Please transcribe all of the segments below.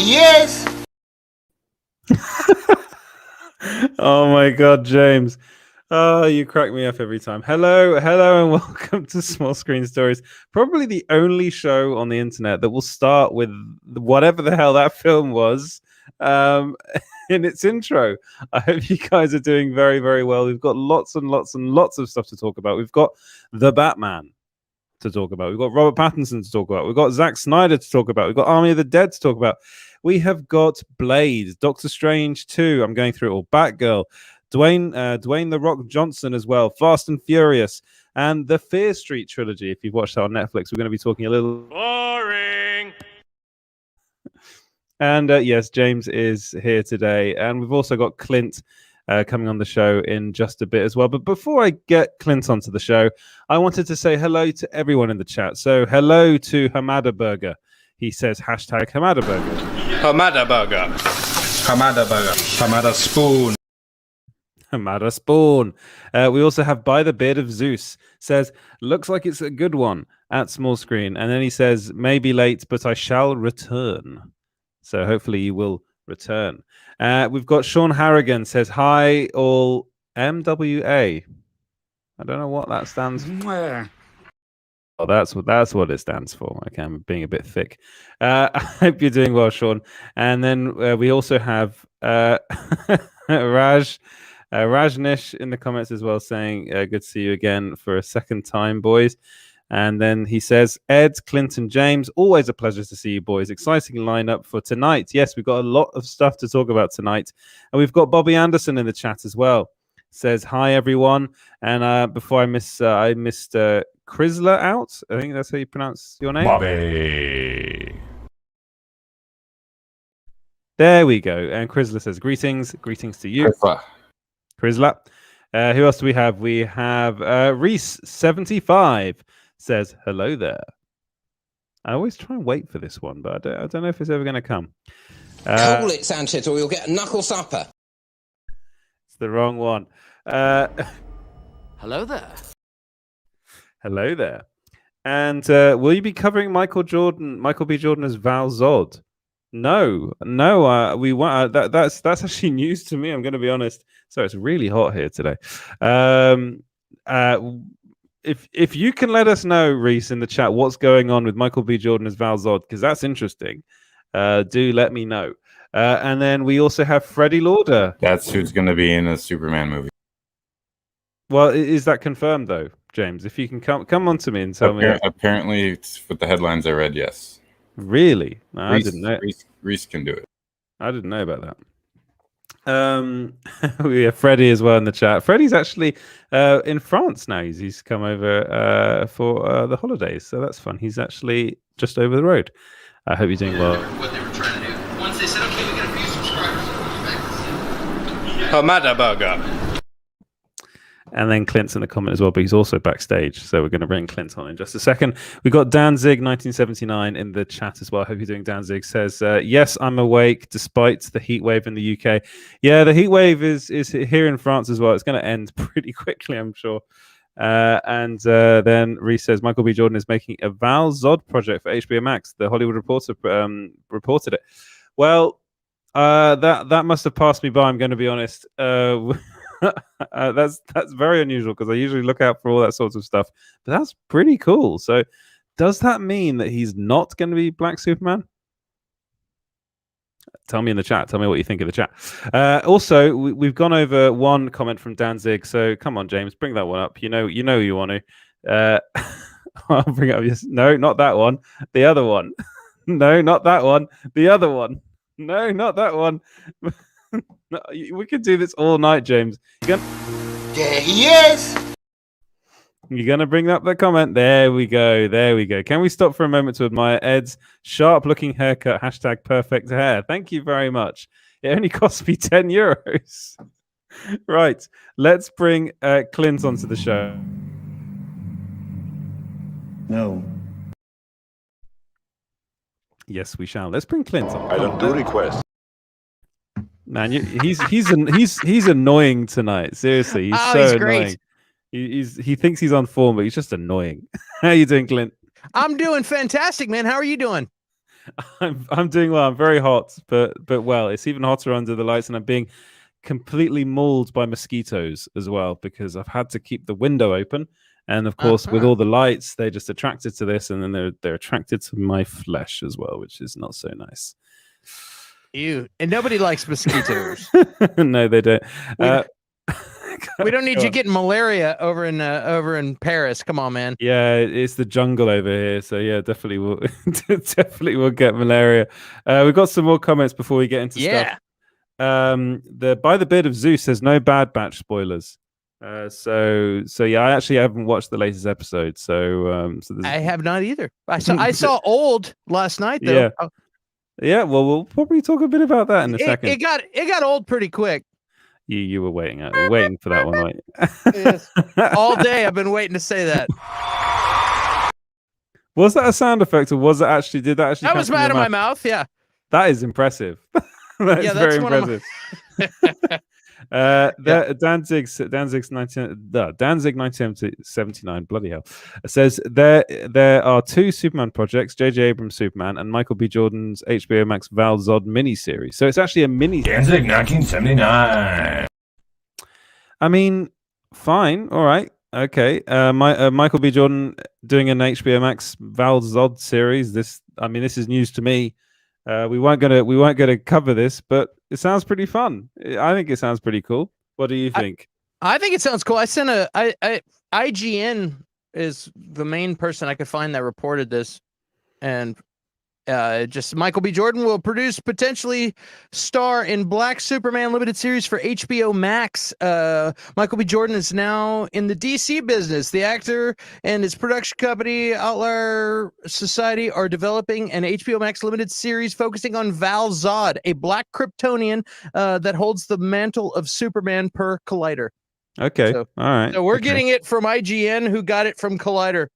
Yes. Oh my God, James. Oh, you crack me up every time. Hello, and welcome to Small Screen Stories. Probably the only show on the internet that will start with whatever the hell that film was in its intro. I hope you guys are doing very, very well. We've got lots and lots and lots of stuff to talk about. We've got The Batman to talk about. We've got Robert Pattinson to talk about. We've got Zack Snyder to talk about. We've got Army of the Dead to talk about. We have got Blade, Doctor Strange 2. I'm going through it all. Batgirl, Dwayne The Rock Johnson as well. Fast and Furious, and the Fear Street trilogy. If you've watched that on Netflix, we're going to be talking a little boring. And yes, James is here today, and we've also got Clint coming on the show in just a bit as well. But before I get Clint onto the show, I wanted to say hello to everyone in the chat. So hello to Hamada Burger. He says hashtag Hamada Burger. Hamada Burger. Hamada Burger. Hamada Spoon. Hamada Spawn. We also have By the Beard of Zeus. Says, looks like it's a good one at small screen. And then he says, maybe late, but I shall return. So hopefully you will return. We've got Sean Harrigan says, hi, all MWA. I don't know what that stands for. Oh, that's what it stands for. Okay, I'm being a bit thick. I hope you're doing well, Sean. And then we also have Rajnish in the comments as well, saying, good to see you again for a second time, boys. And then he says, Ed, Clinton, James, always a pleasure to see you boys. Exciting lineup for tonight. Yes, we've got a lot of stuff to talk about tonight. And we've got Bobby Anderson in the chat as well. Says, hi, everyone. And before I missed Chrysler out. I think that's how you pronounce your name. Bobby. There we go. And Chrysler says, greetings. Greetings to you. Chrysler. Who else do we have? We have Reese75 says, hello there. I always try and wait for this one, but I don't know if it's ever going to come. Call it, Sanchez, or you'll get a knuckle supper. It's the wrong one. Hello there. Hello there. And will you be covering Michael B. Jordan as Val Zod? No, we want that's actually news to me. I'm going to be honest. So it's really hot here today. If you can let us know, Reese, in the chat, what's going on with Michael B. Jordan as Val Zod, because that's interesting. Do let me know. And then we also have Freddie Lauder. That's who's going to be in a Superman movie. Well, is that confirmed though, James? If you can come on to me and tell me. Apparently, with the headlines I read, yes. Really? No, I didn't know. Reese can do it. I didn't know about that. We have Freddie as well in the chat. Freddie's actually in France now. He's come over for the holidays, so that's fun. He's actually just over the road. I hope you're doing well. What they were trying to do. Once they said, okay, we got a few subscribers. Hamada Burger. And then Clint's in the comment as well, but he's also backstage. So we're going to bring Clint on in just a second. We've got Danzig 1979 in the chat as well. I hope you're doing. Danzig says, yes, I'm awake despite the heat wave in the UK. Yeah, the heat wave is here in France as well. It's going to end pretty quickly, I'm sure. And then Reese says, Michael B. Jordan is making a Val Zod project for HBO Max. The Hollywood Reporter reported it. Well, that must have passed me by, I'm going to be honest. That's very unusual because I usually look out for all that sorts of stuff, but that's pretty cool. So does that mean that he's not going to be Black Superman? Tell me in the chat. Tell me what you think of the chat. Also, we've gone over one comment from Danzig, so come on, James, bring that one up. You know you want to. I'll bring it up. Yes. No, not that one. The other one. No, not that one. The other one. No, not that one. No, we could do this all night, James. Yes. You're going to bring up the comment? There we go. Can we stop for a moment to admire Ed's sharp-looking haircut? Hashtag perfect hair. Thank you very much. It only cost me 10 euros. Right. Let's bring Clint onto the show. No. Yes, we shall. Let's bring Clint on. I don't do requests. Man, he's annoying tonight. Seriously, he's so annoying. He thinks he's on form, but he's just annoying. How are you doing, Clint? I'm doing fantastic, man. How are you doing? I'm doing well. I'm very hot, but well, it's even hotter under the lights, and I'm being completely mauled by mosquitoes as well because I've had to keep the window open. And of course, with all the lights, they're just attracted to this, and then they're attracted to my flesh as well, which is not so nice. Ew. And nobody likes mosquitoes. No, they don't. We don't need you getting malaria over in Paris. Come on, man. Yeah, it's the jungle over here, so yeah, definitely will definitely will get malaria. We've got some more comments before we get into stuff. The By the Beard of Zeus says no Bad Batch spoilers. So yeah, I actually haven't watched the latest episode, so I have not either. I saw Old last night though. Yeah. Well, we'll probably talk a bit about that in a second. It got old pretty quick. You were waiting for that one, right? Yes. All day I've been waiting to say that. Was that a sound effect, or was it actually? Did that actually? That was out of my mouth. Yeah. That is impressive. That's very impressive. Danzig 1979, bloody hell, says there are two Superman projects, J.J. Abrams' Superman and Michael B. Jordan's HBO Max Val Zod miniseries. So it's actually a mini. Danzig 1979. I mean, fine, all right, okay. Michael B. Jordan doing an HBO Max Val Zod series. This is news to me. We weren't gonna cover this, but it sounds pretty fun. I think it sounds pretty cool. What do you think? I think it sounds cool. I sent IGN is the main person I could find that reported this, and just Michael B. Jordan will potentially star in Black Superman limited series for HBO Max. Michael B. Jordan is now in the DC business. The actor and his production company Outlier Society are developing an HBO Max limited series focusing on Val Zod, a black Kryptonian that holds the mantle of Superman per Collider. Okay, all right. So we're getting it from IGN, who got it from Collider.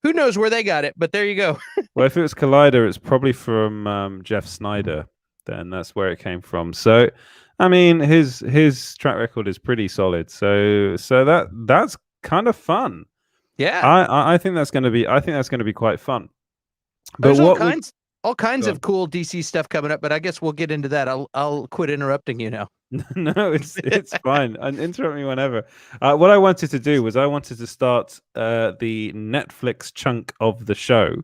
Who knows where they got it? But there you go. Well, if it was Collider, it's probably from Jeff Snyder. Then that's where it came from. So, I mean, his track record is pretty solid. So that's kind of fun. Yeah, I think that's going to be quite fun. But there's all kinds of cool DC stuff coming up. But I guess we'll get into that. I'll quit interrupting you now. No, it's fine. And interrupt me whenever. What I wanted to do was I wanted to start the Netflix chunk of the show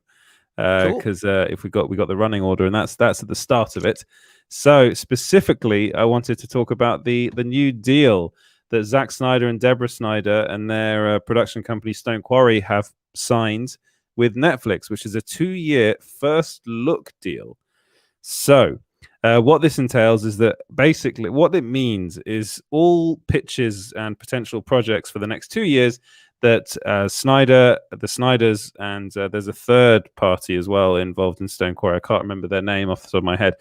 because if we got the running order, and that's at the start of it. So specifically, I wanted to talk about the new deal that Zack Snyder and Deborah Snyder and their production company Stone Quarry have signed with Netflix, which is a 2-year first look deal. So what this entails is that basically what it means is all pitches and potential projects for the next 2 years that the Snyders, and there's a third party as well involved in Stone Quarry. I can't remember their name off the top of my head.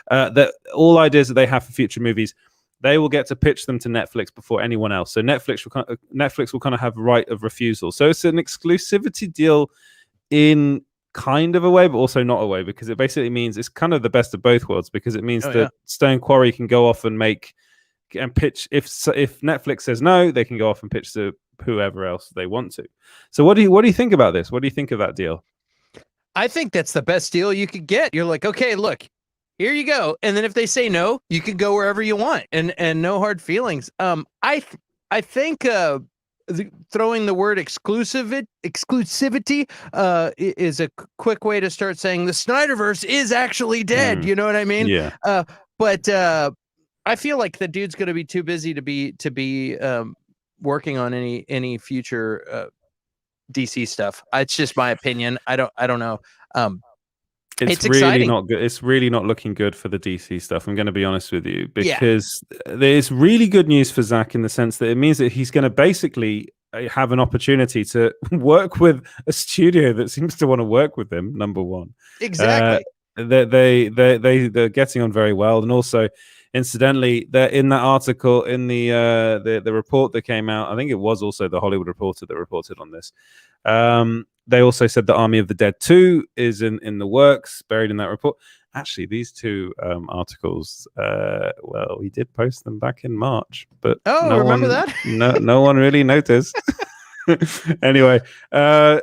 That all ideas that they have for future movies, they will get to pitch them to Netflix before anyone else. So Netflix will kind of have right of refusal. So it's an exclusivity deal in kind of a way, but also not a way, because it basically means it's kind of the best of both worlds, because it means that Stone Quarry can go off and pitch. If Netflix says no, they can go off and pitch to whoever else they want to. So what do you think about this? What do you think of that deal? I think that's the best deal you could get. You're like, okay, look, here you go. And then if they say no, you can go wherever you want, and no hard feelings. I think throwing the word exclusivity is a quick way to start saying the Snyderverse is actually dead. You know what I mean? Yeah. But I feel like the dude's going to be too busy to be working on any future DC stuff. It's just my opinion. I don't know. It's really exciting. not good. It's really not looking good for the DC stuff. I'm going to be honest with you, because there's really good news for Zack in the sense that it means that he's going to basically have an opportunity to work with a studio that seems to want to work with him. Number one, exactly. They're getting on very well, and also, incidentally, they're in that article in the report that came out. I think it was also the Hollywood Reporter that reported on this. They also said that Army of the Dead 2 is in the works, buried in that report. Actually, these two articles, well, we did post them back in March, but remember that? No one really noticed. Anyway, move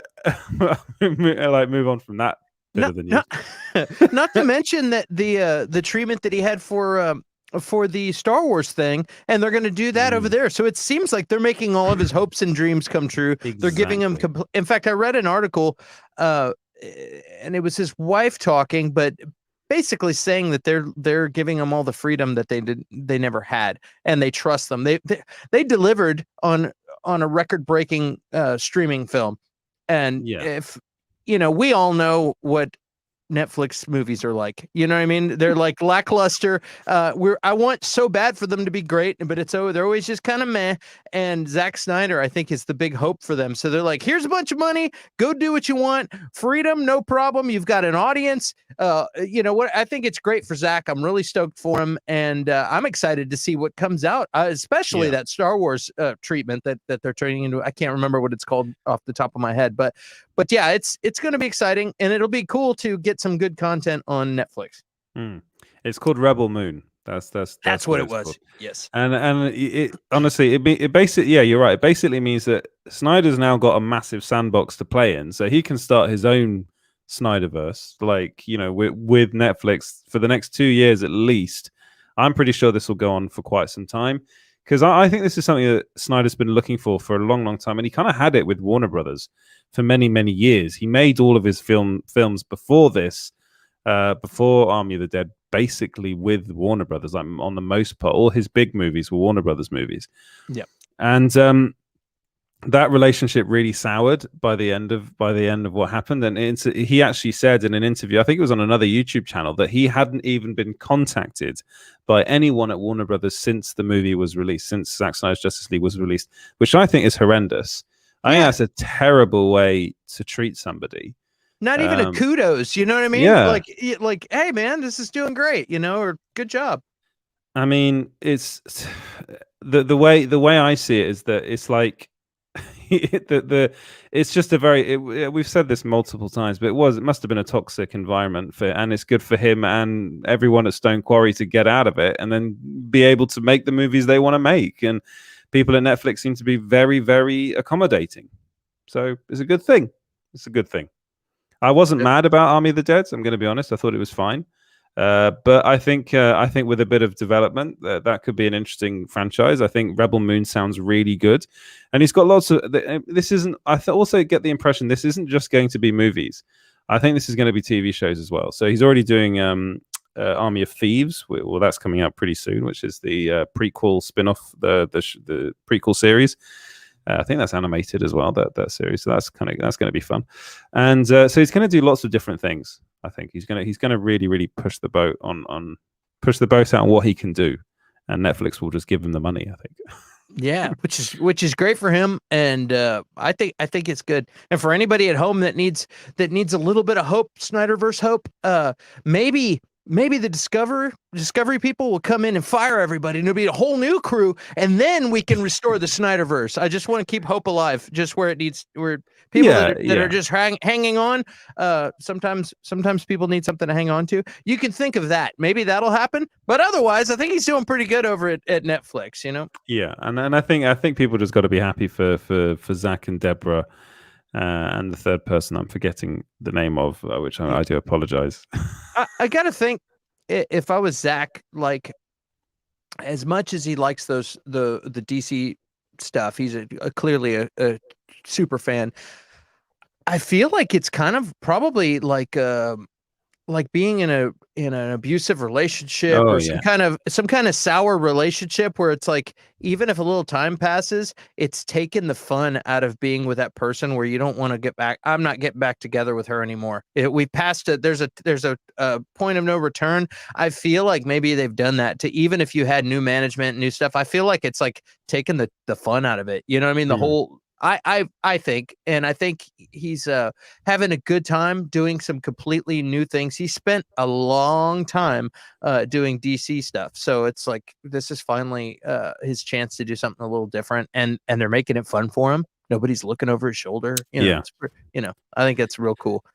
on from that Better not, than you. not to mention that the treatment that he had for the Star Wars thing, and they're going to do that over there. So it seems like they're making all of his hopes and dreams come true. They're giving him. In fact, I read an article, and it was his wife talking, but basically saying that they're giving him all the freedom that they never had, and they trust them. They delivered on a record-breaking streaming film, and if we all know what Netflix movies are like, you know what I mean? They're like lackluster. I want so bad for them to be great, but they're always just kind of meh. And Zack Snyder, I think, is the big hope for them. So they're like, here's a bunch of money, go do what you want, freedom, no problem. You've got an audience. What? I think it's great for Zack. I'm really stoked for him, and I'm excited to see what comes out, especially that Star Wars treatment that they're turning into. I can't remember what it's called off the top of my head, but yeah, it's going to be exciting, and it'll be cool to get some good content on Netflix. It's called Rebel Moon. That's what it was. Called. Yes, and it honestly it basically, yeah, you're right. It basically means that Snyder's now got a massive sandbox to play in, so he can start his own Snyderverse, with Netflix for the next 2 years at least. I'm pretty sure this will go on for quite some time, because I think this is something that Snyder's been looking for a long, long time, and he kind of had it with Warner Brothers for many, many years. He made all of his films before this, before Army of the Dead, basically with Warner Brothers. Like, on the most part, all his big movies were Warner Brothers movies. Yeah, and that relationship really soured by the end of what happened. And he actually said in an interview, I think it was on another YouTube channel, that he hadn't even been contacted by anyone at Warner Brothers since the movie was released, since Zack Snyder's Justice League was released, which I think is horrendous. I think that's a terrible way to treat somebody. Not even a kudos, you know what I mean? Yeah. Like, hey man, this is doing great, or good job. I mean, it's the way I see it is that it's like it's just a very we've said this multiple times, but it must have been a toxic environment and it's good for him and everyone at Stone Quarry to get out of it and then be able to make the movies they want to make. And people at Netflix seem to be very, very accommodating, so it's a good thing. I wasn't mad about Army of the Dead, I'm going to be honest. I thought it was fine. But I think with a bit of development, that could be an interesting franchise. I think Rebel Moon sounds really good, and he's got lots of. This isn't. Also get the impression this isn't just going to be movies. I think this is going to be TV shows as well. So he's already doing Army of Thieves. Well, that's coming out pretty soon, which is the prequel spin-off, the prequel series. I think that's animated as well, that series. So that's going to be fun. And so he's going to do lots of different things. I think he's going to really, really push the boat push the boat out on what he can do, and Netflix will just give him the money, I think. Yeah, which is great for him, and I think it's good. And for anybody at home that needs a little bit of hope, Snyderverse hope, maybe the Discovery people will come in and fire everybody, and it'll be a whole new crew, and then we can restore the Snyderverse. I just want to keep hope alive, just where people that are just hanging on. Sometimes people need something to hang on to. You can think of that. Maybe that'll happen, but otherwise, I think he's doing pretty good over at Netflix. Yeah, and I think people just got to be happy for Zach and Deborah. And the third person I'm forgetting the name of, which I do apologize. I gotta think, if I was Zach, like, as much as he likes the DC stuff, he's clearly a super fan. I feel like it's kind of probably like being in an abusive relationship or some kind of sour relationship where it's like, even if a little time passes, it's taken the fun out of being with that person, where you don't want to get back. I'm not getting back together with her anymore. We passed it. There's a point of no return. I feel like maybe they've done that to, even if you had new management, new stuff, I feel like it's like taking the fun out of it. You know what I mean? The whole, I think, and I think he's having a good time doing some completely new things. He spent a long time doing DC stuff, so it's like this is finally his chance to do something a little different, and they're making it fun for him. Nobody's looking over his shoulder. I think that's real cool.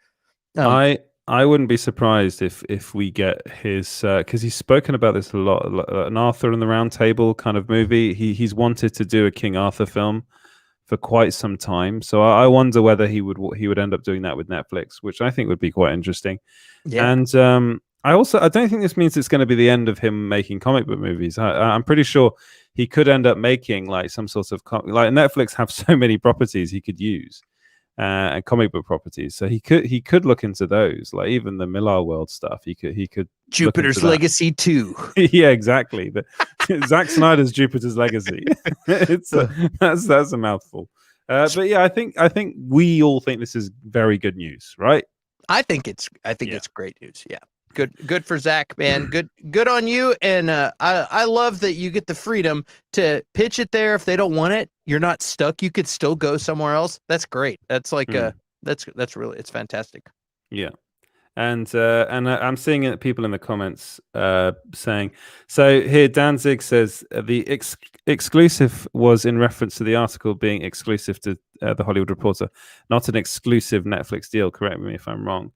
I wouldn't be surprised if we get his, because he's spoken about this a lot, an Arthur and the Round Table kind of movie. He's wanted to do a King Arthur film for quite some time. So I wonder whether he would end up doing that with Netflix, which I think would be quite interesting. Yeah. And I don't think this means it's going to be the end of him making comic book movies. I'm pretty sure he could end up making like some sort of like Netflix have so many properties he could use. And comic book properties, so he could look into those, like even the Millar World stuff. He could Jupiter's Legacy 2. Yeah, exactly. Zack Snyder's Jupiter's Legacy. That's a mouthful. But yeah, I think we all think this is very good news, right? I think it's great news. Yeah. Good for Zach, man. Good on you. And I love that you get the freedom to pitch it there. If they don't want it, you're not stuck. You could still go somewhere else. That's great. That's like that's really, it's fantastic. Yeah. And I'm seeing people in the comments saying, so here Danzig says the exclusive was in reference to the article being exclusive to the Hollywood Reporter, not an exclusive Netflix deal. Correct me if I'm wrong.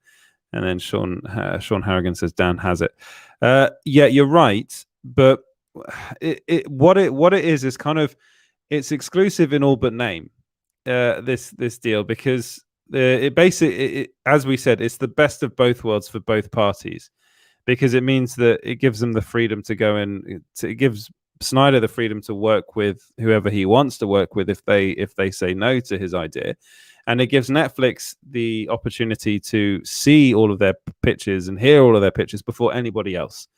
And then Sean Harrigan says Dan has it. Yeah, you're right. But what it is kind of, it's exclusive in all but name. This deal, because it basically, as we said, it's the best of both worlds for both parties, because it means that it gives them the freedom to go in. It gives Snyder the freedom to work with whoever he wants to work with if they say no to his idea. And it gives Netflix the opportunity to see all of their pitches and hear all of their pitches before anybody else,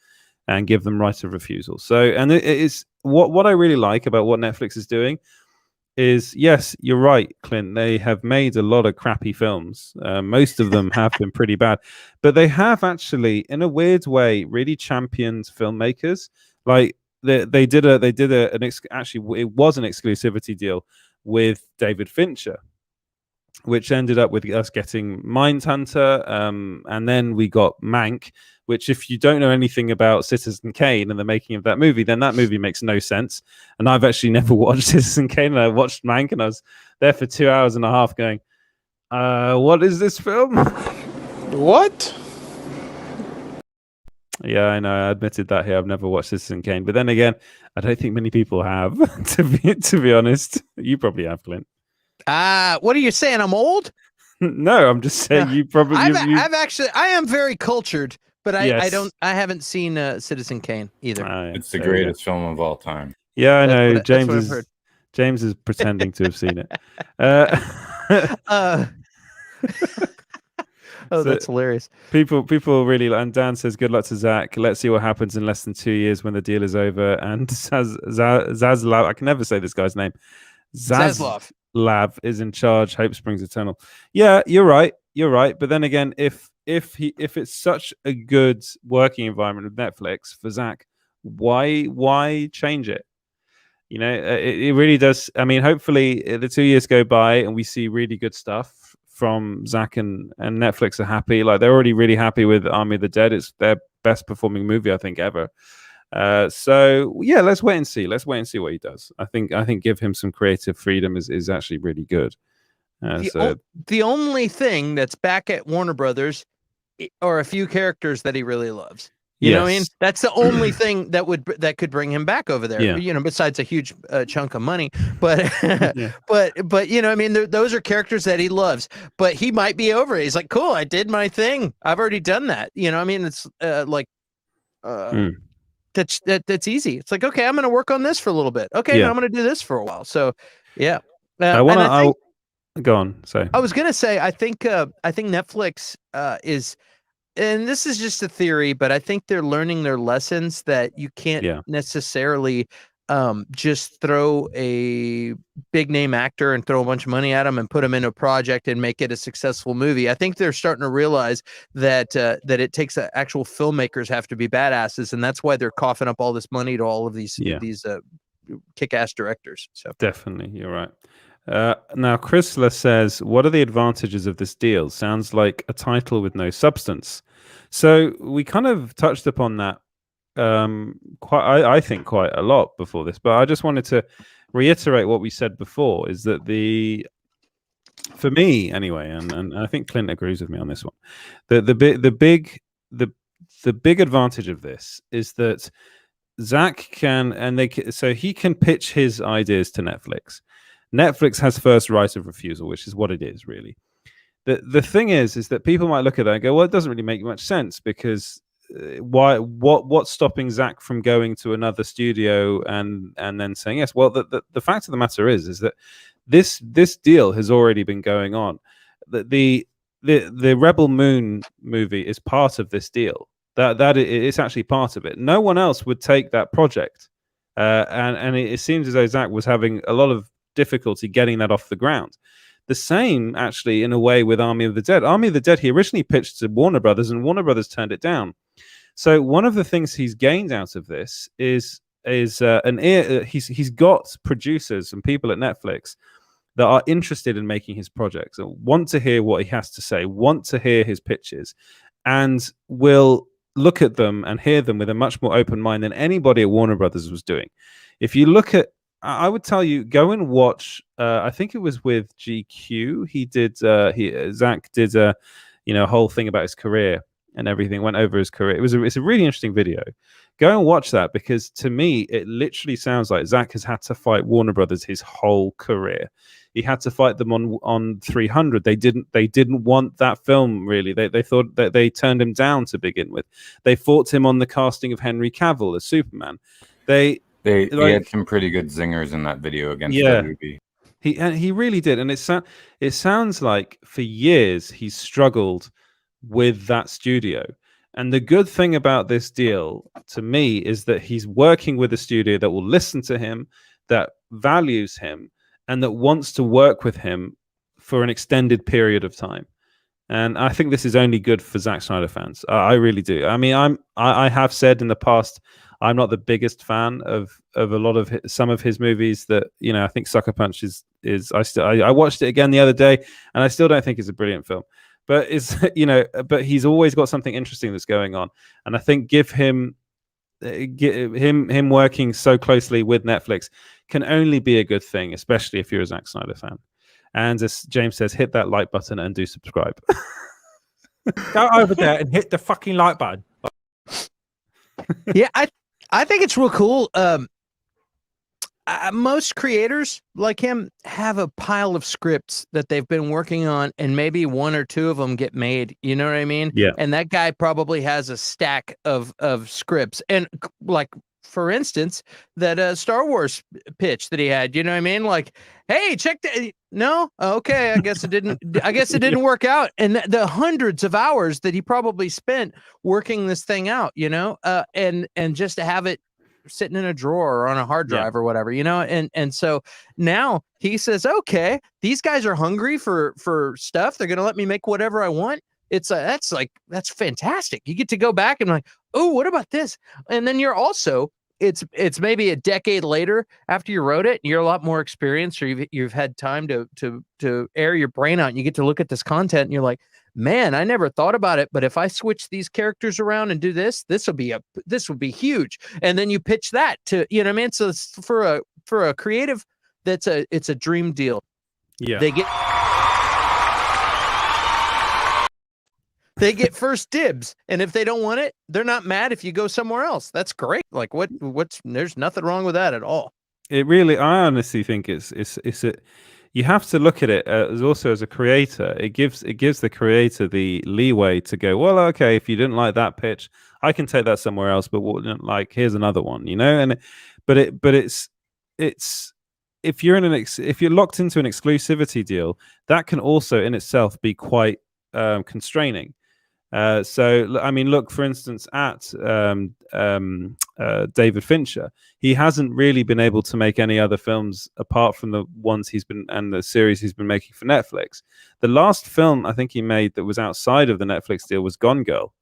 and give them right of refusal. So, and it is what I really like about what Netflix is doing is, yes, you're right, Clint. They have made a lot of crappy films. Most of them have been pretty bad, but they have actually, in a weird way, really championed filmmakers. Like they did actually, it was an exclusivity deal with David Fincher, which ended up with us getting Mindhunter, and then we got Mank, which, if you don't know anything about Citizen Kane and the making of that movie, then that movie makes no sense. And I've actually never watched Citizen Kane, and I watched Mank, and I was there for 2 hours and a half going, what is this film? What? Yeah, I know. I admitted that here. I've never watched Citizen Kane. But then again, I don't think many people have, to be honest. You probably have, Clint. What are you saying? I'm old? No, I'm just saying you probably. I am very cultured, but I Yes. I haven't seen Citizen Kane either. Yeah, It's the greatest film of all time. Yeah, I know. That's what I've heard. James is pretending to have seen it. Oh, So- that's hilarious. People really, and Dan says, "Good luck to Zach. Let's see what happens in less than 2 years when the deal is over." And Zaslav, I can never say this guy's name. Zaslav. Lav is in charge. Hope springs eternal. Yeah, you're right. But then again, if it's such a good working environment with Netflix for Zach, why change it? You know, it really does. I mean, hopefully the 2 years go by and we see really good stuff from Zach, and Netflix are happy. Like, they're already really happy with Army of the Dead. It's their best performing movie, I think, ever. So yeah, let's wait and see. Let's wait and see what he does. I think give him some creative freedom is actually really good. The only thing that's back at Warner Brothers are a few characters that he really loves. You know what I mean? That's the only thing that could bring him back over there. Yeah. You know, besides a huge chunk of money. But Yeah. but you know, I mean, those are characters that he loves. But he might be over it. He's like, cool, I did my thing. I've already done that. You know, I mean, it's that's easy. It's like, okay, I'm going to work on this for a little bit. Okay, Yeah. I'm going to do this for a while. So yeah. I want to. Go on. So I was gonna say, I think Netflix is, and this is just a theory, but I think they're learning their lessons that you can't necessarily just throw a big name actor and throw a bunch of money at them and put them in a project and make it a successful movie. I think they're starting to realize that it takes actual filmmakers have to be badasses, and that's why they're coughing up all this money to all of these kick-ass directors. So definitely, you're right. Now, Chrysler says, what are the advantages of this deal? Sounds like a title with no substance. So we kind of touched upon that I think quite a lot before this, but I just wanted to reiterate what we said before, is that for me anyway, and I think Clint agrees with me on this one, the big advantage of this is that Zach can, so he can pitch his ideas to Netflix. Netflix has first right of refusal, which is what it is, really. The thing is that people might look at that and go, well, it doesn't really make much sense because what's stopping Zack from going to another studio and then saying yes? Well, the fact of the matter is that this deal has already been going on. The Rebel Moon movie is part of this deal. It's actually part of it. No one else would take that project, and it seems as though Zack was having a lot of difficulty getting that off the ground. The same, actually, in a way, with Army of the Dead. Army of the Dead, he originally pitched to Warner Brothers, and Warner Brothers turned it down. So one of the things he's gained out of this is he's got producers and people at Netflix that are interested in making his projects, want to hear what he has to say, want to hear his pitches, and will look at them and hear them with a much more open mind than anybody at Warner Brothers was doing. If you look at, I would tell you, go and watch. I think it was with GQ. He did. Zack did a whole thing about his career and everything. Went over his career. It's a really interesting video. Go and watch that, because to me, it literally sounds like Zack has had to fight Warner Brothers his whole career. He had to fight them on 300. They didn't want that film, really. They thought that they turned him down to begin with. They fought him on the casting of Henry Cavill as Superman. They had some pretty good zingers in that video against WB. He really did, and it sounds like for years he's struggled with that studio. And the good thing about this deal, to me, is that he's working with a studio that will listen to him, that values him, and that wants to work with him for an extended period of time. And I think this is only good for Zack Snyder fans. I really do. I mean, I have said in the past, I'm not the biggest fan of a lot of some of his movies. That I think Sucker Punch is. I watched it again the other day, and I still don't think it's a brilliant film. But but he's always got something interesting that's going on, and I think him working so closely with Netflix can only be a good thing, especially if you're a Zack Snyder fan. And as James says, hit that like button and do subscribe. Go over there and hit the fucking like button. Yeah, I think it's real cool. Most creators like him have a pile of scripts that they've been working on, and maybe one or two of them get made. You know what I mean? Yeah. And that guy probably has a stack of scripts. And like, for instance, that Star Wars pitch that he had. You know what I mean? Like, hey, check that. No, okay, I guess it didn't. I guess it didn't work out. And the hundreds of hours that he probably spent working this thing out. And just to have it sitting in a drawer or on a hard drive or whatever, and so now he says, okay, these guys are hungry for stuff. They're gonna let me make whatever I want. It's that's fantastic. You get to go back and like, oh, what about this? And then you're also, it's maybe a decade later after you wrote it, and you're a lot more experienced, or you've had time to air your brain out, and you get to look at this content and you're like, man, I never thought about it, but if I switch these characters around and do this will be huge. And then you pitch that to, you know what I mean? So it's for a creative, it's a dream deal. Yeah. They get first dibs, and if they don't want it, they're not mad if you go somewhere else. That's great. Like there's nothing wrong with that at all. It really, I honestly think it's you have to look at it as also as a creator. It gives the creator the leeway to go, well, okay, if you didn't like that pitch, I can take that somewhere else. But here's another one, And it's if you're locked into an exclusivity deal, that can also in itself be quite constraining. So I mean, look, for instance, at David Fincher, he hasn't really been able to make any other films apart from the ones and the series he's been making for Netflix. The last film I think he made that was outside of the Netflix deal was Gone Girl,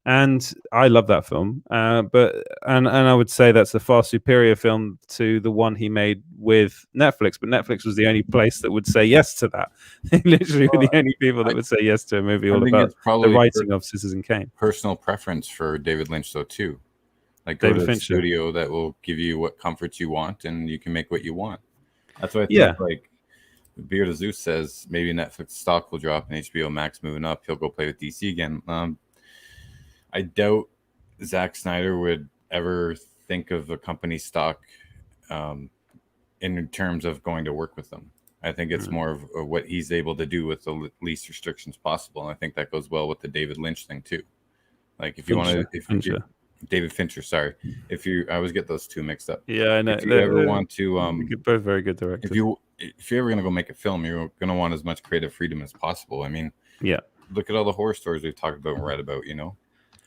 and I love that film. But I would say that's a far superior film to the one he made with Netflix. But Netflix was the only place that would say yes to that. They literally were the only people that would say yes to a movie all about the writing of Citizen Kane. Personal preference for David Lynch, though, too. Like, go to a studio that will give you what comforts you want, and you can make what you want. That's why I think, like, Beard of Zeus says maybe Netflix stock will drop and HBO Max moving up. He'll go play with DC again. I doubt Zack Snyder would ever think of a company stock in terms of going to work with them. I think it's more of what he's able to do with the least restrictions possible. And I think that goes well with the David Lynch thing too. Like if you want to, David Fincher, sorry. I always get those two mixed up. Yeah, I know. If you ever want to, both very good directors. If you're ever going to go make a film, you're going to want as much creative freedom as possible. I mean, look at all the horror stories we've talked about and read about, you know?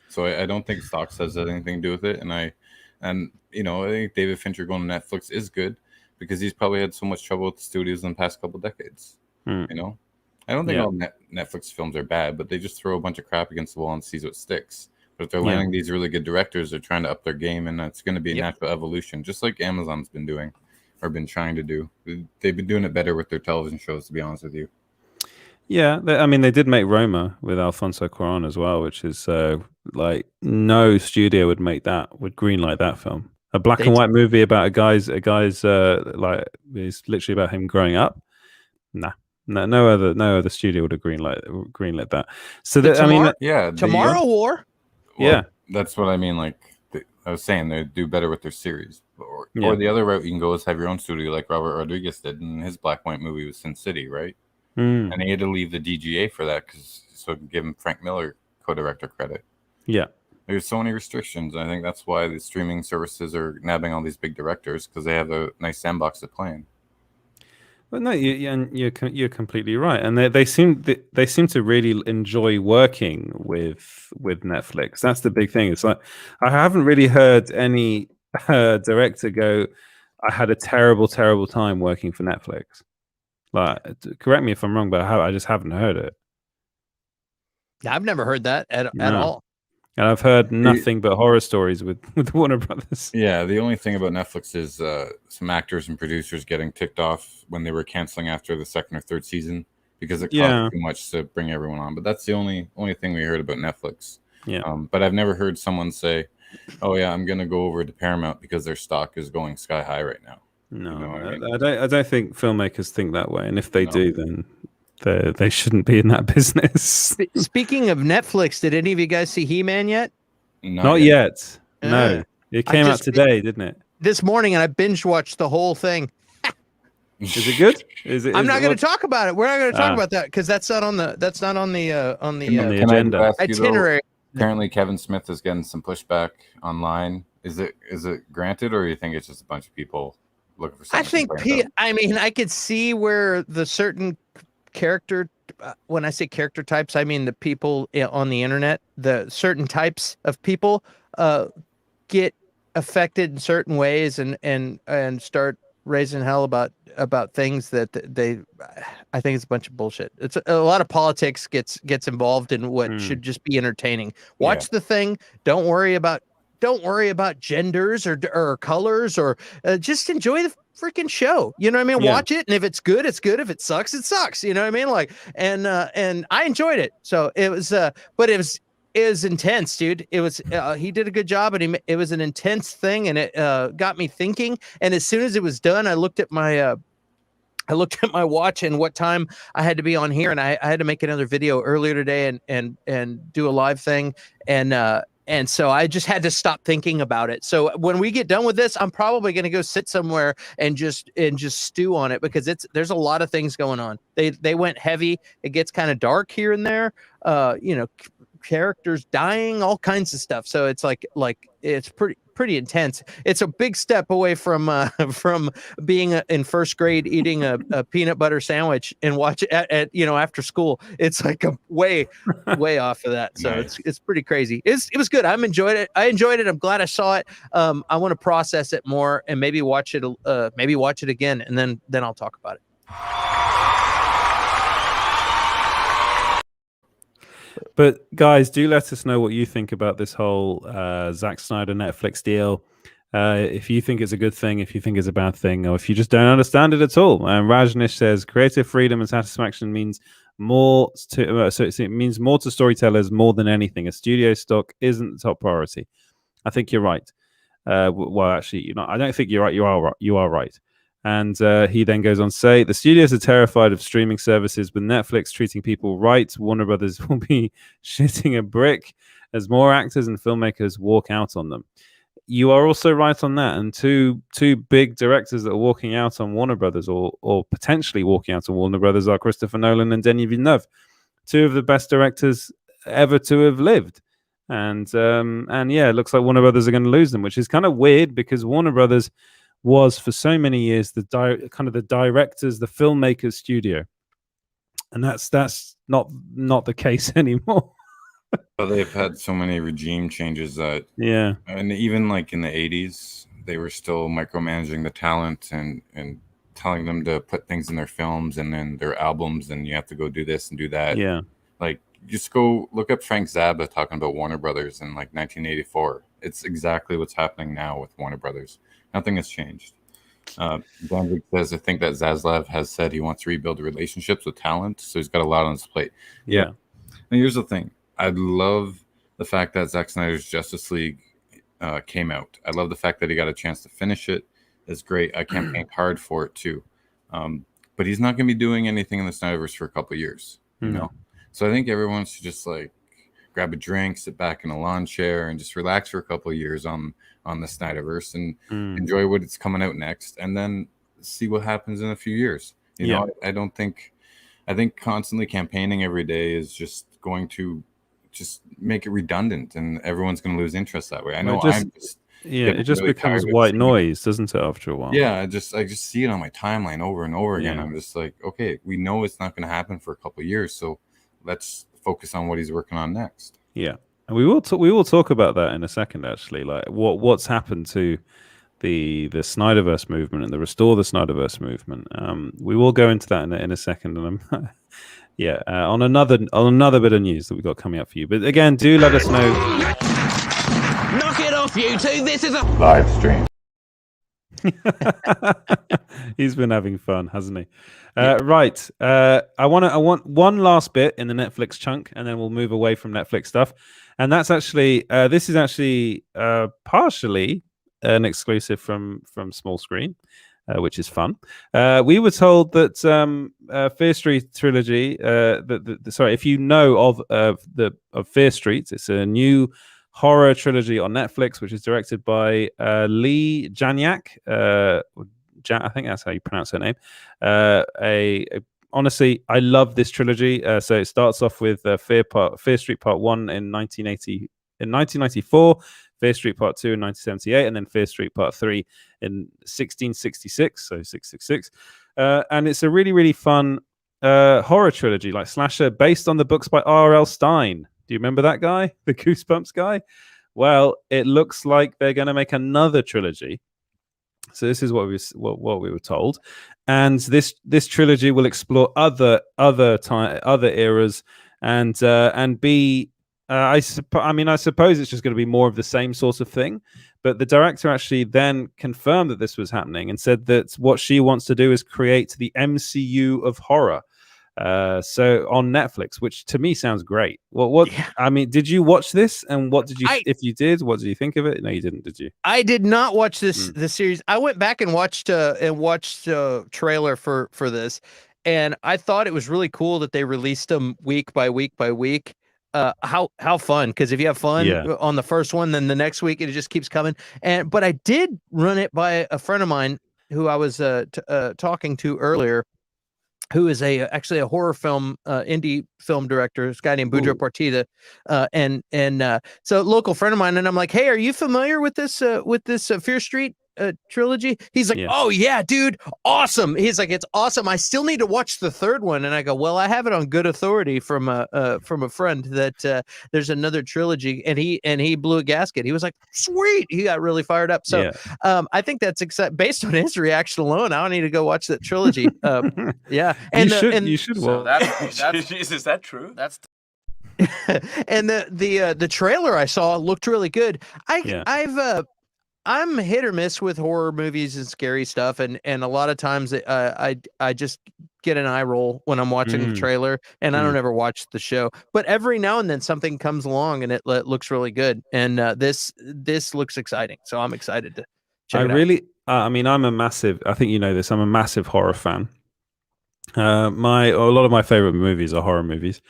So I don't think stocks has anything to do with it. And you know, I think David Fincher going to Netflix is good because he's probably had so much trouble with the studios in the past couple of decades. You know, I don't think all Netflix films are bad, but they just throw a bunch of crap against the wall and sees what sticks. But if they're landing these really good directors, they're trying to up their game, and that's going to be a natural evolution, just like Amazon's been doing or been trying to do. They've been doing it better with their television shows, to be honest with you. Yeah, I mean, they did make Roma with Alfonso Cuarón as well, which is like no studio would greenlight that film. A black and white movie about a guy's like it's literally about him growing up. No other studio would have greenlit that. So that I mean, Tomorrow War. Well, that's what I mean. Like I was saying, they do better with their series, or the other route you can go is have your own studio, like Robert Rodriguez did, and his black and white movie was Sin City, right? And he had to leave the DGA for that so it could give him Frank Miller co-director credit. Yeah. There's so many restrictions. And I think that's why the streaming services are nabbing all these big directors because they have a nice sandbox to play in. But no, you're completely right, and they seem to really enjoy working with Netflix. That's the big thing. It's like I haven't really heard any director go, "I had a terrible time working for Netflix." Like, correct me if I'm wrong, but I just haven't heard it. Yeah, I've never heard that at all. And I've heard nothing but horror stories with Warner Brothers. Yeah, the only thing about Netflix is some actors and producers getting ticked off when they were canceling after the second or third season because it cost too much to bring everyone on. But that's the only thing we heard about Netflix. Yeah. But I've never heard someone say, "Oh yeah, I'm going to go over to Paramount because their stock is going sky high right now." No, you know I don't think filmmakers think that way, and if they do, then they shouldn't be in that business. Speaking of Netflix, did any of you guys see He-Man yet? Not yet. No, it came out today, didn't it? This morning, and I binge watched the whole thing. Is it good? I'm not going to talk about it. We're not going to talk about that because that's not on the agenda itinerary. Apparently, Kevin Smith is getting some pushback online. Is it granted, or do you think it's just a bunch of people looking for something? I mean, I could see where the certain character, when I say character types, I mean the people on the internet, the certain types of people get affected in certain ways and start raising hell about things that I think it's a bunch of bullshit. It's a lot of politics gets involved in what should just be entertaining. Watch the thing. Don't worry about genders or colors or just enjoy the freaking show. You know what I mean? Watch it, and if it's good, it's good. If it sucks, it sucks. You know what I mean? Like, and I enjoyed it. So it was, but it was intense, dude. It was he did a good job, and it was an intense thing, and it got me thinking. And as soon as it was done, I looked at my watch and what time I had to be on here, and I had to make another video earlier today and do a live thing, and so I just had to stop thinking about it. So when we get done with this, I'm probably going to go sit somewhere and just stew on it because there's a lot of things going on. They went heavy. It gets kind of dark here and there. Characters dying, all kinds of stuff. So it's like it's pretty intense. It's a big step away from being in first grade eating a peanut butter sandwich and watch it at after school. It's like a way off of that. So it's pretty crazy. It was good. I enjoyed it. I'm glad I saw it. I want to process it more and maybe watch it again, and then I'll talk about it. But guys, do let us know what you think about this whole Zack Snyder Netflix deal. If you think it's a good thing, if you think it's a bad thing, or if you just don't understand it at all. And Rajnish says creative freedom and satisfaction means more to it means more to storytellers more than anything. A studio stock isn't the top priority. I think you're right. Well, actually, I don't think you're right. You are right. And he then goes on to say, the studios are terrified of streaming services with Netflix treating people right. Warner Brothers will be shitting a brick as more actors and filmmakers walk out on them. you are also right on that. And two big directors that are walking out on Warner Brothers, or potentially walking out on Warner Brothers, are Christopher Nolan and Denis Villeneuve, two of the best directors ever to have lived. And yeah, it looks like Warner Brothers are going to lose them, which is kind of weird because Warner Brothers was for so many years the directors, the filmmakers studio, and that's not the case anymore. But they've had so many regime changes that and even like in the 80s, they were still micromanaging the talent and telling them to put things in their films and then their albums, and you have to go do this and do that. Yeah, like just go look up Frank Zappa talking about Warner Brothers in like 1984. It's exactly what's happening now with Warner Brothers. Nothing has changed. Danzig says, I think that Zaslav has said he wants to rebuild relationships with talent, so he's got a lot on his plate. Yeah. And here's the thing. I love the fact that Zack Snyder's Justice League came out. I love the fact that he got a chance to finish it. It's great. I campaigned hard for it too. But he's not going to be doing anything in the Snyderverse for a couple of years, you know? So I think everyone should just like grab a drink, sit back in a lawn chair, and just relax for a couple of years on the Snyderverse and enjoy what it's coming out next, and then see what happens in a few years. You know, I think constantly campaigning every day is just going to just make it redundant, and everyone's going to lose interest that way. I know it just really becomes white noise, doesn't it? After a while, I just see it on my timeline over and over again. I'm just like, okay, we know it's not going to happen for a couple of years, so let's focus on what he's working on next. Yeah, and we will talk about that in a second. Actually, like what's happened to the Snyderverse movement and the Restore the Snyderverse movement. We will go into that in a second, and on another bit of news that we've got coming up for you. But again, do let us know. Knock it off, you two! This is a Live stream. He's been having fun, hasn't he? Right. I want one last bit in the Netflix chunk, and then we'll move away from Netflix stuff. And that's actually this is actually partially an exclusive from Small Screen, which is fun. We were told that Fear Street trilogy. Sorry, if you know of Fear Street, it's a new horror trilogy on Netflix, which is directed by Lee Janiak. I think that's how you pronounce her name. Honestly, I love this trilogy. So it starts off with Fear Street Part 1 in 1994, Fear Street Part 2 in 1978, and then Fear Street Part 3 in 1666, so 666. And it's a really, really fun horror trilogy, like slasher, based on the books by R.L. Stine. Do you remember that guy? The Goosebumps guy? Well, it looks like they're going to make another trilogy. So this is what we were told, and this trilogy will explore other eras and be. I suppose it's just going to be more of the same sort of thing. But the director actually then confirmed that this was happening and said that what she wants to do is create the MCU of horror. So on Netflix, which to me sounds great. I mean, did you watch this? And what did you? If you did, what did you think of it? No, you didn't, did you? I did not watch this series. I went back and watched trailer for this, and I thought it was really cool that they released them week by week by week. How fun, because if you have fun on the first one, then the next week it just keeps coming. But I did run it by a friend of mine who I was talking to earlier, who is actually a horror film indie film director. This guy named Boudreaux Partida, so local friend of mine. And I'm like, hey, are you familiar with this Fear Street trilogy? He's like, oh yeah, dude, awesome. He's like, it's awesome. I still need to watch the third one. And I go, well, I have it on good authority from a friend that there's another trilogy, and he blew a gasket. He was like, sweet. He got really fired up. So I think that's based on his reaction alone. I don't need to go watch that trilogy. Yeah, and you should. So that's is that true? That's and the trailer I saw looked really good. I'm hit or miss with horror movies and scary stuff, and a lot of times I just get an eye roll when I'm watching the trailer, and I don't ever watch the show. But every now and then something comes along and it looks really good, and this looks exciting, so I'm excited to check it out. I mean, I'm a massive. I think you know this. I'm a massive horror fan. A lot of my favorite movies are horror movies.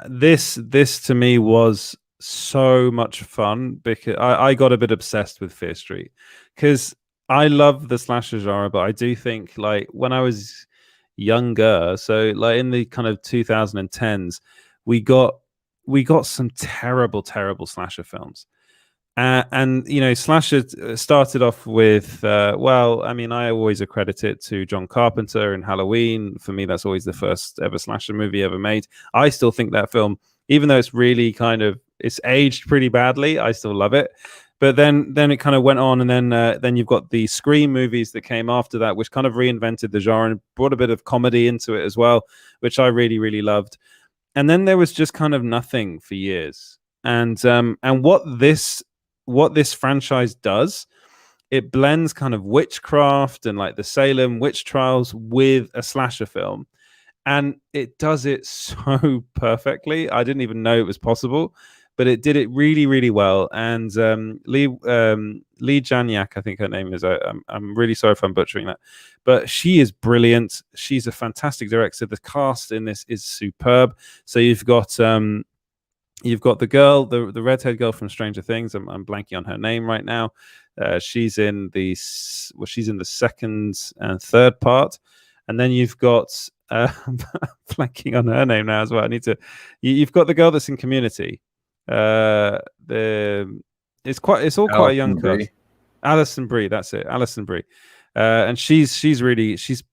This to me was so much fun because I got a bit obsessed with Fear Street because I love the slasher genre, but I do think like when I was younger, so like in the kind of 2010s, we got some terrible slasher films. And you know, slasher started off with well, I mean, I always accredit it to John Carpenter and Halloween. For me, that's always the first ever slasher movie ever made. I still think that film, even though it's really kind of it's aged pretty badly, I still love it. But then it kind of went on, and then you've got the Scream movies that came after that, which kind of reinvented the genre and brought a bit of comedy into it as well, which I really loved. And then there was just kind of nothing for years. And what this franchise does, it blends kind of witchcraft and like the Salem witch trials with a slasher film, and it does it so perfectly. I didn't even know it was possible, but it did it really well. And Lee Janiak, I think her name is. I'm really sorry if I'm butchering that, but she is brilliant. She's a fantastic director. The cast in this is superb. So you've got the girl, the redhead girl from Stranger Things. I'm blanking on her name right now. She's in the second and third part, and then you've got blanking on her name now as well. You've got the girl that's in Community. It's all quite a young cast. Alison Brie, that's it, Alison Brie. And she's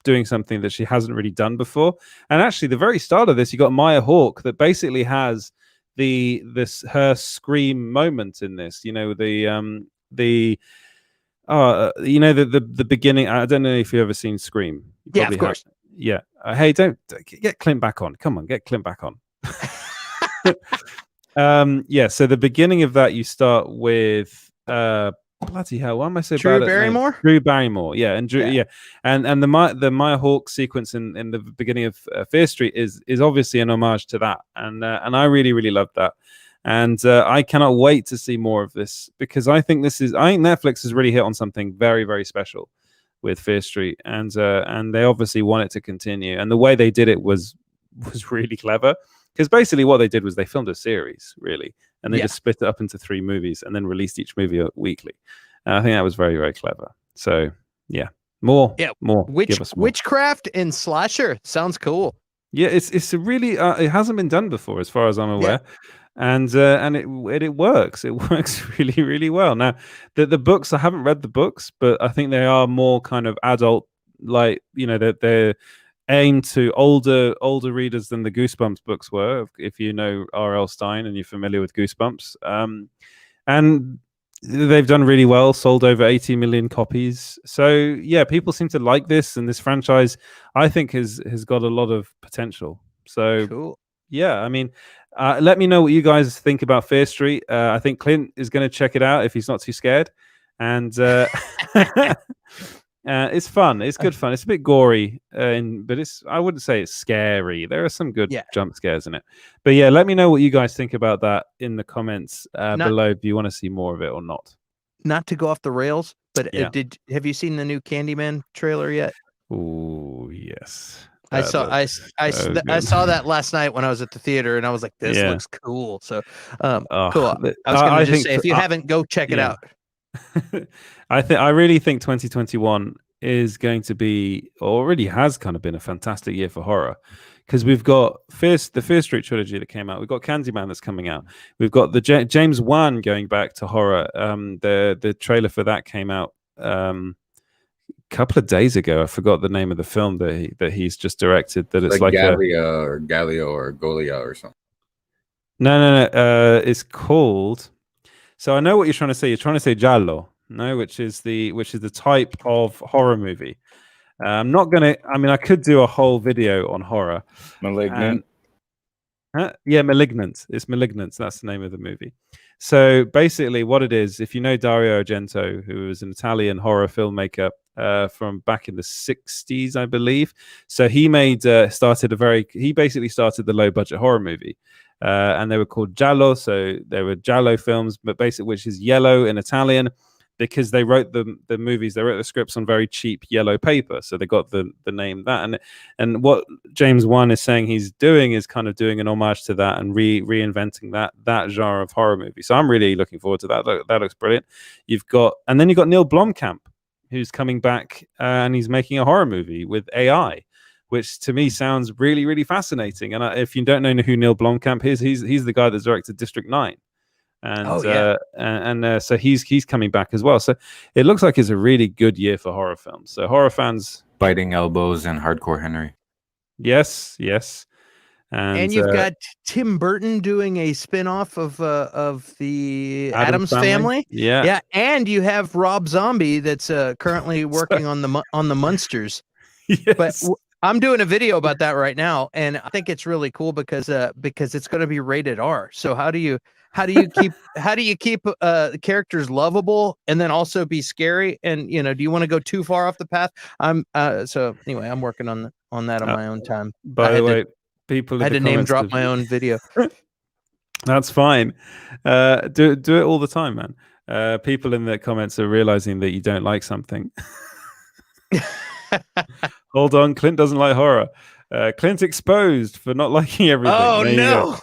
doing something that she hasn't really done before. And actually, the very start of this, you got Maya Hawke that basically has her Scream moment in this. You know, the beginning. I don't know if you've ever seen Scream. Yeah, of course. Yeah. Hey, don't get Clint back on. Come on, get Clint back on. Yeah. So the beginning of that, you start with bloody hell, why am I so Drew bad Barrymore? at Drew Barrymore, yeah, and Drew, yeah. And the Maya Hawke sequence in the beginning of Fear Street is obviously an homage to that, and I really loved that, and I cannot wait to see more of this because I think Netflix has really hit on something very special with Fear Street, and they obviously want it to continue, and the way they did it was really clever. Because basically what they did was they filmed a series, really, and they just split it up into 3 movies and then released each movie weekly. And I think that was very clever. So, yeah, more. Witchcraft and slasher sounds cool. Yeah, it's a really it hasn't been done before, as far as I'm aware, and it works. It works really well. Now, the books, I haven't read the books, but I think they are more kind of adult, like they're aimed to older readers than the Goosebumps books were, if you know R.L. Stine and you're familiar with Goosebumps. And they've done really well, sold over 80 million copies. So yeah, people seem to like this, and this franchise I think has got a lot of potential. So cool. Yeah, I mean, let me know what you guys think about Fear Street. I think Clint is going to check it out if he's not too scared, and it's fun. It's good fun. It's a bit gory, but I wouldn't say it's scary. There are some good jump scares in it. But yeah, let me know what you guys think about that in the comments below if you want to see more of it or not. Not to go off the rails, but have you seen the new Candyman trailer yet? Oh yes. I saw that last night when I was at the theater, and I was like, "This looks cool." So, cool. I was going to just say, if you haven't, go check it out. I really think 2021 is going to be, already has kind of been, a fantastic year for horror, because we've got the Fear Street trilogy that came out. We've got Candyman that's coming out. We've got the James Wan going back to horror. The trailer for that came out a couple of days ago. I forgot the name of the film that he's just directed. That it's like Gallia or Galio or Golia or something. No. It's called. So I know what you're trying to say. You're trying to say giallo, no, which is the type of horror movie. I'm not gonna. I mean, I could do a whole video on horror. Malignant. Yeah, Malignant. It's Malignant. That's the name of the movie. So basically, what it is, if you know Dario Argento, who was an Italian horror filmmaker from back in the 60s, I believe. So he started the low budget horror movie. And they were called giallo, so they were giallo films, but basically, which is yellow in Italian. because they wrote the movies, they wrote the scripts on very cheap yellow paper, so they got the name that. And what James Wan is saying he's doing is kind of doing an homage to that and reinventing that genre of horror movie. So I'm really looking forward to that. That looks brilliant. You've got Neil Blomkamp, who's coming back and he's making a horror movie with AI, which to me sounds really, really fascinating. And if you don't know who Neil Blomkamp is, he's the guy that directed District 9. And so he's coming back as well. So it looks like it's a really good year for horror films. So horror fans, Biting Elbows and Hardcore Henry. Yes. And you've got Tim Burton doing a spin-off of the Addams Family. Yeah. And you have Rob Zombie that's currently working on the Munsters. Yes. But I'm doing a video about that right now, and I think it's really cool because it's going to be rated R. So how do you keep characters lovable and then also be scary? And do you want to go too far off the path? So anyway, I'm working on that on my own time. By the way, people I had to name drop my own video. That's fine. Do it all the time, man. People in the comments are realizing that you don't like something. Hold on, Clint doesn't like horror. Clint exposed for not liking everything. Oh no!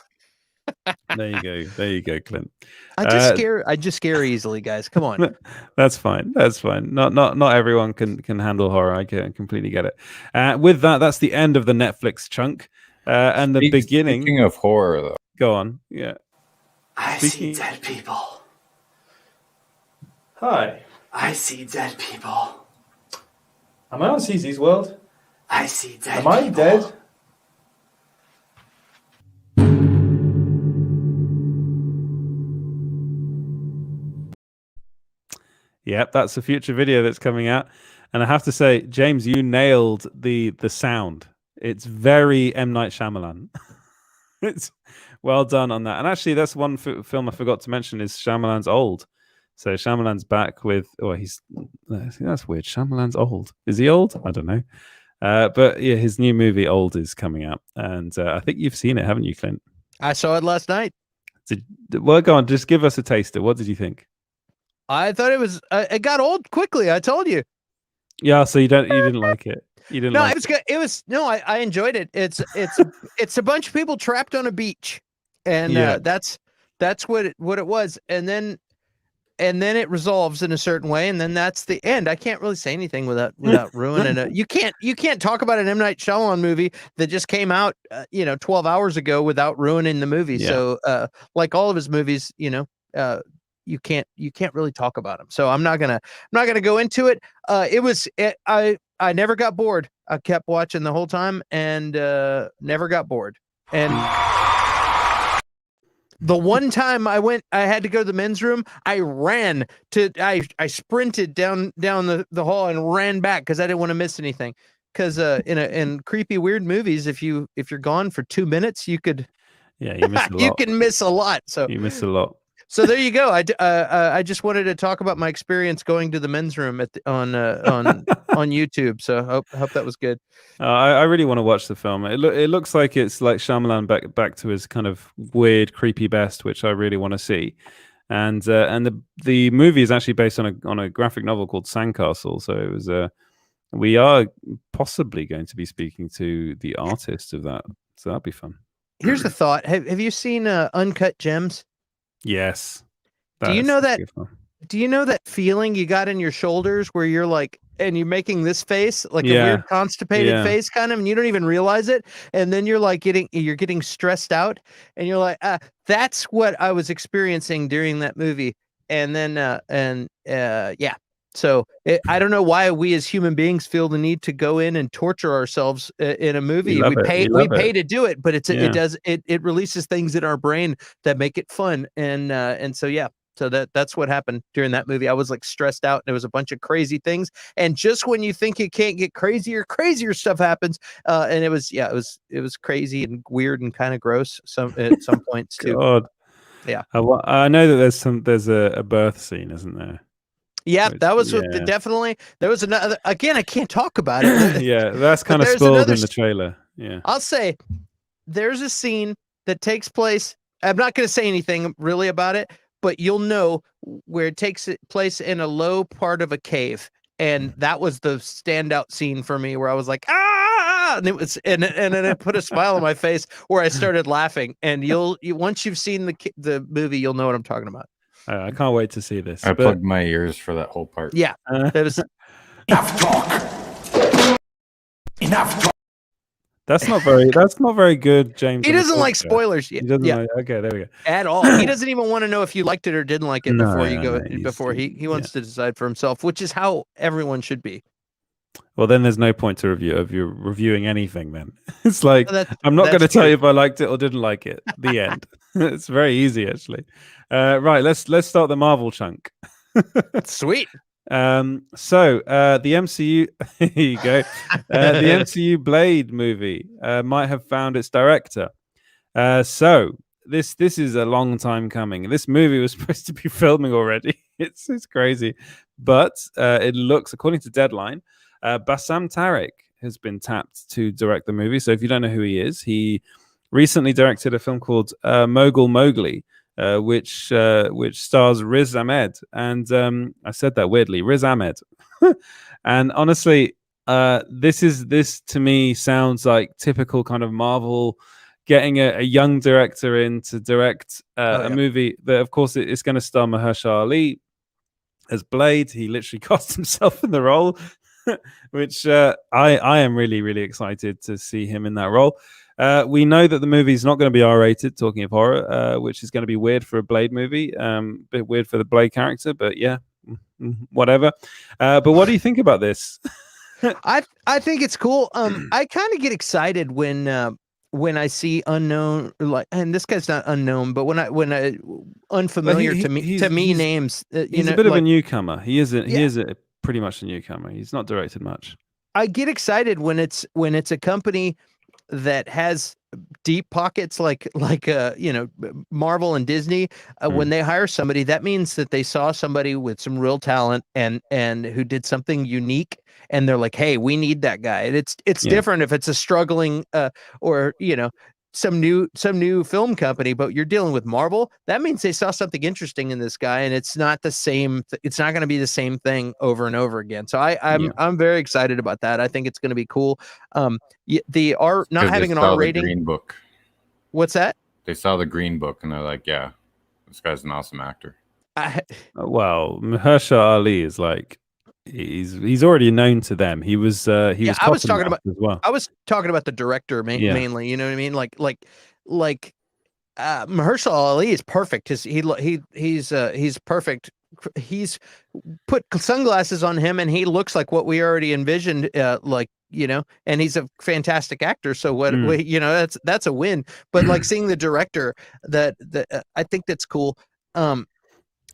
There you go, Clint. I just scare easily, guys. Come on. That's fine. Not everyone can handle horror. I completely get it. With that's the end of the Netflix chunk. And the beginning. Speaking of horror, though. Go on. Yeah. I see dead people. Hi. I see dead people. Am I on CZ's world? I see dead people. Am I dead? Yep, that's a future video that's coming out. And I have to say, James, you nailed the sound. It's very M. Night Shyamalan. It's well done on that. And actually, that's one film I forgot to mention is Shyamalan's Old. So Shyamalan's back with, that's weird. Shyamalan's old. Is he old? I don't know. But yeah, his new movie Old is coming out. And I think you've seen it, haven't you, Clint? I saw it last night. Well, go on. Just give us a taster. What did you think? I thought it got old quickly. I told you. Yeah. So you didn't like it. You didn't. No, like it was good. It was I enjoyed it. It's a bunch of people trapped on a beach, and that's what it was. And then it resolves in a certain way, and then that's the end. I can't really say anything without ruining it. You can't talk about an M. Night Shyamalan movie that just came out 12 hours ago without ruining the movie. Yeah. So like all of his movies, you can't really talk about them. So I'm not gonna go into it. I never got bored. I kept watching the whole time and never got bored. And the one time I had to go to the men's room. I sprinted down the hall and ran back because I didn't want to miss anything. Because in creepy weird movies, if you're gone for 2 minutes, you could you miss a lot. You can miss a lot. So you miss a lot. So there you go. I just wanted to talk about my experience going to the men's room on YouTube. So hope that was good. I really want to watch the film. It looks like it's like Shyamalan back to his kind of weird, creepy best, which I really want to see. And the movie is actually based on a graphic novel called Sandcastle. So it was we are possibly going to be speaking to the artist of that. So that'd be fun. Here's the thought: Have you seen Uncut Gems? Yes. Do you know that feeling you got in your shoulders where you're like, and you're making this face, like a weird constipated face kind of, and you don't even realize it. And then you're like getting stressed out and you're like, that's what I was experiencing during that movie. And then, So I don't know why we as human beings feel the need to go in and torture ourselves in a movie. We pay to do it, but it releases things in our brain that make it fun. And so that's what happened during that movie. I was like stressed out and there was a bunch of crazy things. And just when you think it can't get crazier stuff happens. And it was crazy and weird and kind of gross at some points too. God. Yeah. I know that there's a birth scene, isn't there? Yeah, that was definitely. There was another. Again, I can't talk about it. Yeah, that's kind of spoiled in the trailer. Yeah, I'll say there's a scene that takes place. I'm not going to say anything really about it, but you'll know where it takes place in a low part of a cave. And that was the standout scene for me, where I was like, ah, and and then it put a smile on my face where I started laughing. And once you've seen the movie, you'll know what I'm talking about. I can't wait to see this. I plugged my ears for that whole part. Yeah, that was Enough talk. Enough talk. That's not very good, James. He doesn't like spoilers. He doesn't like, okay, there we go. At all. He doesn't even want to know if you liked it or didn't like it before he wants to decide for himself, which is how everyone should be. Well, then there's no point to reviewing anything then. It's like, Well, I'm not going to tell true. you if I liked it or didn't like it. The end. It's very easy, actually. Right, let's start the Marvel chunk. Sweet. So the MCU, here you go. The MCU Blade movie might have found its director. So this is a long time coming. This movie was supposed to be filming already. It's crazy, but it looks, according to Deadline, Bassam Tariq has been tapped to direct the movie. So if you don't know who he is, he recently directed a film called Mogul Mowgli, which stars Riz Ahmed, and I said that weirdly, Riz Ahmed. And honestly, this to me sounds like typical kind of Marvel getting a young director in to direct a movie that, of course, it's going to star Mahershala Ali as Blade. He literally cast himself in the role, which I am really, really excited to see him in that role. We know that the movie is not going to be R-rated, talking of horror, which is going to be weird for a Blade movie, a bit weird for the Blade character, but yeah, whatever. But what do you think about this? I think it's cool. I kind of get excited when I see unknown, like, and this guy's not unknown, but when I unfamiliar to me names, he's a bit of a newcomer. He is pretty much a newcomer. He's not directed much. I get excited when it's a company that has deep pockets like Marvel and Disney. When they hire somebody, that means that they saw somebody with some real talent and who did something unique, and they're like, hey, we need that guy. And it's different if it's a struggling or some new film company, but you're dealing with Marvel. That means they saw something interesting in this guy, and it's not the same. It's not going to be the same thing over and over again. So I'm very excited about that. I think it's going to be cool. The R not having an R rating. Green Book. What's that? They saw the Green Book and they're like, yeah, this guy's an awesome actor. Well, Mahershala Ali is like, he's already known to them. He was I was talking about as well. I was talking about the director mainly. You know what I mean? Like Mahershala Ali is perfect. He's perfect. He's put sunglasses on him and he looks like what we already envisioned. And he's a fantastic actor. So that's a win. But like seeing the director, that I think that's cool.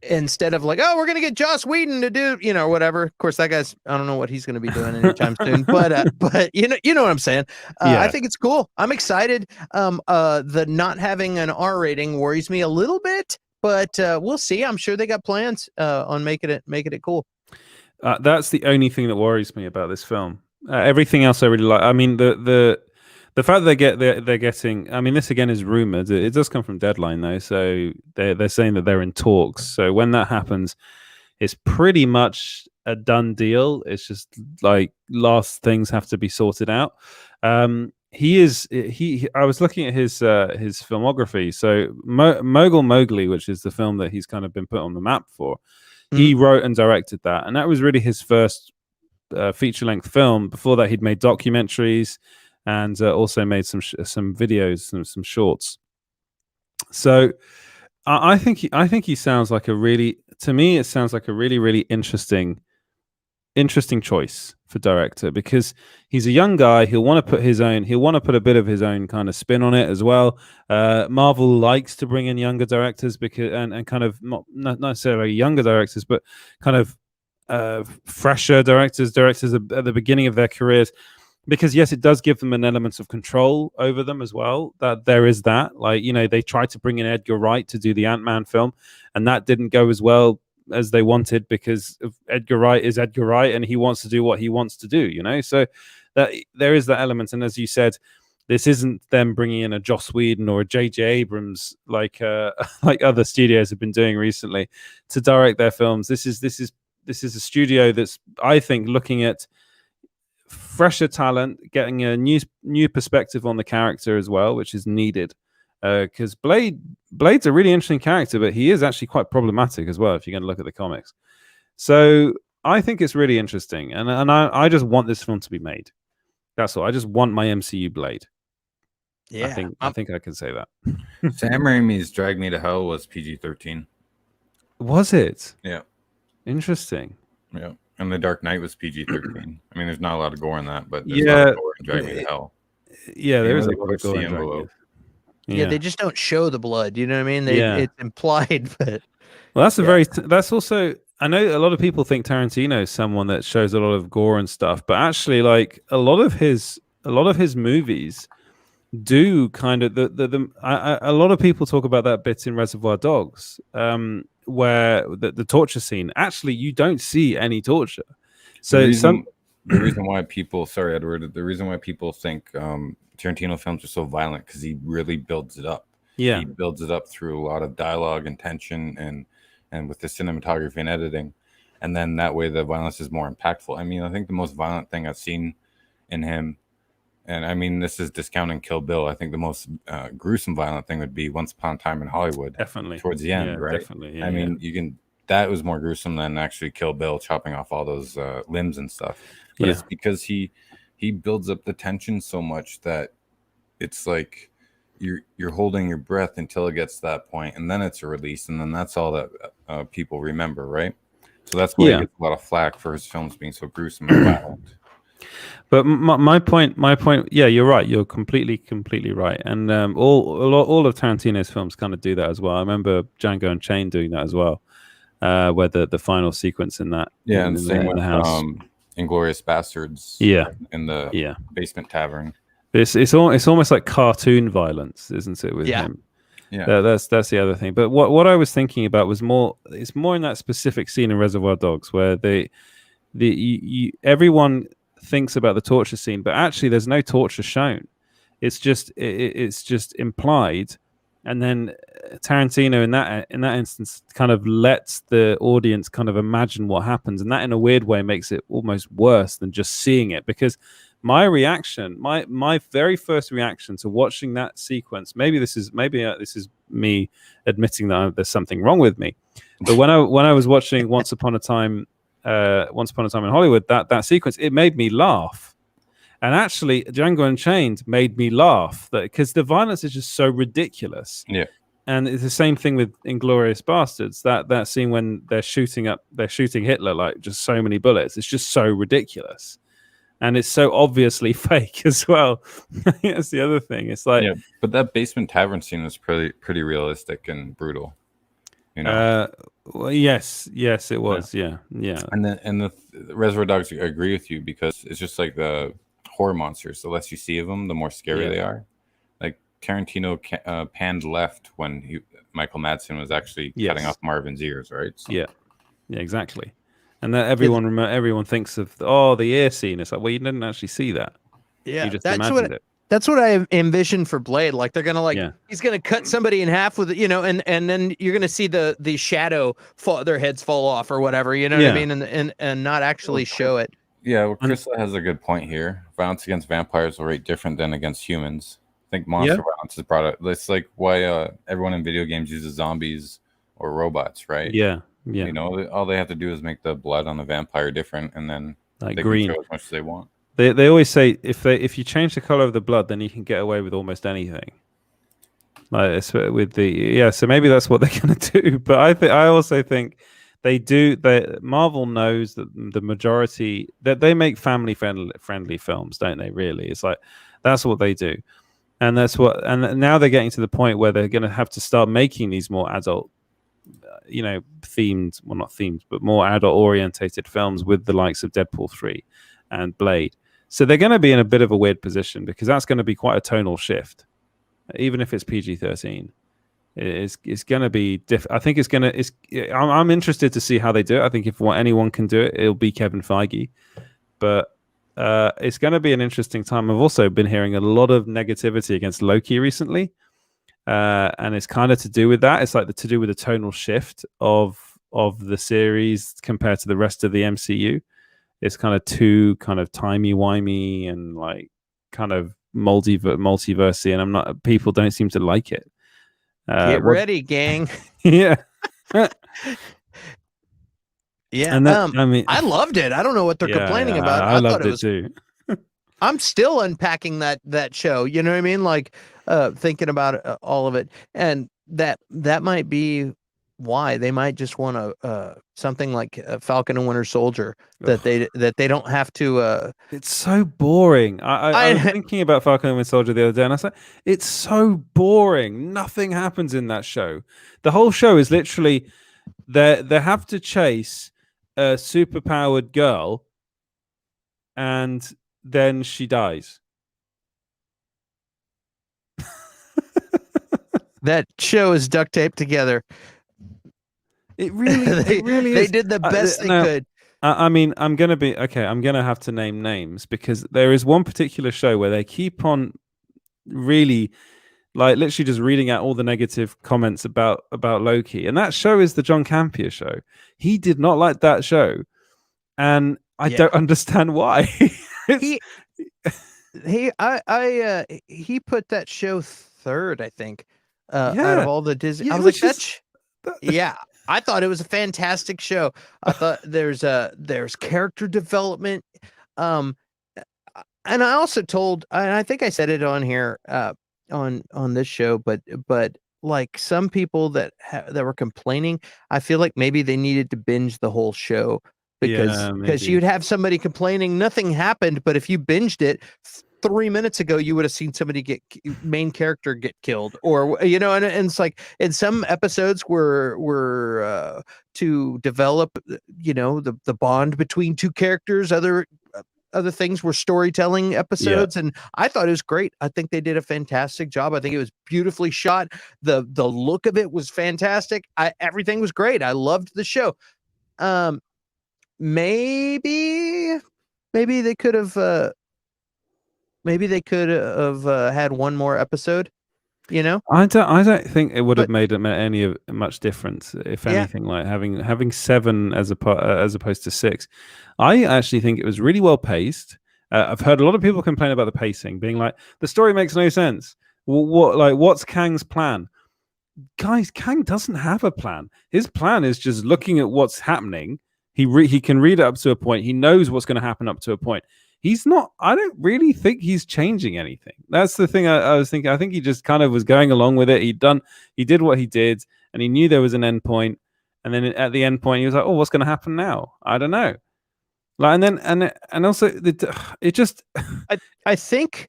Instead of like, oh, we're gonna get Joss Whedon to do, whatever. Of course, that guy's, I don't know what he's gonna be doing anytime soon. But you know what I'm saying. I think it's cool. I'm excited. The not having an R rating worries me a little bit, but we'll see. I'm sure they got plans on making it cool. That's the only thing that worries me about this film. Everything else I really like. I mean, the fact that they're getting, I mean, this again is rumored. It does come from Deadline though, so they're saying that they're in talks. So when that happens, it's pretty much a done deal. It's just like last things have to be sorted out. I was looking at his filmography. So Mogul Mowgli, which is the film that he's kind of been put on the map for, he wrote and directed that, and that was really his first feature-length film. Before that, he'd made documentaries and also made some videos, some shorts. So I think he sounds like to me, it sounds like a really, really interesting choice for director, because he's a young guy. He'll want to put a bit of his own kind of spin on it as well. Marvel likes to bring in younger directors because and kind of not necessarily younger directors, but kind of fresher directors at the beginning of their careers, because yes, it does give them an element of control over them as well. That there is that, like, they tried to bring in Edgar Wright to do the Ant-Man film, and that didn't go as well as they wanted, because Edgar Wright is Edgar Wright and he wants to do what he wants to do, so that there is that element. And as you said, This isn't them bringing in a Joss Whedon or a J.J. Abrams like like other studios have been doing recently to direct their films. This is a studio that's, I think, looking at fresher talent, getting a new perspective on the character as well, which is needed. Because Blade's a really interesting character, but he is actually quite problematic as well if you're going to look at the comics. So I think it's really interesting, and I just want this film to be made. That's all. I just want my MCU Blade. Yeah, I think I can say that. Sam Raimi's Drag Me to Hell was PG-13. Was it? Yeah. Interesting. Yeah. And The Dark Knight was PG-13. I mean, there's not a lot of gore in that, but there's a lot of gore in Drag Me to Hell. Yeah, there is a lot of gore in Drag Me. Yeah, they just don't show the blood. You know what I mean? It's implied, but well, that's also. I know a lot of people think Tarantino is someone that shows a lot of gore and stuff, but actually, like a lot of his movies do kind of a lot of people talk about that bit in Reservoir Dogs, where the torture scene. Actually, you don't see any torture. So the reason why people, sorry, Edward, the reason why people think Tarantino films are so violent because he really builds it up. Yeah, he builds it up through a lot of dialogue and tension and with the cinematography and editing, and then that way the violence is more impactful. I mean, I think the most violent thing I've seen in him, and I mean this is discounting Kill Bill, I think the most gruesome violent thing would be Once Upon a Time in Hollywood. Definitely towards the end, right? Definitely. I mean, that was more gruesome than actually Kill Bill, chopping off all those limbs and stuff. But it's because he builds up the tension so much that it's like you're holding your breath until it gets to that point, and then it's a release, and then that's all that people remember, right? So that's why he gets a lot of flack for his films being so gruesome and violent. But my point, yeah, you're right. You're completely right. And all of Tarantino's films kind of do that as well. I remember Django Unchained doing that as well, where the final sequence in that, and same with the house. Inglourious Bastards, in the basement tavern. It's almost like cartoon violence, isn't it? With him, that's the other thing. But what I was thinking about was it's more in that specific scene in Reservoir Dogs where everyone thinks about the torture scene, but actually there's no torture shown. It's just implied, and then Tarantino in that instance kind of lets the audience kind of imagine what happens, and that in a weird way makes it almost worse than just seeing it. Because my reaction, my very first reaction to watching that sequence, maybe this is me admitting that there's something wrong with me, but when I was watching Once Upon a Time in Hollywood, that sequence, it made me laugh. And actually, Django Unchained made me laugh because the violence is just so ridiculous. Yeah. And it's the same thing with Inglourious Bastards. That scene when they're shooting Hitler like just so many bullets. It's just so ridiculous, and it's so obviously fake as well. That's the other thing. It's like, but that basement tavern scene was pretty realistic and brutal. You know. Well, yes, it was. Yeah. And the Reservoir Dogs, I agree with you because it's just like the horror monsters. The less you see of them, the more scary they are. Like Tarantino panned left when Michael Madsen was actually cutting off Marvin's ears, right? So. Yeah, exactly. And that everyone thinks of the ear scene. It's like, well, you didn't actually see that. Yeah, you just imagined it. That's what I envisioned for Blade. Like they're gonna he's gonna cut somebody in half with and then you're gonna see the shadow fall, their heads fall off or whatever. You know what I mean? And not actually show it. Yeah, well, Chris has a good point here. Violence against vampires will rate different than against humans. I think monster violence is brought up. It's like why everyone in video games uses zombies or robots, right? Yeah. You know, all they have to do is make the blood on the vampire different, and then like they green can throw as much as they want. They always say if you change the color of the blood, then you can get away with almost anything. Like it's with so maybe that's what they're gonna do. But I also think they do. Marvel knows that the majority that they make family friendly films, don't they? Really, it's like that's what they do, and now they're getting to the point where they're gonna have to start making these more adult, themed, well not themed, but more adult orientated films with the likes of Deadpool 3 and Blade. So they're going to be in a bit of a weird position because that's going to be quite a tonal shift, even if it's PG-13. It's going to be I think it's going to. I'm interested to see how they do it. I think if anyone can do it, it'll be Kevin Feige. But it's going to be an interesting time. I've also been hearing a lot of negativity against Loki recently, and it's kind of to do with that. It's like to do with the tonal shift of the series compared to the rest of the MCU. It's kind of too kind of timey-wimey and like kind of multiversey, and people don't seem to like it. Get ready, gang. Yeah. Yeah, and that, I mean, I loved it. I don't know what they're complaining about. I loved it too. I'm still unpacking that show. You know what I mean? Like thinking about all of it, and that might be why they might just want something like Falcon and Winter Soldier that they don't have to. It's so boring. I was thinking about Falcon and Winter Soldier the other day, and I said, it's so boring. Nothing happens in that show. The whole show is literally they have to chase a superpowered girl, and then she dies. That show is duct taped together. It really they is. did the best they could. I mean, I'm gonna have to name names, because there is one particular show where they keep on really, like, literally just reading out all the negative comments about Loki, and that show is the John Campea show. He did not like that show, and I don't understand why. He put that show third, I think, out of all the Disney. I was like, I thought it was a fantastic show. I thought there's character development, and I also told, and I think I said it on here, on this show, but like some people that were complaining, I feel like maybe they needed to binge the whole show, because you'd have somebody complaining nothing happened, but if you binged it 3 minutes ago, you would have seen somebody main character get killed, or and it's like in some episodes were to develop the bond between two characters. Other things were storytelling episodes, and I thought it was great. I think they did a fantastic job. I think it was beautifully shot. The look of it was fantastic. Everything was great. I loved the show. Maybe they could have. Maybe they could have had one more episode. I don't think it would have made any much difference, if anything. Like having 7 as opposed to 6. I actually think it was really well paced. I've heard a lot of people complain about the pacing, being like, the story makes no sense. What's Kang's plan? Guys, Kang doesn't have a plan. His plan is just looking at what's happening. He can read it up to a point. He knows what's going to happen up to a point. He's not. I don't really think he's changing anything. That's the thing I was thinking. I think he just kind of was going along with it. He did what he did, and he knew there was an end point. And then at the end point, he was like, "Oh, what's going to happen now? I don't know." Like, and also it just. I think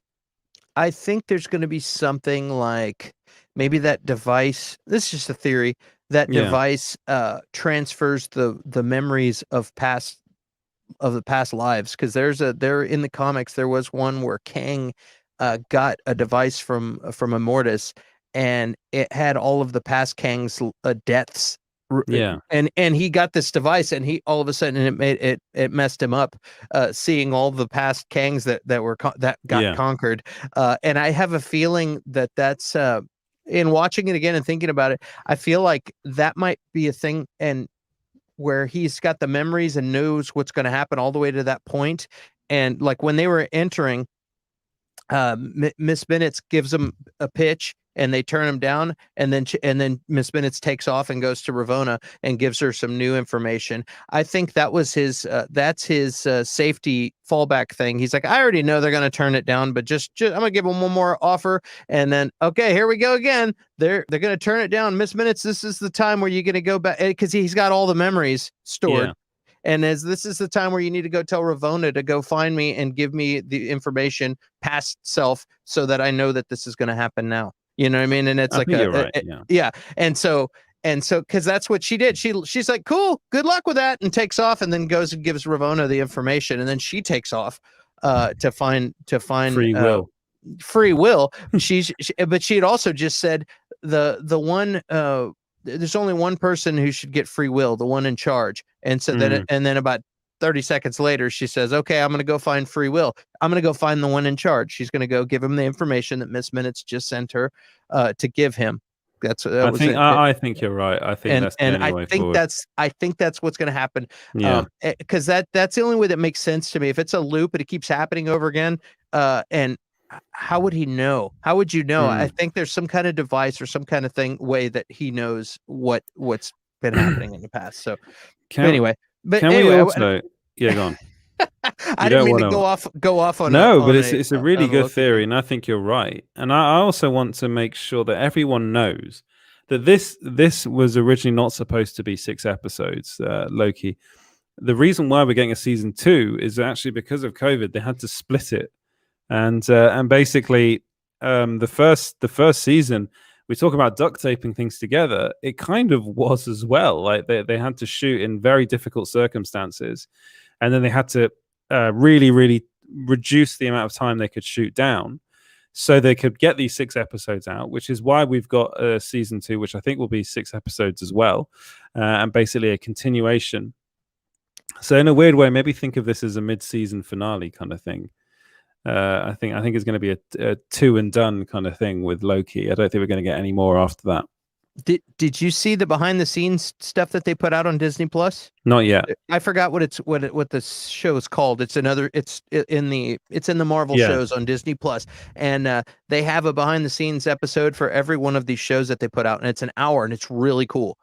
there's going to be something like maybe that device. This is just a theory. That device transfers the memories of the past lives, because there in the comics there was one where Kang got a device from Immortus, and it had all of the past Kang's deaths. And he got this device, and he all of a sudden it messed him up, seeing all the past Kangs that got conquered. And I have a feeling that's in watching it again and thinking about it, I feel like that might be a thing, and where he's got the memories and knows what's going to happen all the way to that point. And like when they were entering, Miss Bennett gives them a pitch and they turn him down, and then Miss Bennett takes off and goes to Ravonna and gives her some new information. I think that was his safety fallback thing. He's like, I already know they're going to turn it down, but just I'm going to give them one more offer, and then okay, here we go again. They're going to turn it down. Miss Minutes, this is the time where you're going to go back, because he's got all the memories stored. And this is the time where you need to go tell Ravonna to go find me and give me the information past self, so that I know that this is going to happen now. You know what I mean? And it's like, And so, because that's what she did. She's like, cool, good luck with that, and takes off, and then goes and gives Ravonna the information, and then she takes off to find free will. But she had also just said the one. There's only one person who should get free will, the one in charge. And so then about 30 seconds later, she says, okay, I'm going to go find Free Will. I'm going to go find the one in charge. She's going to go give him the information that Miss Minutes just sent her to give him. I think you're right. I think that's the only way forward. I think that's what's going to happen. Yeah. Because that's the only way that makes sense to me. If it's a loop and it keeps happening over again, and how would he know? How would you know? I think there's some kind of device or some kind of way that he knows what's been happening in the past. So anyway, we also? Yeah, go on. I didn't mean to go off on but it's a really good theory, and I think you're right. And I also want to make sure that everyone knows that this was originally not supposed to be 6 episodes, Loki. The reason why we're getting a season 2 is actually because of COVID. They had to split it, and basically the first season, we talk about duct taping things together. It kind of was as well. Like they had to shoot in very difficult circumstances. And then they had to really, really reduce the amount of time they could shoot down so they could get these 6 episodes out, which is why we've got season 2, which I think will be 6 episodes as well, and basically a continuation. So in a weird way, maybe think of this as a mid-season finale kind of thing. I think it's going to be a 2 and done kind of thing with Loki. I don't think we're going to get any more after that. Did you see the behind the scenes stuff that they put out on Disney Plus? Not yet. I forgot what the show is called. It's in the Marvel shows on Disney Plus, and they have a behind the scenes episode for every one of these shows that they put out, and it's an hour, and it's really cool.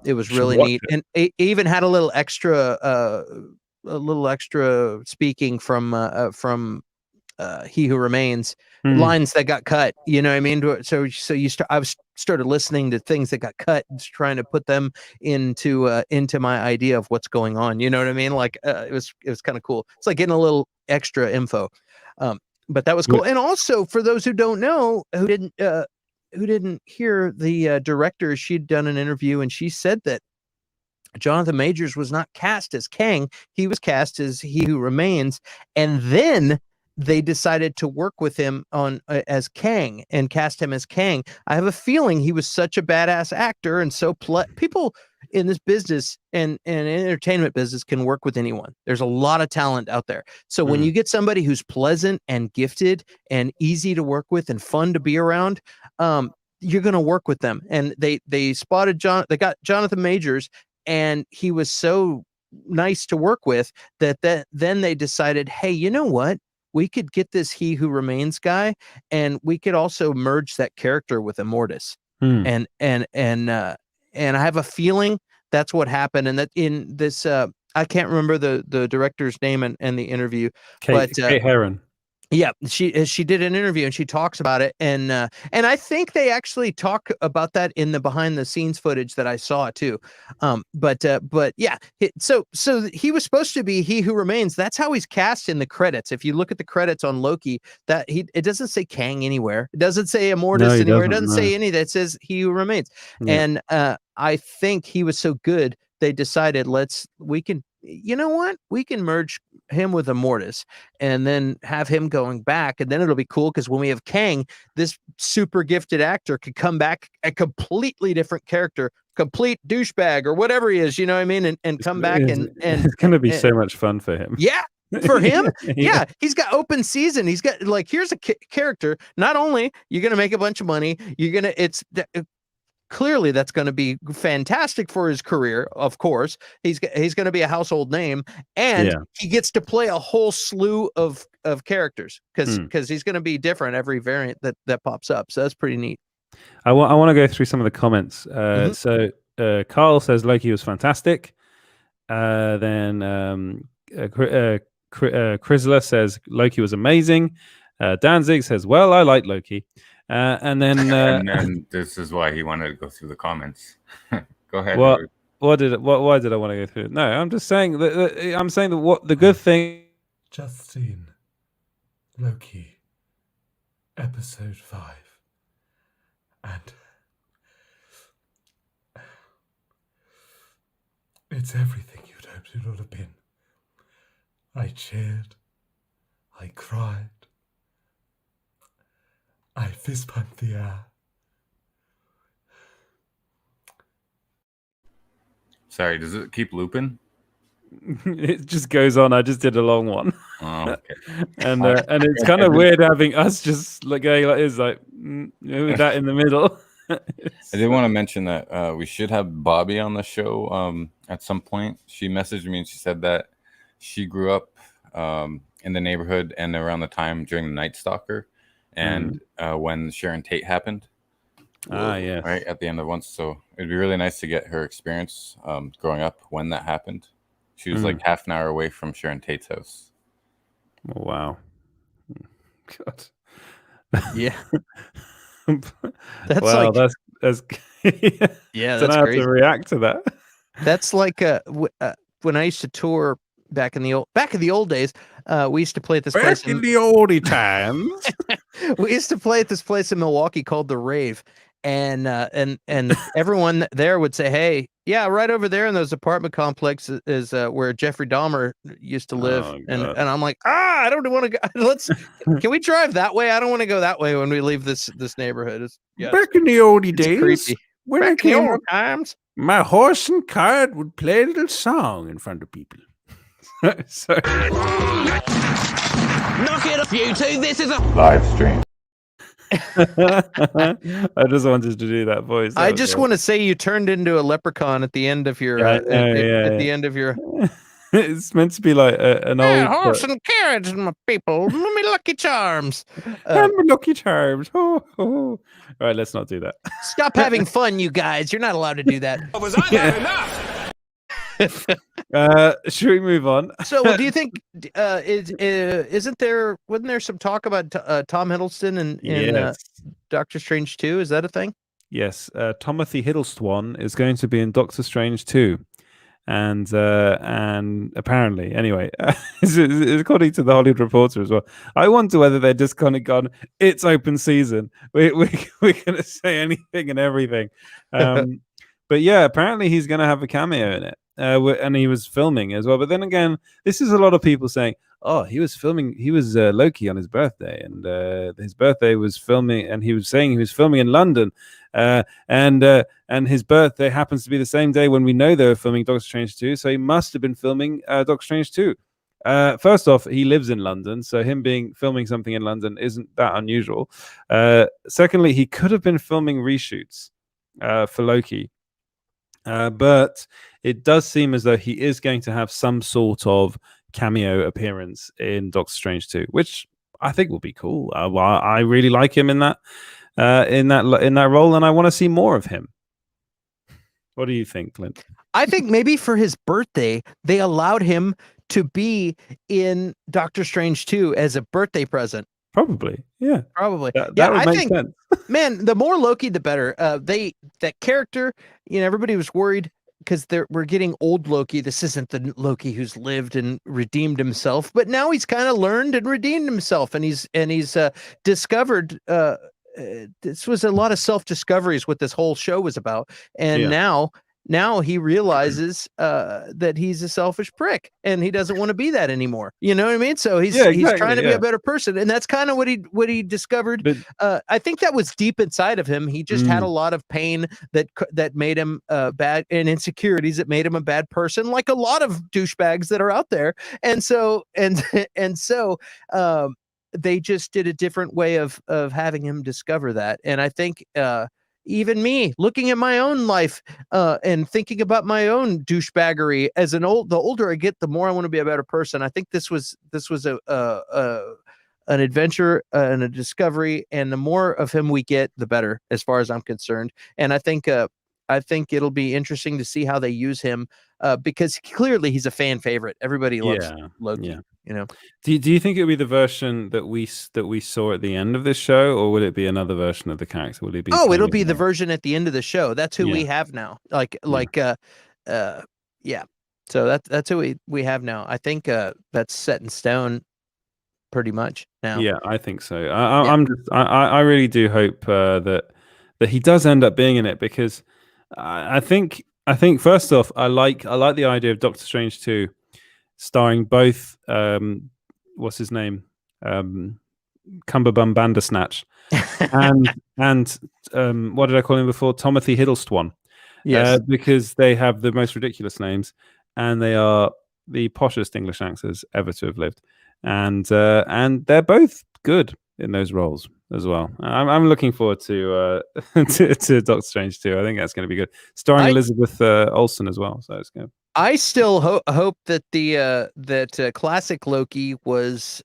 It was really neat, and it even had a little extra speaking from He Who Remains, lines that got cut. You know what I mean? I started listening to things that got cut and trying to put them into my idea of what's going on. You know what I mean? Like it was kind of cool. It's like getting a little extra info. But that was cool. And also for those who don't know, who didn't hear the director, she'd done an interview and she said that Jonathan Majors was not cast as Kang. He was cast as He Who Remains. And then they decided to work with him on as Kang and cast him as Kang. I have a feeling he was such a badass actor, and so people in this business and entertainment business can work with anyone. There's a lot of talent out there. So when you get somebody who's pleasant and gifted and easy to work with and fun to be around, you're going to work with them. And they spotted they got Jonathan Majors, and he was so nice to work with that then they decided, hey, you know what? We could get this He Who Remains guy, and we could also merge that character with Immortus. And I have a feeling that's what happened. And that in this, I can't remember the director's name and the interview, Kate Herron. Yeah, she did an interview and she talks about it, and I think they actually talk about that in the behind the scenes footage that I saw too. But yeah, so he was supposed to be He Who Remains. That's how he's cast in the credits. If you look at the credits on Loki, it doesn't say Kang anywhere. It doesn't say Immortus anywhere. It doesn't say any. That says He Who Remains. Yeah. And I think he was so good they decided we can merge him with Immortus and then have him going back, and then it'll be cool because when we have Kang, this super gifted actor could come back a completely different character, complete douchebag or whatever he is, you know what I mean, and come back and it's gonna be so much fun for him. Yeah. For him, yeah, he's got open season. He's got here's a character. Not only you're gonna make a bunch of money, clearly that's going to be fantastic for his career. Of course, he's going to be a household name, and he gets to play a whole slew of characters because he's going to be different every variant that pops up. So that's pretty neat. I want to go through some of the comments. So Carl says Loki was fantastic. Then Chrysler says Loki was amazing. Danzig says, well, I like Loki. And then this is why he wanted to go through the comments. Go ahead. Why did I want to go through it? No, I'm just saying that what the good thing. Just seen Loki episode 5, and it's everything you'd hoped it would have been. I cheered, I cried, I fist pumped the air. Sorry, does it keep looping? It just goes on. I just did a long one. Oh, okay. And it's kind of weird having us just like going like this, like with that in the middle. I did want to mention that we should have Bobby on the show at some point. She messaged me and she said that she grew up in the neighborhood and around the time during the Night Stalker and when Sharon Tate happened. Yeah. Right at the end of once. So it'd be really nice to get her experience growing up when that happened. She was like half an hour away from Sharon Tate's house. Oh, wow. God. Yeah. That's like that's yeah, don't that's know how crazy. to react to that. That's like when I used to tour back in the old days. We used to play at this place in the oldie times. We used to play at this place in Milwaukee called the Rave, and everyone there would say, "Hey, yeah, right over there in those apartment complexes is where Jeffrey Dahmer used to live." And I'm like, I don't want to go. Can we drive that way? I don't want to go that way when we leave this neighborhood. Back in the oldie days, creepy. when Back I in the came old times, my horse and cart would play a little song in front of people. So Knock it off, you two. This is a live stream. I just wanted to do that voice. I just want to say you turned into a leprechaun at the end of your at the end of your. It's meant to be like an old horse and carriage, my people. Me Lucky Charms. my Lucky Charms. All right, let's not do that. Stop having fun, you guys. You're not allowed to do that. Was I not enough? Should we move on? So, do you think wasn't there some talk about Tom Hiddleston in Doctor Strange 2? Is that a thing? Yes, Timothy Hiddleston is going to be in Doctor Strange 2. And apparently, anyway, according to the Hollywood Reporter as well, I wonder whether they're just kind of gone, it's open season. We're going to say anything and everything. But yeah, apparently he's going to have a cameo in it. And he was filming as well. But then again, this is a lot of people saying, oh, he was Loki on his birthday, and his birthday was filming, and he was saying he was filming in London, and his birthday happens to be the same day when we know they were filming Doctor Strange 2, so he must have been filming Doctor Strange 2. First off, he lives in London, so him filming something in London isn't that unusual. Secondly, he could have been filming reshoots for Loki. But it does seem as though he is going to have some sort of cameo appearance in Doctor Strange 2, which I think will be cool. I really like him in that role, and I want to see more of him. What do you think, Clint? I think maybe for his birthday, they allowed him to be in Doctor Strange 2 as a birthday present. Probably, yeah. Probably. That would make sense. Man, the more Loki, the better. That character, everybody was worried because we're getting old Loki. This isn't the Loki who's lived and redeemed himself, but now he's kind of learned and redeemed himself, and he's discovered. This was a lot of self-discoveries what this whole show was about, and now he realizes that he's a selfish prick and he doesn't want to be that anymore. You know what I mean? So he's trying to be a better person, and that's kind of what he discovered. But, I think that was deep inside of him. He just had a lot of pain that made him bad, and insecurities that made him a bad person, like a lot of douchebags that are out there. And so they just did a different way of having him discover that. And I think even me looking at my own life and thinking about my own douchebaggery the older I get, the more I want to be a better person. I think this was an adventure and a discovery, and the more of him we get, the better, as far as I'm concerned. And I think it'll be interesting to see how they use him because clearly he's a fan favorite. Everybody loves Loki. Yeah. You know. Do you think it'll be the version that we saw at the end of this show, or will it be another version of the character? Will it be? Oh, it'll be the version at the end of the show. That's who we have now. Yeah. So that's who we have now. I think that's set in stone, pretty much now. Yeah, I think so. I really do hope that he does end up being in it, because I think first off, I like the idea of Doctor Strange 2 starring both what's his name, Cumberbund Bandersnatch, and what did I call him before? Timothy Hiddleston. Yes, because they have the most ridiculous names, and they are the poshest English actors ever to have lived, and they're both good in those roles as well. I'm looking forward to to Doctor Strange 2. I think that's going to be good, starring Elizabeth Olsen as well. So it's good. I still hope that the classic Loki was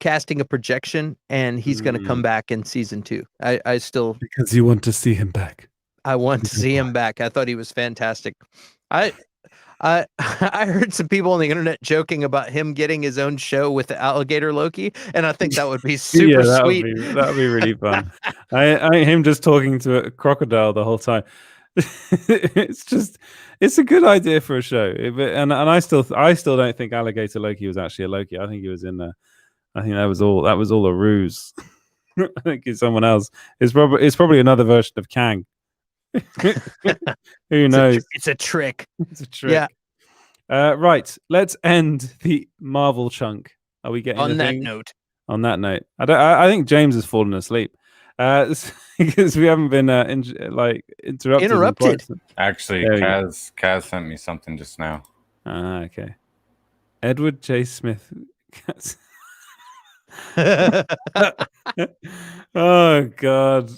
casting a projection, and he's going to come back in season 2. I still, because you want to see him back. I want to see him back. I thought he was fantastic. I heard some people on the internet joking about him getting his own show with the alligator Loki, and I think that would be super sweet. That would be really fun. Him just talking to a crocodile the whole time. It's a good idea for a show, and I still don't think alligator Loki was actually a Loki. I think he was in there. I think that was all a ruse. I think it's someone else. It's probably another version of Kang. Who knows? It's a trick. It's a trick. Yeah. Right. Let's end the Marvel chunk. Are we getting on that note? On that note, I think James has fallen asleep because we haven't been interrupted. Actually, Kaz sent me something just now. Okay. Edward J. Smith. Oh God.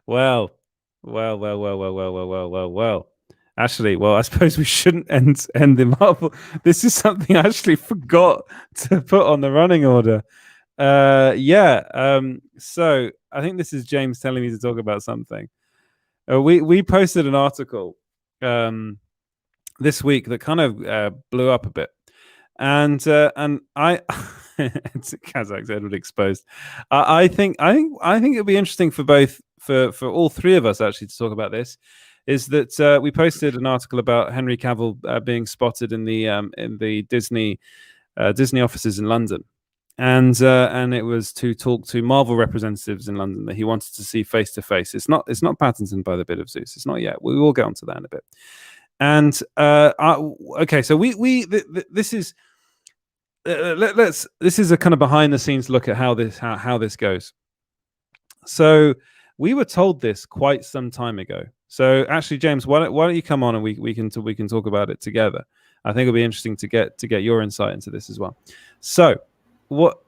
Well. Actually, I suppose we shouldn't end the Marvel. This is something I actually forgot to put on the running order. So I think this is James telling me to talk about something. We posted an article this week that kind of blew up a bit, and I it's Kazakh Edward exposed. I think it'll be interesting for all three of us actually to talk about this. Is that we posted an article about Henry Cavill being spotted in the Disney offices in London, and it was to talk to Marvel representatives in London that he wanted to see face to face. It's not Pattinson by the bit of Zeus. It's not yet. We will get onto that in a bit. And okay, so this is this is a kind of behind the scenes look at how this goes. So we were told this quite some time ago. So actually, James, why don't you come on and we can talk about it together? I think it'll be interesting to get your insight into this as well. So what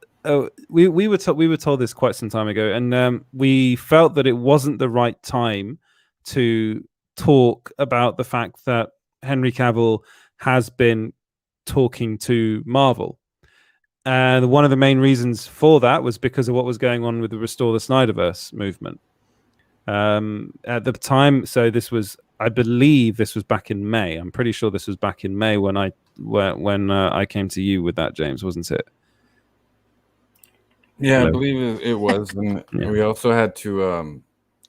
we were told this quite some time ago, and we felt that it wasn't the right time to talk about the fact that Henry Cavill has been talking to Marvel. And one of the main reasons for that was because of what was going on with the Restore the Snyderverse movement. At the time, so this was, I believe this was back in May. I'm pretty sure this was back in May when I came to you with that, James, wasn't it? Yeah, I believe it was. And we also had to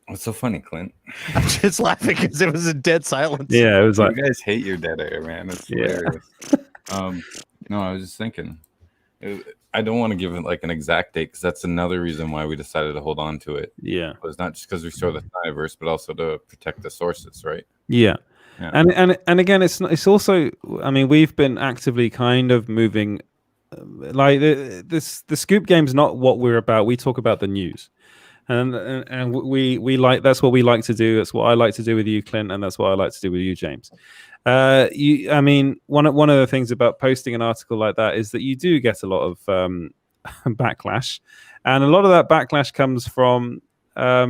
what's so funny, Clint? I'm just laughing because it was a dead silence. Yeah, it was like, you guys hate your dead air, man. It's hilarious. No, I was just thinking, I don't want to give it like an exact date because that's another reason why we decided to hold on to it. Yeah, it was not just because we saw the Snyderverse, but also to protect the sources, right? Yeah. And again, it's also, I mean, we've been actively kind of moving, like the Scoop Game's not what we're about. We talk about the news. And we like, that's what we like to do. That's what I like to do with you, Clint, and that's what I like to do with you, James. I mean, one of the things about posting an article like that is that you do get a lot of backlash, and a lot of that backlash comes from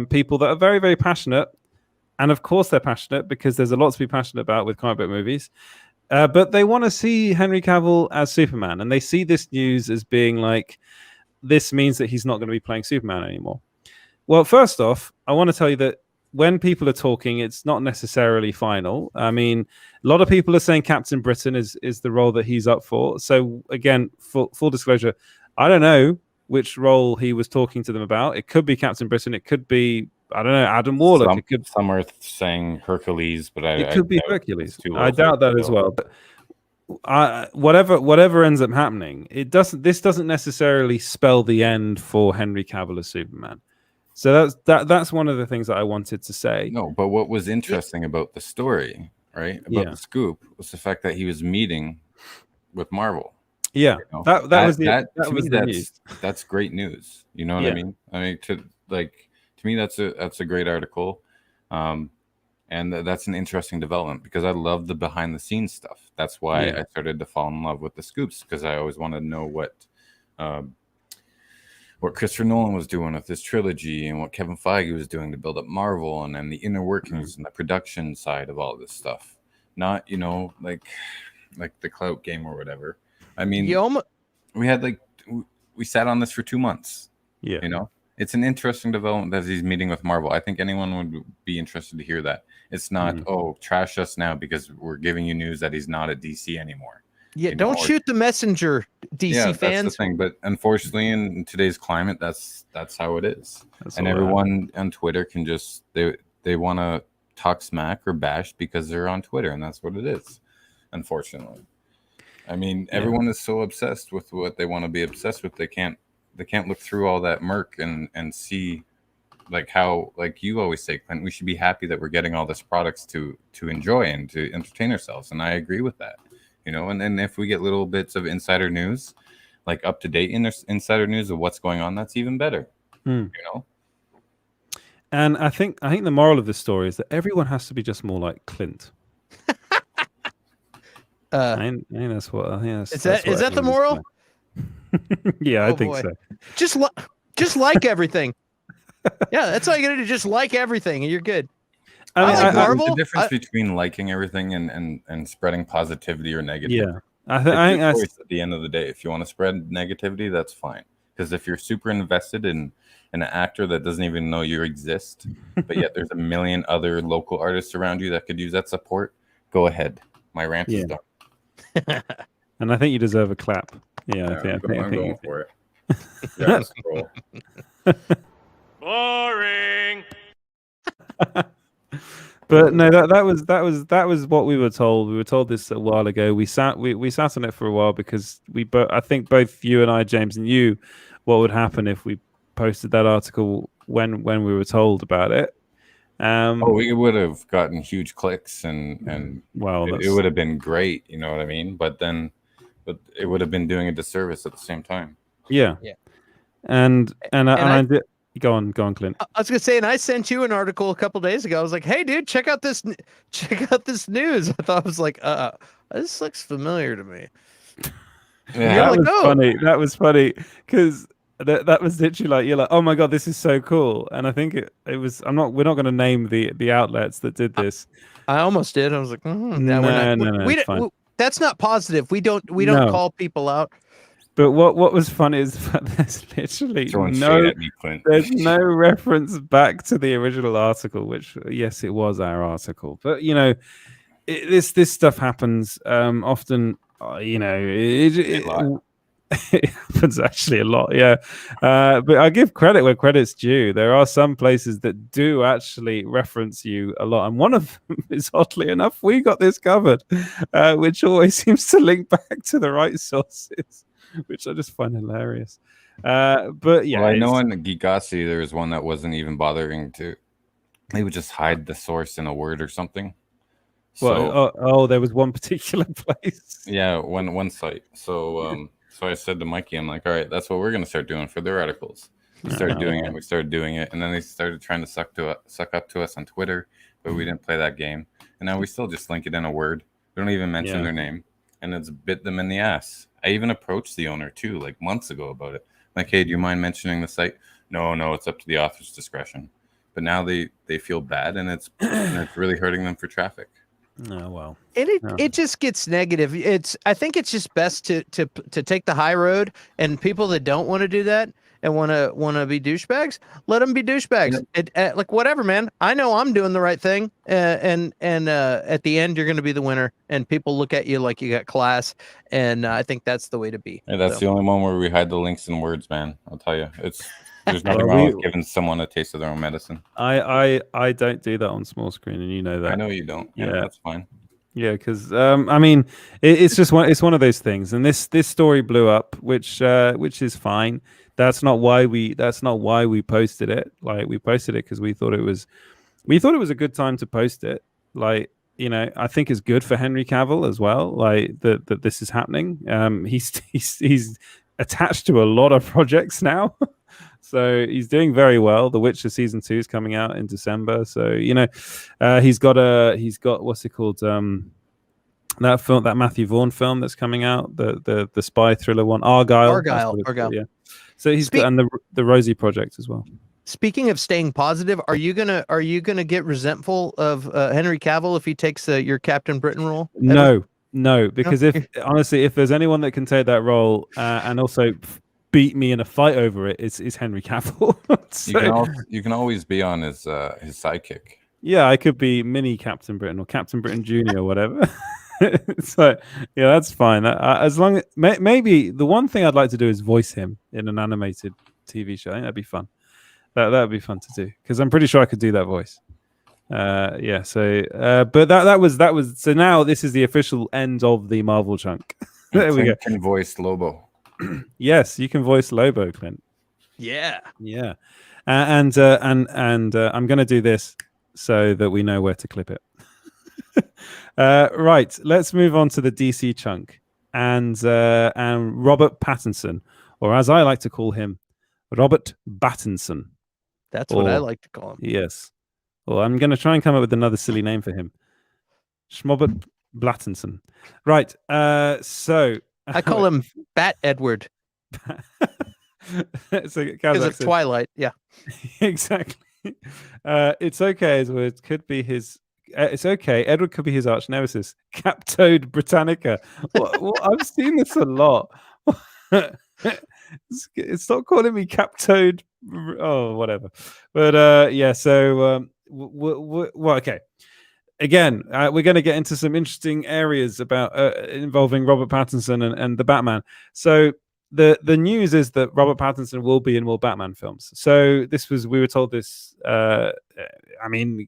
people that are very, very passionate, and of course they're passionate because there's a lot to be passionate about with comic book movies. But they want to see Henry Cavill as Superman, and they see this news as being like, this means that he's not going to be playing Superman anymore. Well, first off, I want to tell you that when people are talking, it's not necessarily final. I mean, a lot of people are saying Captain Britain is the role that he's up for. So again, full disclosure, I don't know which role he was talking to them about. It could be Captain Britain. It could be, I don't know, Adam Warlock. Some are saying Hercules, but it could be Hercules. I doubt that as well. But whatever ends up happening, this doesn't necessarily spell the end for Henry Cavill as Superman. So that's one of the things that I wanted to say. No, but what was interesting about the story, right? About the scoop was the fact that he was meeting with Marvel. Yeah, you know? that was the news. That's great news. You know what I mean? I mean, to me, that's a great article. And And that's an interesting development because I love the behind the scenes stuff. That's why I started to fall in love with the scoops, because I always wanted to know what Christopher Nolan was doing with this trilogy and what Kevin Feige was doing to build up Marvel, and then the inner workings and the production side of all this stuff. Not, like the clout game or whatever. I mean, we had we sat on this for 2 months. Yeah. It's an interesting development as he's meeting with Marvel. I think anyone would be interested to hear that. It's not, trash us now because we're giving you news that he's not at DC anymore. Yeah, don't shoot the messenger, DC fans. That's the thing. But unfortunately, in today's climate, that's how it is. And everyone on Twitter can just they want to talk smack or bash because they're on Twitter, and that's what it is. Unfortunately, I mean, everyone is so obsessed with what they want to be obsessed with. They can't look through all that murk and see how, like you always say, Clint, we should be happy that we're getting all this products to enjoy and to entertain ourselves. And I agree with that. And then if we get little bits of insider news, like up to date insider news of what's going on, that's even better. And I think the moral of this story is that everyone has to be just more like Clint. I think that's what I think. Is that the moral? Yeah, I think so. Just like everything. Yeah, that's all you gotta do. Just like everything, and you're good. I Marvel. The difference between liking everything and spreading positivity or negativity. Yeah, I think that's at the end of the day. If you want to spread negativity, that's fine. Because if you're super invested in an actor that doesn't even know you exist, but yet there's a million other local artists around you that could use that support, go ahead. My rant is done. And I think you deserve a clap. Yeah, I'm going for it. Yeah, scroll. Boring. But no, that was what we were told. We were told this a while ago. We sat on it for a while because I think both you and I, James, and you, what would happen if we posted that article when we were told about it. We would have gotten huge clicks and it would have been great, you know what I mean? But it would have been doing a disservice at the same time. Yeah. And I did. Go on, Clint. I was gonna say, and I sent you an article a couple days ago. I was like, "Hey, dude, check out this news." I thought I was like, this looks familiar to me. Yeah, that was funny because that was literally like, you're like, "Oh my god, this is so cool!" And I think it was. We're not going to name the outlets that did this. I almost did. I was like, no, that's not positive. We don't call people out. But what was funny is that there's literally there's no reference back to the original article, which yes, it was our article. But this stuff happens often. It happens actually a lot. Yeah, but I give credit where credit's due. There are some places that do actually reference you a lot, and one of them is, oddly enough, We Got This Covered, which always seems to link back to the right sources, which I just find hilarious. But yeah, I know on Geekosity there was one that wasn't even bothering to. They would just hide the source in a word or something. Well, there was one particular place. Yeah, one site. So I said to Mikey, I'm like, all right, that's what we're gonna start doing for their articles. We started doing it, and then they started trying to suck up to us on Twitter, but we didn't play that game. And now we still just link it in a word. We don't even mention their name, and it's bit them in the ass. I even approached the owner too, like months ago, about it. Like, hey, do you mind mentioning the site? No, it's up to the author's discretion. But now they feel bad, and it's really hurting them for traffic. Oh well. And it just gets negative. I think it's just best to take the high road, and people that don't want to do that and want to be douchebags, let them be douchebags. Yep. Like whatever, man. I know I'm doing the right thing, and at the end you're going to be the winner, and people look at you like you got class, and I think that's the way to be. Yeah, that's the only one where we hide the links in words, man. I'll tell you, there's nothing wrong with giving someone a taste of their own medicine. I don't do that on small screen, and you know that. I know you don't. Yeah, that's fine. Yeah, because I mean, it's just one of those things, and this story blew up, which is fine. That's not why we posted it. Like, we posted it because we thought it was a good time to post it. Like, I think it's good for Henry Cavill as well. Like that this is happening. He's attached to a lot of projects now. So he's doing very well. The Witcher season 2 is coming out in December. So he's got what's it called? That film, that Matthew Vaughn film that's coming out, the spy thriller one, Argyle. Yeah. So he's got, and the Rosie Project as well. Speaking of staying positive, are you gonna get resentful of Henry Cavill if he takes your Captain Britain role? No, because honestly, if there's anyone that can take that role and also beat me in a fight over it, it's Henry Cavill. You can always be on his sidekick. Yeah, I could be mini Captain Britain or Captain Britain Junior or whatever. So yeah, that's fine. As long as maybe the one thing I'd like to do is voice him in an animated TV show. I think that'd be fun. That would be fun to do because I'm pretty sure I could do that voice. Yeah. So, but that was. So now this is the official end of the Marvel chunk. There we go. Can voice Lobo. Yes, you can voice Lobo, Clint. Yeah. Yeah. And I'm going to do this so that we know where to clip it. Right. Let's move on to the DC chunk and Robert Pattinson, or as I like to call him, Robert Pattinson. That's what I like to call him. Yes. Well, I'm going to try and come up with another silly name for him. Schmobert Blattinson. Right. So I call him Bat Edward. Because of Twilight. Yeah. Exactly. It's okay. It could be his. It's okay. Edward could be his arch nemesis, Captoad Britannica. I've seen this a lot. Stop calling me Captoad. Oh, whatever. But yeah. So well, okay. Again, we're going to get into some interesting areas about involving Robert Pattinson and the Batman. So the news is that Robert Pattinson will be in more Batman films. So we were told this. I mean,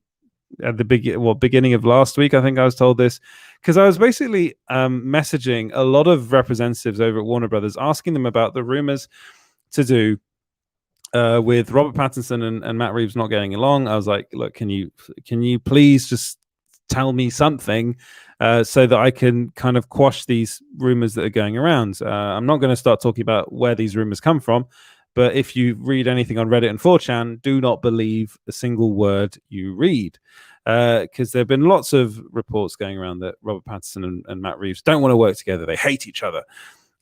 at the beginning of last week, I think I was told this because I was basically messaging a lot of representatives over at Warner Brothers, asking them about the rumors to do with Robert Pattinson and Matt Reeves not getting along. I was like, look, can you please just tell me something so that I can kind of quash these rumors that are going around. I'm not going to start talking about where these rumors come from, but if you read anything on Reddit and 4chan, do not believe a single word you read, because there have been lots of reports going around that Robert Pattinson and Matt Reeves don't want to work together. They hate each other.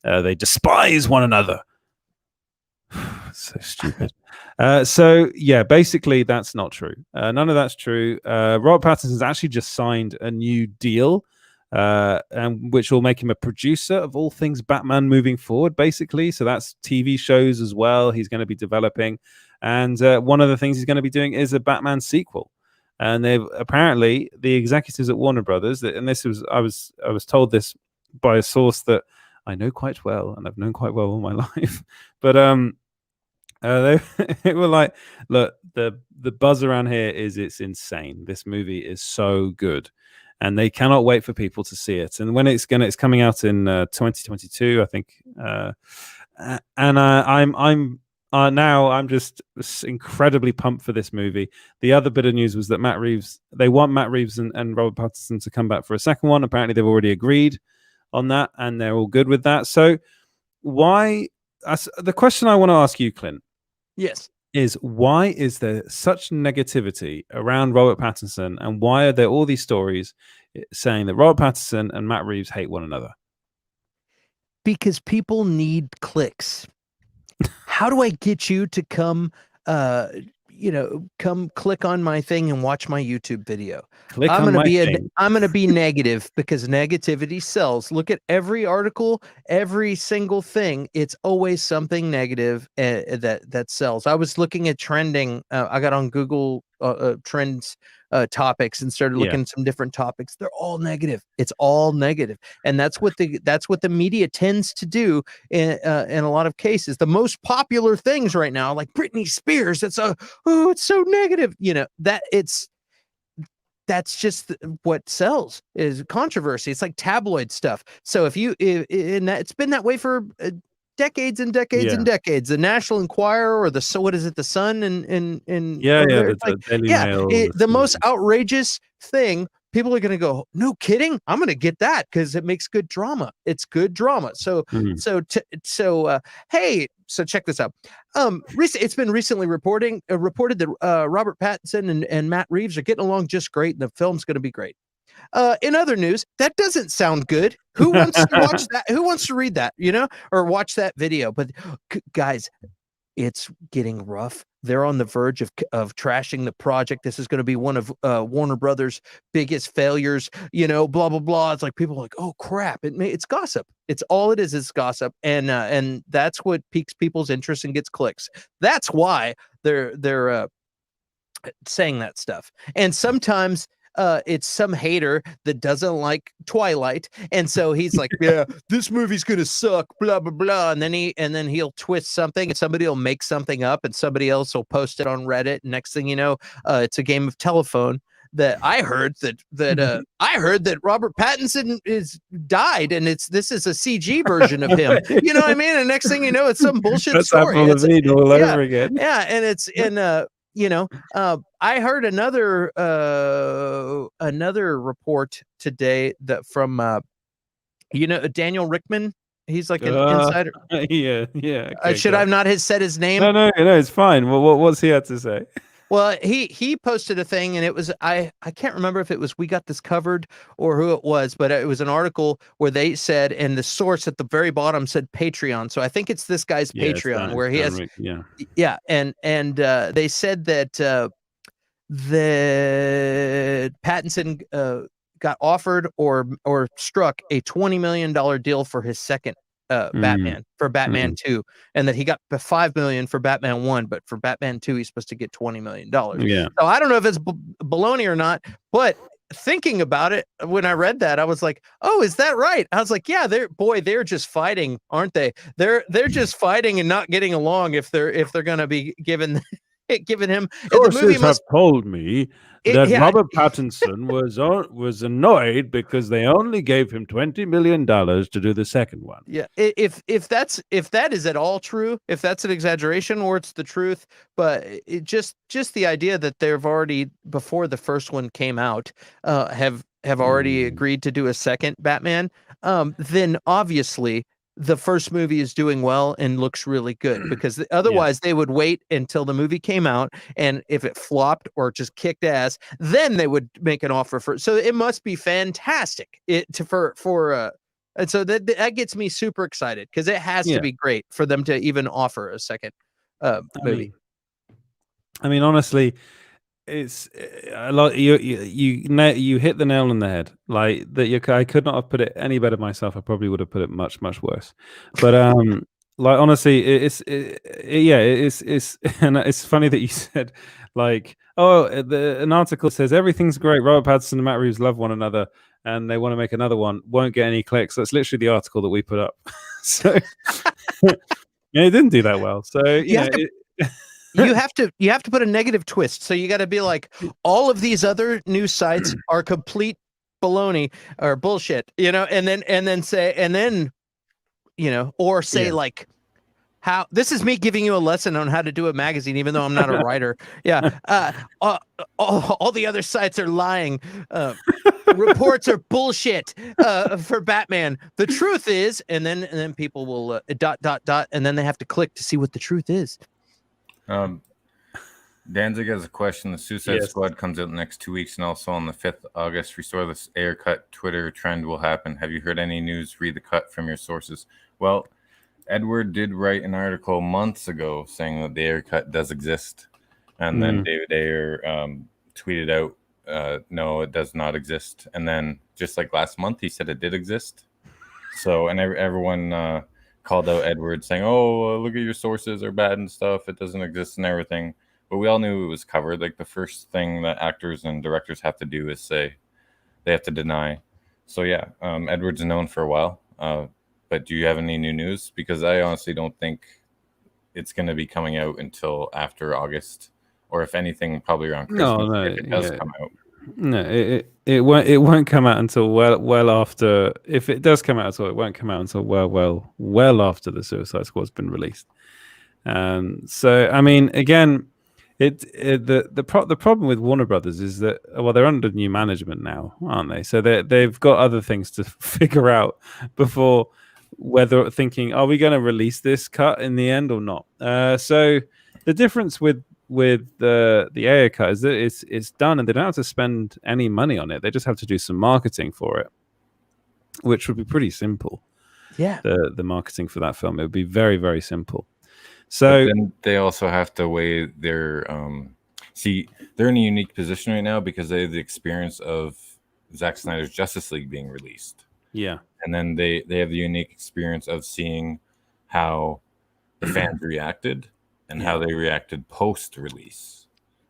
They despise one another. So stupid. So yeah, basically that's not true. None of that's true. Robert Pattinson's actually just signed a new deal, and which will make him a producer of all things Batman moving forward, basically. So that's TV shows as well. He's going to be developing, and one of the things he's going to be doing is a Batman sequel. And they've apparently the executives at Warner Brothers, and this was I was told this by a source that I know quite well, and I've known quite well all my life, but they were like, look, the buzz around here is it's insane. This movie is so good, and they cannot wait for people to see it. And when it's coming out in 2022, I think. And I'm just incredibly pumped for this movie. The other bit of news was that they want Matt Reeves and Robert Pattinson to come back for a second one. Apparently, they've already agreed on that, and they're all good with that. So, the question I want to ask you, Clint, yes, is why is there such negativity around Robert Pattinson, and why are there all these stories saying that Robert Pattinson and Matt Reeves hate one another? Because people need clicks. How do I get you to come click on my thing and watch my YouTube video? I'm going to be negative because negativity sells. Look at every article, every single thing. It's always something negative that sells. I was looking at trending. I got on Google Trends topics and started looking at some different topics. They're all negative. It's all negative, and that's what the media tends to do in a lot of cases. The most popular things right now, like Britney Spears, it's so negative. That's just what sells is controversy. It's like tabloid stuff. So it's been that way for decades and decades and decades. The National Enquirer or the Sun and the Daily Mail. The most outrageous thing people are going to go, no kidding, I'm going to get that because it makes good drama. It's good drama. So hey, so check this out. It's been recently reported that Robert Pattinson and Matt Reeves are getting along just great, and the film's going to be great. In other news, that doesn't sound good. Who wants to watch that? Who wants to read that, or watch that video? But guys, it's getting rough. They're on the verge of trashing the project. This is going to be one of Warner Brothers' biggest failures, blah, blah, blah. It's like people are like, oh, crap. It's gossip. It's all it is gossip. And that's what piques people's interest and gets clicks. That's why they're saying that stuff. And sometimes it's some hater that doesn't like Twilight, and so he's like, yeah, this movie's gonna suck, blah blah blah, and then he'll twist something, and somebody will make something up, and somebody else will post it on Reddit. Next thing you know, it's a game of telephone. That I heard that Robert Pattinson died, and this is a CG version of him. You know what I mean? And next thing you know, it's some bullshit story. It's all over again. Yeah, and it's in I heard another report today that from Daniel Rickman. He's like an insider. Yeah. Okay, should I not have said his name? No, it's fine. Well, what's he had to say? Well, he posted a thing, and it was I can't remember if it was We Got This Covered or who it was, but it was an article where they said, and the source at the very bottom said Patreon. So I think it's this guy's Patreon where he has and they said that Pattinson got offered or struck a $20 million deal for his second Batman, for Batman 2, and that he got $5 million for Batman 1, but for Batman 2 he's supposed to get $20 million. Yeah. So I don't know if it's baloney or not, but thinking about it, when I read that, I was like, oh, is that right? I was like, yeah, they're just fighting, aren't they? They're just fighting and not getting along if they're gonna be given him. Sources have told me that Robert Pattinson was annoyed because they only gave him $20 million to do the second one. Yeah, if that is at all true, if that's an exaggeration or it's the truth, but it just the idea that they've already, before the first one came out, have already agreed to do a second Batman, then obviously the first movie is doing well and looks really good, because otherwise they would wait until the movie came out, and if it flopped or just kicked ass, then they would make an offer for. So it must be fantastic and so that gets me super excited, because it has to be great for them to even offer a second movie. I mean, honestly, it's a lot. You hit the nail on the head. Like that, I could not have put it any better myself. I probably would have put it much worse. But like honestly, it's and it's funny that you said like, oh, an article says everything's great. Robert Pattinson and Matt Reeves love one another, and they want to make another one. Won't get any clicks. That's literally the article that we put up. So it didn't do that well. So you have to put a negative twist. So you got to be like, all of these other news sites are complete baloney or bullshit, and then say, or say like, how this is me giving you a lesson on how to do a magazine, even though I'm not a writer. Yeah. All the other sites are lying. Reports are bullshit for Batman. The truth is, and then people will ... and then they have to click to see what the truth is. Danzig has a question. The Suicide Squad comes out next 2 weeks, and also on the 5th of August, Restore the Air Cut Twitter trend will happen. Have you heard any news? Read the cut from your sources. Well, Edward did write an article months ago saying that the Air Cut does exist, and then David Ayer tweeted out, no, it does not exist. And then just like last month, he said it did exist. So, and everyone called out Edward saying, oh, look at your sources are bad and stuff. It doesn't exist and everything. But we all knew it was covered. Like the first thing that actors and directors have to do is say they have to deny. So yeah, Edward's known for a while. But do you have any new news? Because I honestly don't think it's going to be coming out until after August, or if anything, probably around Christmas. No, if it does come out. No, it won't come out until well after. If it does come out, it won't come out until well after the Suicide Squad's been released. So I mean, again, The problem with Warner Brothers is that, well, they're under new management now, aren't they? So they've got other things to figure out before whether thinking, are we going to release this cut in the end or not? So the difference with the Ayer cut is that it's done and they don't have to spend any money on it. They just have to do some marketing for it, which would be pretty simple. Yeah, the marketing for that film, it would be very, very simple. So but then they also have to weigh their see, they're in a unique position right now because they have the experience of Zack Snyder's Justice League being released. Yeah. And then they have the unique experience of seeing how the fans reacted and how they reacted post-release.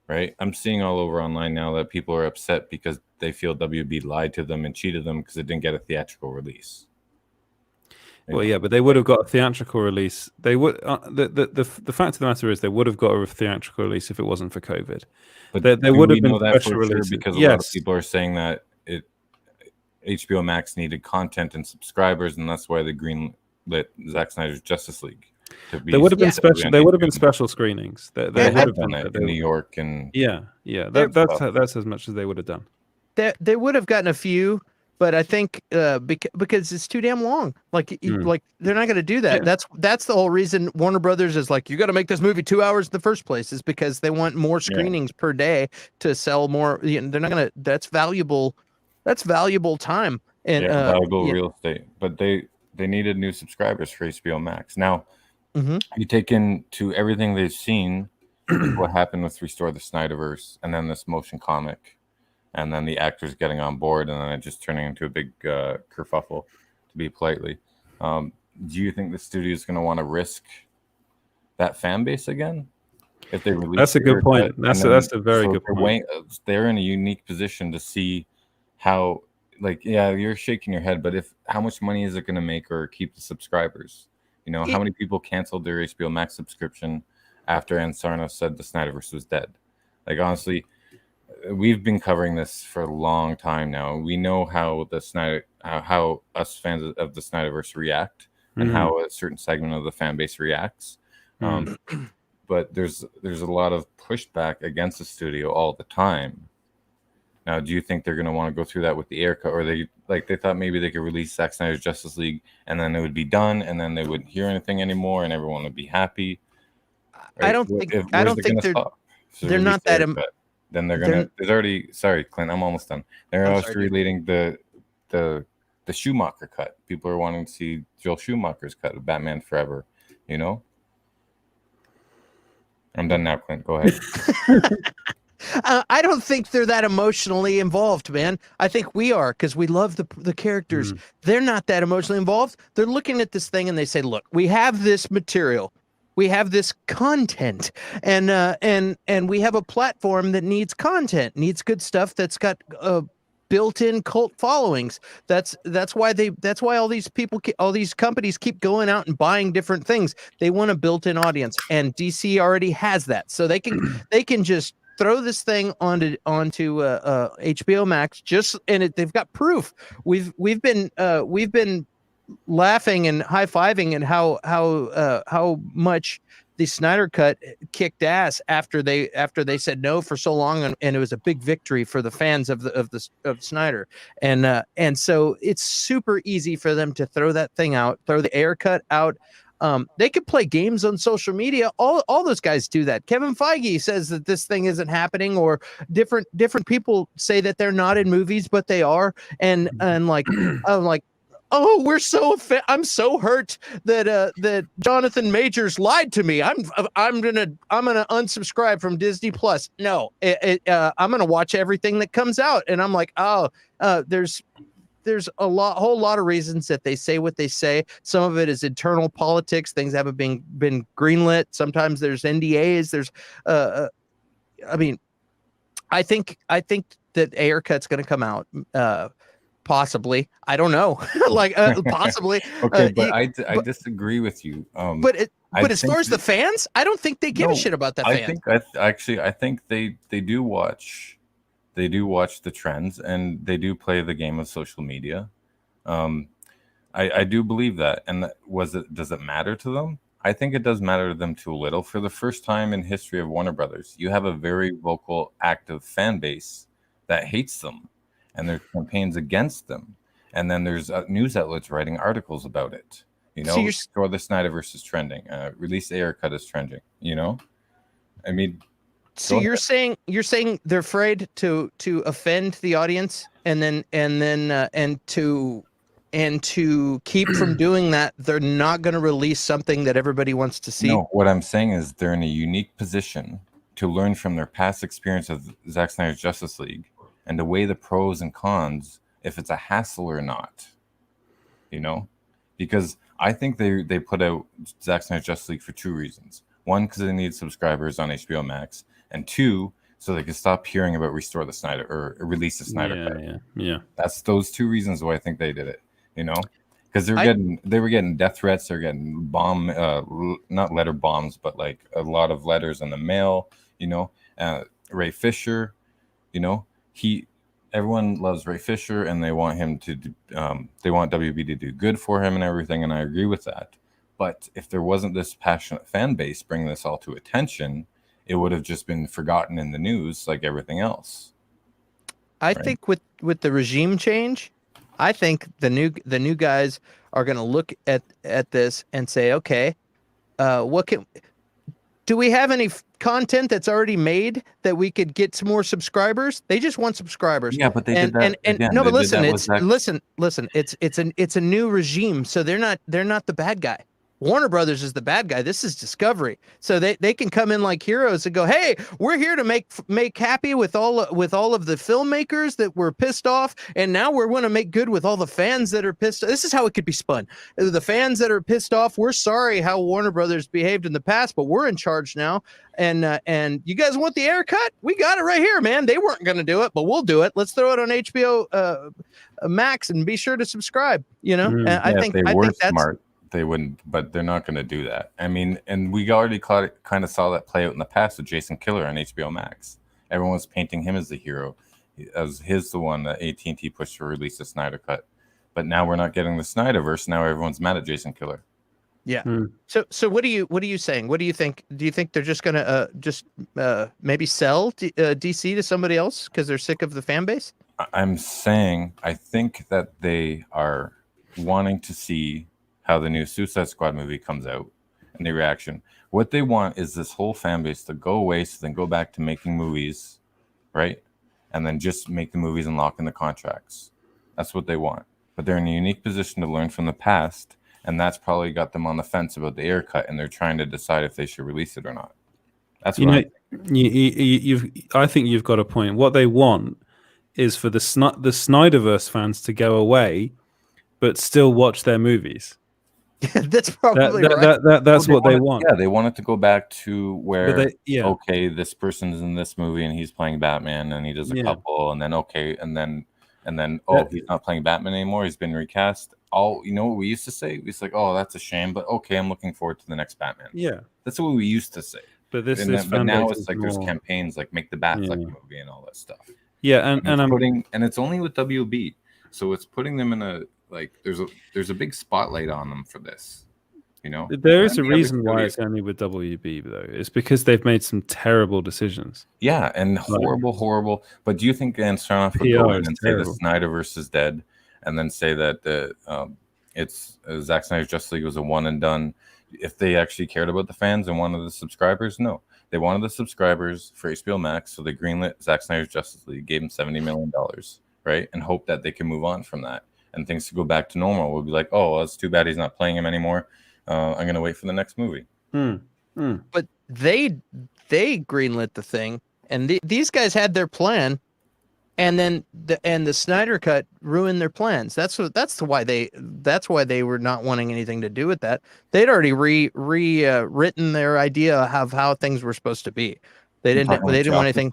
Right? I'm seeing all over online now that people are upset because they feel WB lied to them and cheated them because it didn't get a theatrical release. Well, yeah, but they would have got a theatrical release. They would. The fact of the matter is, they would have got a theatrical release if it wasn't for COVID. But there would have been that special for sure releases because a lot of people are saying that HBO Max needed content and subscribers, and that's why they greenlit Zack Snyder's Justice League. There would have been special. There would have been special screenings. They would have done it in New York and that's as much as they would have done. They would have gotten a few. But I think because it's too damn long, like they're not going to do that. Yeah. That's the whole reason Warner Brothers is like, you got to make this movie 2 hours in the first place, is because they want more screenings per day to sell more. They're not going to. That's valuable. That's valuable time and valuable real estate. But they needed new subscribers for HBO Max. Now you take into everything they've seen, what happened with Restore the Snyderverse, and then this motion comic. And then the actors getting on board, and then it just turning into a big kerfuffle, to be politely. Do you think the studio is going to want to risk that fan base again if they release? That's a good point. That's a very good point. They're in a unique position to see how, like, yeah, you're shaking your head, but how much money is it going to make or keep the subscribers? You know, how many people canceled their HBO Max subscription after Ansarno said the Snyderverse was dead? Like, honestly. We've been covering this for a long time now. We know how how us fans of the Snyderverse react and how a certain segment of the fan base reacts. But there's a lot of pushback against the studio all the time. Now, do you think they're going to want to go through that with the Ayer cut, or they thought maybe they could release Zack Snyder's Justice League and then it would be done, and then they wouldn't hear anything anymore, and everyone would be happy? Right? I don't think they're not that. Then they're gonna. There's already. Sorry, Clint. I'm almost done. They're also relating the Schumacher cut. People are wanting to see Joel Schumacher's cut of Batman Forever. You know. I'm done now, Clint. Go ahead. I don't think they're that emotionally involved, man. I think we are, because we love the characters. They're not that emotionally involved. They're looking at this thing and they say, "Look, we have this material." We have this content, and we have a platform that needs content, needs good stuff that's got built-in cult followings. That's why all these people, all these companies keep going out and buying different things. They want a built-in audience, and DC already has that, so they can just throw this thing onto HBO Max. They've got proof. We've been laughing and high-fiving and how much the Snyder cut kicked ass after they said no for so long, and it was a big victory for the fans of Snyder, and so it's super easy for them to throw that thing out, throw the Ayer cut out. They could play games on social media. All those guys do that. Kevin Feige says that this thing isn't happening, or different people say that they're not in movies, but they are, and like I'm like, oh, I'm so hurt that Jonathan Majors lied to me. I'm gonna unsubscribe from Disney Plus. No, I'm gonna watch everything that comes out, and I'm like, there's whole lot of reasons that they say what they say. Some of it is internal politics. Things haven't been greenlit. Sometimes there's NDAs. There's I mean, I think that Ayer cut's going to come out. Possibly, I don't know. Possibly. Okay, but I disagree with you. But as far as the fans, I don't think they give a shit about that. I think they do watch. They do watch the trends, and they do play the game of social media. I do believe that. And does it matter to them? I think it does matter to them too little. For the first time in history of Warner Brothers, you have a very vocal, active fan base that hates them, and there's campaigns against them, and then there's news outlets writing articles about it. You know, or the Snyderverse is trending. Release the Ayer cut is trending. You know, I mean, so you're saying they're afraid to offend the audience, and to keep from doing that, they're not going to release something that everybody wants to see. No, what I'm saying is they're in a unique position to learn from their past experience of Zack Snyder's Justice League and to weigh the pros and cons if it's a hassle or not. You know, because I think they put out Zack Snyder's Justice League for two reasons. One, because they need subscribers on HBO Max, and two, so they can stop hearing about restore the Snyder or release the Snyder cut. Yeah. That's those two reasons why I think they did it. You know, because they were getting death threats, they're getting not letter bombs, but like a lot of letters in the mail. You know, Ray Fisher. You know, everyone loves Ray Fisher, and they want him to. They want WB to do good for him and everything, and I agree with that. But if there wasn't this passionate fan base bringing this all to attention, it would have just been forgotten in the news like everything else. I think with the regime change, I think the new guys are going to look at this and say, okay, do we have any content that's already made that we could get some more subscribers? They just want subscribers. Yeah, but they did that. No, but listen, it's a new regime, so they're not the bad guy. Warner Brothers is the bad guy. This is Discovery. So they can come in like heroes and go, hey, we're here to make happy with all of the filmmakers that were pissed off, and now we're going to make good with all the fans that are pissed. This is how it could be spun. The fans that are pissed off, we're sorry how Warner Brothers behaved in the past, but we're in charge now. And you guys want the Ayer cut? We got it right here, man. They weren't going to do it, but we'll do it. Let's throw it on HBO Max and be sure to subscribe. You know, and I think that's smart. They wouldn't, but they're not going to do that. I mean, and we already kind of saw that play out in the past with Jason Killer on HBO Max. Everyone was painting him as the hero, as the one that AT&T pushed to release the Snyder cut. But now we're not getting the Snyderverse. Now everyone's mad at Jason Killer. Yeah. So what are you saying? What do you think? Do you think they're just going to maybe sell DC to somebody else because they're sick of the fan base? I'm saying I think that they are wanting to see how the new Suicide Squad movie comes out and the reaction. What they want is this whole fan base to go away, so then go back to making movies, right? And then just make the movies and lock in the contracts. That's what they want. But they're in a unique position to learn from the past, and that's probably got them on the fence about the Ayer cut, and they're trying to decide if they should release it or not. That's what I think you've got a point. What they want is for the Snyderverse fans to go away, but still watch their movies. That's probably right. That's what they want. Yeah, they want it to go back to where okay, this person's in this movie and he's playing Batman and he does a couple, and then he's not playing Batman anymore. He's been recast. You know what we used to say? We used to like, oh, that's a shame, but okay, I'm looking forward to the next Batman. Yeah, that's what we used to say. But but now it's like there's campaigns like make the Batfleck movie and all that stuff. Yeah, and it's only with WB, so it's putting them in a. Like there's a big spotlight on them for this, you know. There is a reason why it's only with WB though. It's because they've made some terrible decisions. Yeah, and horrible. But do you think Dan Sarnoff would go in and say the Snyderverse is dead, and then say that it's Zack Snyder's Justice League was a one and done? If they actually cared about the fans and wanted the subscribers, no, they wanted the subscribers for HBO Max, so they greenlit Zack Snyder's Justice League, gave him $70 million, right, and hoped that they can move on from that. And things to go back to normal. We'll be like, oh, well, it's too bad he's not playing him anymore. I'm going to wait for the next movie. But they greenlit the thing, and these guys had their plan, and then the Snyder cut ruined their plans. That's why they were not wanting anything to do with that. They'd already written their idea of how things were supposed to be. They didn't want anything.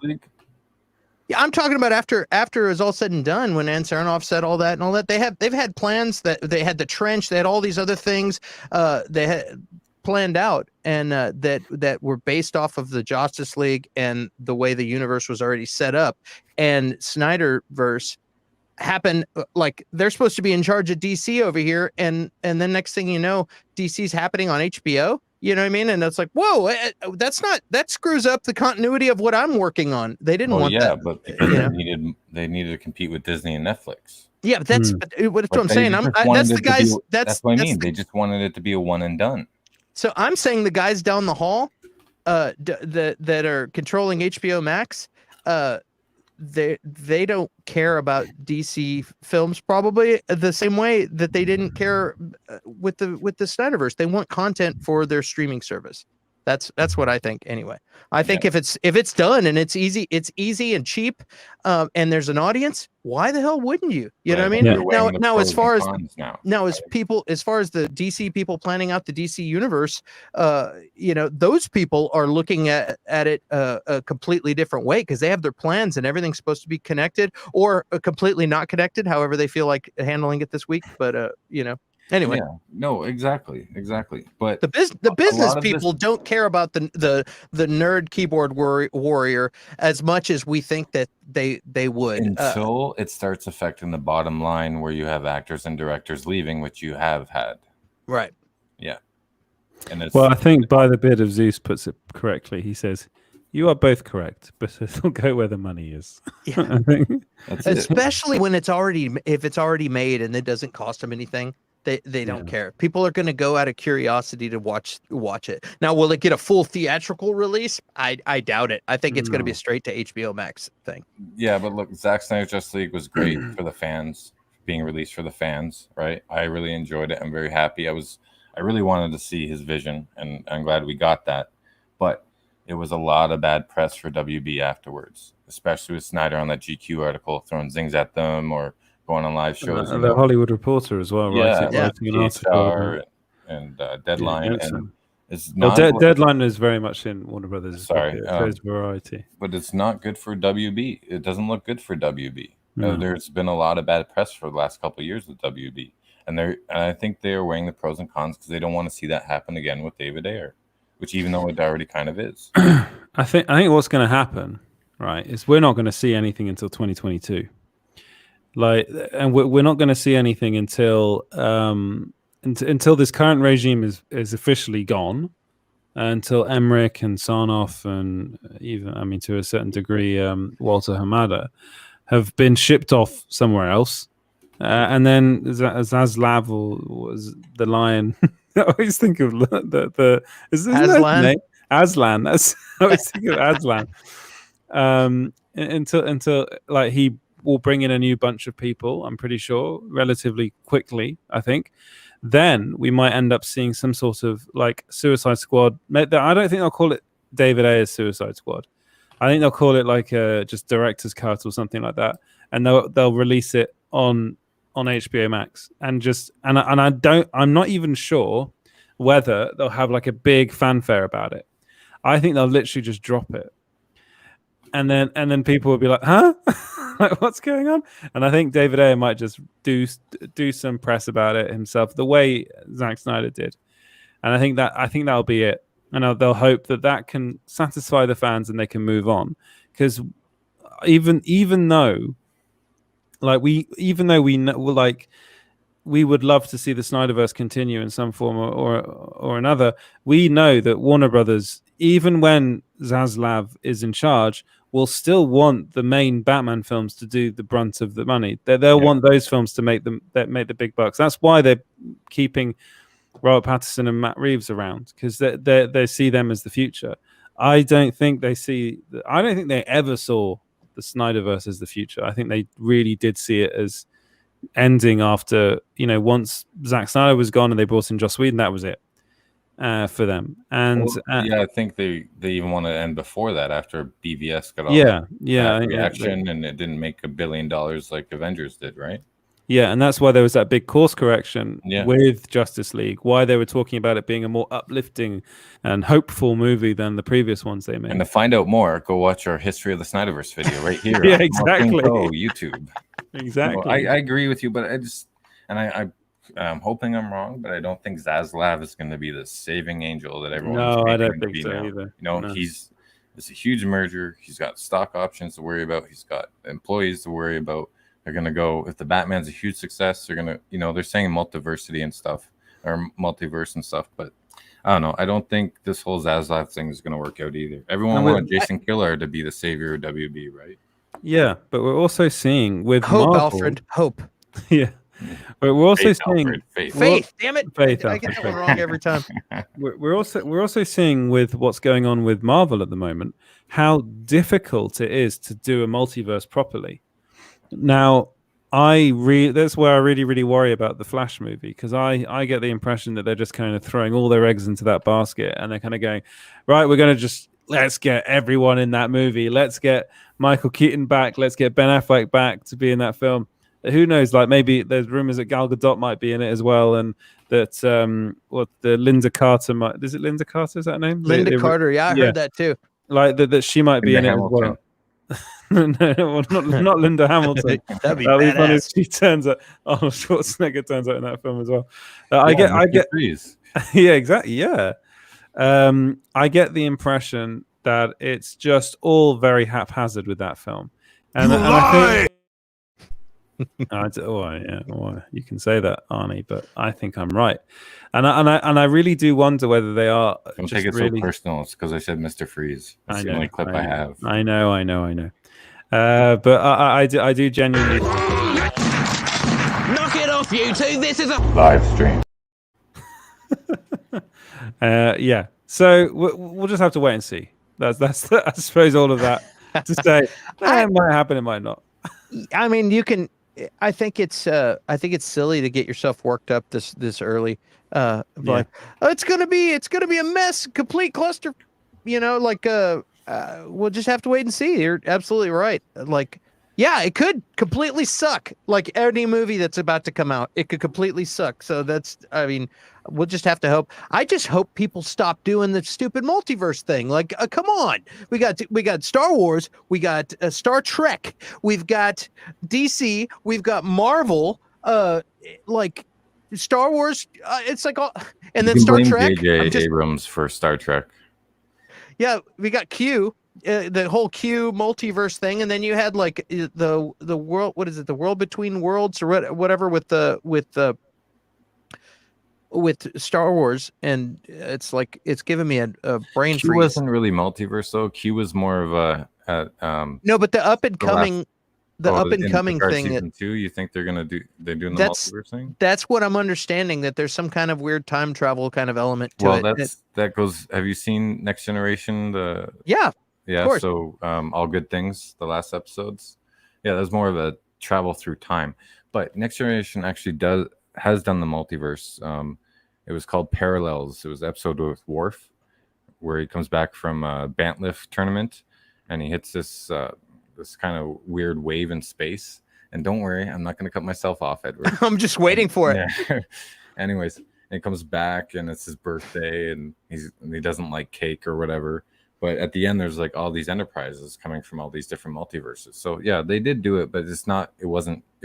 Yeah, I'm talking about after it was all said and done, when Ann Sarnoff said all that and all that. They've had plans that they had the trench, they had all these other things they had planned out, and that were based off of the Justice League and the way the universe was already set up. And Snyderverse happened, like they're supposed to be in charge of DC over here, and then next thing you know, DC's happening on HBO. You know what I mean? And it's like, whoa, that screws up the continuity of what I'm working on. They didn't want that. But because they needed to compete with Disney and Netflix. Yeah, but that's what I'm saying. That's the guys. That's what I mean. They just wanted it to be a one and done. So I'm saying the guys down the hall, that are controlling HBO Max, they don't care about DC films probably the same way that they didn't care with the Snyderverse. They want content for their streaming service. That's what I think anyway. I think if it's done and it's easy and cheap, and there's an audience, why the hell wouldn't you? You know what I mean? Now as far as the DC people planning out the DC universe, those people are looking at it a completely different way because they have their plans and everything's supposed to be connected or completely not connected, however they feel like handling it this week. But anyway, no, exactly. But the business people don't care about the nerd keyboard warrior as much as we think that they would until it starts affecting the bottom line, where you have actors and directors leaving, which you have had. Right. Yeah. And I think by the bit of Zeus puts it correctly. He says, "You are both correct, but it'll go where the money is." Yeah. I think especially when it's already made and it doesn't cost them anything. They don't care. People are going to go out of curiosity to watch it. Now, will it get a full theatrical release? I doubt it. I think it's going to be a straight to HBO Max thing. Yeah, but look, Zack Snyder's Justice League was great for the fans, being released for the fans, right? I really enjoyed it. I'm very happy. I really wanted to see his vision, and I'm glad we got that. But it was a lot of bad press for WB afterwards, especially with Snyder on that GQ article throwing zings at them or going on live shows. The Hollywood Reporter as well, writing an article. And Deadline. And it's not Deadline is very much in Warner Brothers. Sorry. There's variety. But it's not good for WB. It doesn't look good for WB. There's been a lot of bad press for the last couple of years with WB. And I think they are weighing the pros and cons because they don't want to see that happen again with David Ayer, which even though it already kind of is. I think what's going to happen, right, is we're not going to see anything until 2022. And we're not going to see anything until this current regime is officially gone, until Emmerich and Sarnoff and even, to a certain degree, Walter Hamada have been shipped off somewhere else. And then Zaslav was the lion. I always think of is Aslan? Name? Aslan. That's I always think of Aslan. Until like he will bring in a new bunch of people, I'm pretty sure, relatively quickly, I think. Then we might end up seeing some sort of like Suicide Squad. I don't think they'll call it David Ayer's Suicide Squad. I think they'll call it like just director's cut or something like that, and they'll release it on HBO Max. And I'm not even sure whether they'll have like a big fanfare about it. I think they'll literally just drop it. And then people will be like, huh? Like, what's going on? And I think David Ayer might just do some press about it himself, the way Zack Snyder did. And I think that'll be it. And they'll hope that can satisfy the fans and they can move on. Because even though we know, like, we would love to see the Snyderverse continue in some form or another, we know that Warner Brothers, even when Zaslav is in charge, will still want the main Batman films to do the brunt of the money. They'll want those films to make the big bucks. That's why they're keeping Robert Pattinson and Matt Reeves around, because they see them as the future. I don't think they ever saw the Snyderverse as the future. I think they really did see it as ending after, once Zack Snyder was gone and they brought in Joss Whedon, that was it for them. And I think they even want to end before that, after BVS got all reaction and it didn't make $1 billion like Avengers did, right? Yeah, and that's why there was that big course correction with Justice League, why they were talking about it being a more uplifting and hopeful movie than the previous ones they made. And to find out more, go watch our History of the Snyderverse video right here. Yeah, exactly. YouTube. Exactly. So I agree with you, but I'm hoping I'm wrong, but I don't think Zaslav is going to be the saving angel that everyone. No, I don't think so either. It's a huge merger. He's got stock options to worry about. He's got employees to worry about. They're going to go, if the Batman's a huge success, they're going to, they're saying multiversity and stuff, or multiverse and stuff, but I don't know. I don't think this whole Zaslav thing is going to work out either. Everyone wanted Jason Killer to be the savior of WB, right? Yeah, but we're also seeing with Hope, Marvel, Alfred, hope. Yeah, but we're also Faith, seeing Alfred, faith. Faith, damn it! Faith, I get that one wrong every time. We're also seeing with what's going on with Marvel at the moment how difficult it is to do a multiverse properly. Now, that's where I really worry about the Flash movie, because I get the impression that they're just kind of throwing all their eggs into that basket, and they're kind of going, right, we're going to let's get everyone in that movie. Let's get Michael Keaton back. Let's get Ben Affleck back to be in that film. Who knows? Like, maybe there's rumors that Gal Gadot might be in it as well, and that the Linda Carter is it Linda Carter? Is that her name? Linda Carter. Yeah, I heard that too. Like that she might be in it as well. No, not Linda Hamilton. That'd be badass. Funny if she turns up. Arnold Schwarzenegger turns out in that film as well. I get. Yeah, exactly. Yeah, I get the impression that it's just all very haphazard with that film, and I think. You can say that, Arnie, but I think I'm right, and I really do wonder whether they are. Don't take it so personal. It's because I said Mr. Freeze. That's the only clip I have. I know. But I do genuinely. Knock it off, you two! This is a live stream. Yeah. So we'll just have to wait and see. That's I suppose all of that to say. It might happen. It might not. I mean, you can. I think it's silly to get yourself worked up this early. Like, oh, it's gonna be a mess, complete cluster. We'll just have to wait and see. You're absolutely right. Like, yeah, it could completely suck. Like any movie that's about to come out, it could completely suck. So we'll just have to hope. I just hope people stop doing the stupid multiverse thing. Like, come on, we got Star Wars, we got Star Trek, we've got DC, we've got Marvel. Like Star Wars, it's like all, and then Star Trek. J.J. Abrams for Star Trek. Yeah, we got Q. The whole Q multiverse thing, and then you had like the world. What is it? The world between worlds, or whatever, with Star Wars, and it's like it's giving me a brain freeze. Q wasn't really multiverse though. Q was more of a no, but the up and coming thing. Season 2, you think they're doing the multiverse thing? That's what I'm understanding. That there's some kind of weird time travel kind of element to it. Well, that goes. Have you seen Next Generation? Yeah, so All Good Things, the last episodes. Yeah, that's more of a travel through time. But Next Generation actually has done the multiverse. It was called Parallels. It was an episode with Worf, where he comes back from a Bantliff tournament, and he hits this kind of weird wave in space. And don't worry, I'm not going to cut myself off, Edward. I'm just waiting for it. Yeah. Anyways, he comes back, and it's his birthday, and he doesn't like cake or whatever. But at the end, there's like all these enterprises coming from all these different multiverses. So yeah, they did do it, but it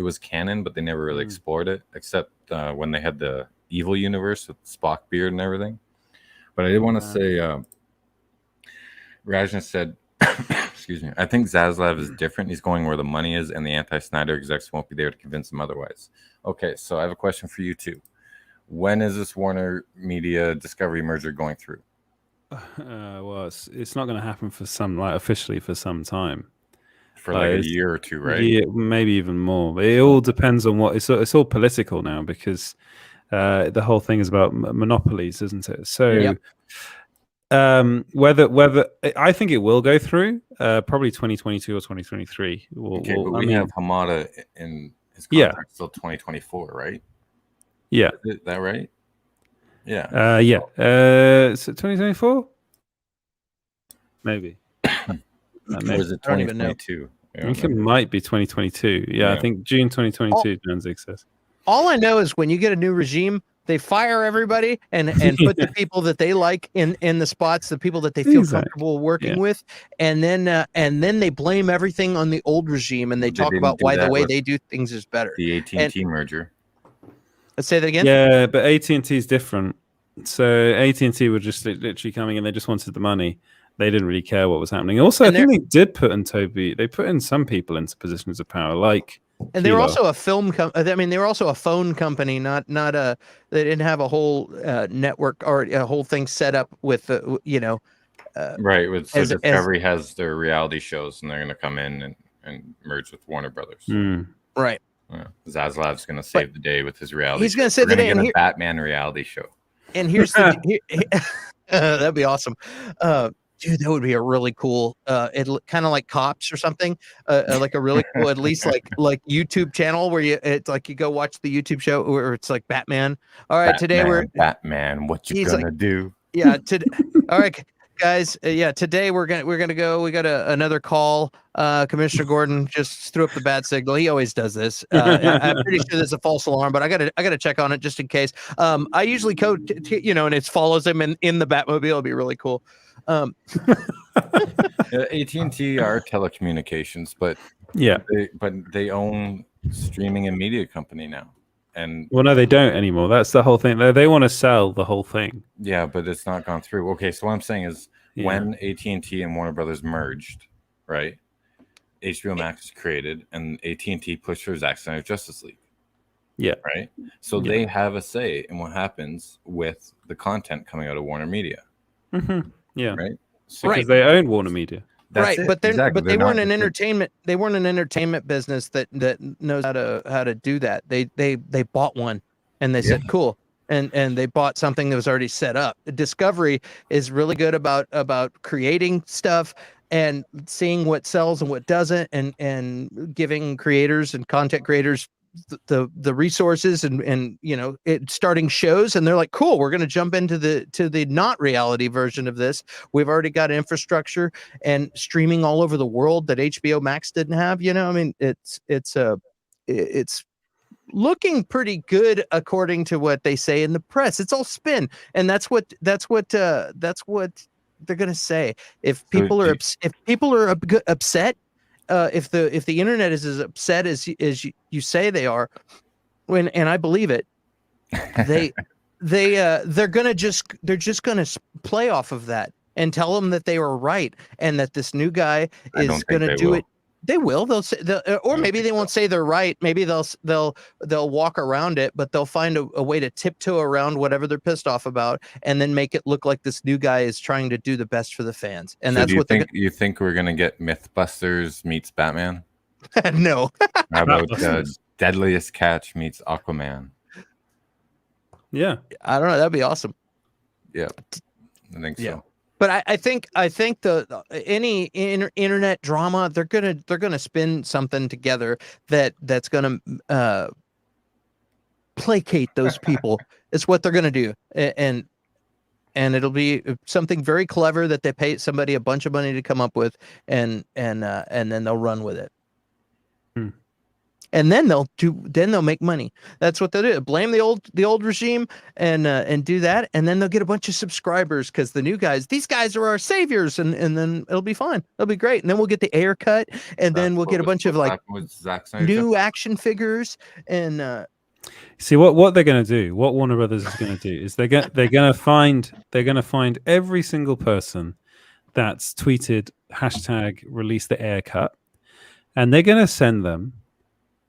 was canon, but they never really explored it, except when they had the evil universe with Spock beard and everything. But I did want to say, Rajna said, excuse me, I think Zaslav is different. He's going where the money is, and the anti-Snyder execs won't be there to convince him otherwise. Okay, so I have a question for you too. When is this Warner Media Discovery merger going through? Well, it's not going to happen for officially for some time, for like a year or two, right? Yeah, maybe even more. It all depends on what it's all political now, because the whole thing is about monopolies, isn't it? So, whether I think it will go through, probably 2022 or 2023. We have Hamada in his contract till 2024, right? Yeah, is that right? Yeah. So 2024? Maybe. Or is it 2022? I think it might be 2022. Yeah, I think June 2022, Danzig says. All I know is when you get a new regime, they fire everybody and put the people that they like in the spots, the people that they feel comfortable working with, and then they blame everything on the old regime, and they talk about why the way they do things is better. The AT&T merger. Let's say that again. Yeah, but AT&T is different. So AT&T were just literally coming in. They just wanted the money. They didn't really care what was happening. Also, I think they did put in some people into positions of power, like And they were also a film I mean, they were also a phone company, not a. They didn't have a whole network or a whole thing set up with right. So Discovery has their reality shows, and they're going to come in and merge with Warner Brothers. Right. Yeah. Zaslav's going to save the day with his reality. He's going to save the day. And a Batman reality show. And here's the that'd be awesome. Dude, that would be a really cool, it kind of like Cops or something, like a really cool, at least like YouTube channel where it's like you go watch the YouTube show where it's like Batman. All right, today we're Batman. What you gonna do? Yeah, today. All right, guys. Today we're gonna go. We got another call. Commissioner Gordon just threw up the bad signal. He always does this. I'm pretty sure there's a false alarm, but I gotta check on it just in case. I usually code, and it follows him in the Batmobile. It'll be really cool. AT&T are telecommunications, but they own streaming and media company now. And well, no, they don't anymore. That's the whole thing. They want to sell the whole thing. Yeah, but it's not gone through. Okay, so what I'm saying is when AT&T and Warner Brothers merged, right? HBO Max was created, and AT&T pushed for Zack Snyder Justice League. Yeah. Right. So they have a say in what happens with the content coming out of Warner Media. Mm-hmm. Yeah. Right. So, because they own Warner Media. Right, but they weren't an entertainment. They weren't an entertainment business that knows how to do that. They bought one, and they said cool, and they bought something that was already set up. Discovery is really good about creating stuff and seeing what sells and what doesn't, and giving creators and content creators the resources and starting shows, and they're like, cool, we're going to jump into the not reality version of this. We've already got infrastructure and streaming all over the world that HBO Max didn't have. I mean, it's looking pretty good according to what they say in the press. It's all spin, and that's what they're going to say. If people are upset, if the internet is as upset as you say they are, and I believe it, they're just gonna play off of that and tell them that they were right and that this new guy is gonna do it. They will. They'll say, or maybe they won't say they're right. Maybe they'll walk around it, but they'll find a way to tiptoe around whatever they're pissed off about, and then make it look like this new guy is trying to do the best for the fans. And that's what you think we're gonna get MythBusters meets Batman? No. How about Deadliest Catch meets Aquaman? Yeah, I don't know. That'd be awesome. Yeah, I think so. Yeah. But I think any internet drama, they're gonna spin something together that's gonna placate those people. It's what they're gonna do, and it'll be something very clever that they pay somebody a bunch of money to come up with, and then they'll run with it. And then they'll make money. That's what they'll do. Blame the old regime and do that, and then they'll get a bunch of subscribers because the new guys, these guys are our saviors, and then it'll be fine. It'll be great. And then we'll get the air cut, and then we'll get a bunch of like new action figures. And see what they're gonna do. What Warner Brothers is gonna do is they're gonna find every single person that's tweeted # release the air cut, and they're gonna send them.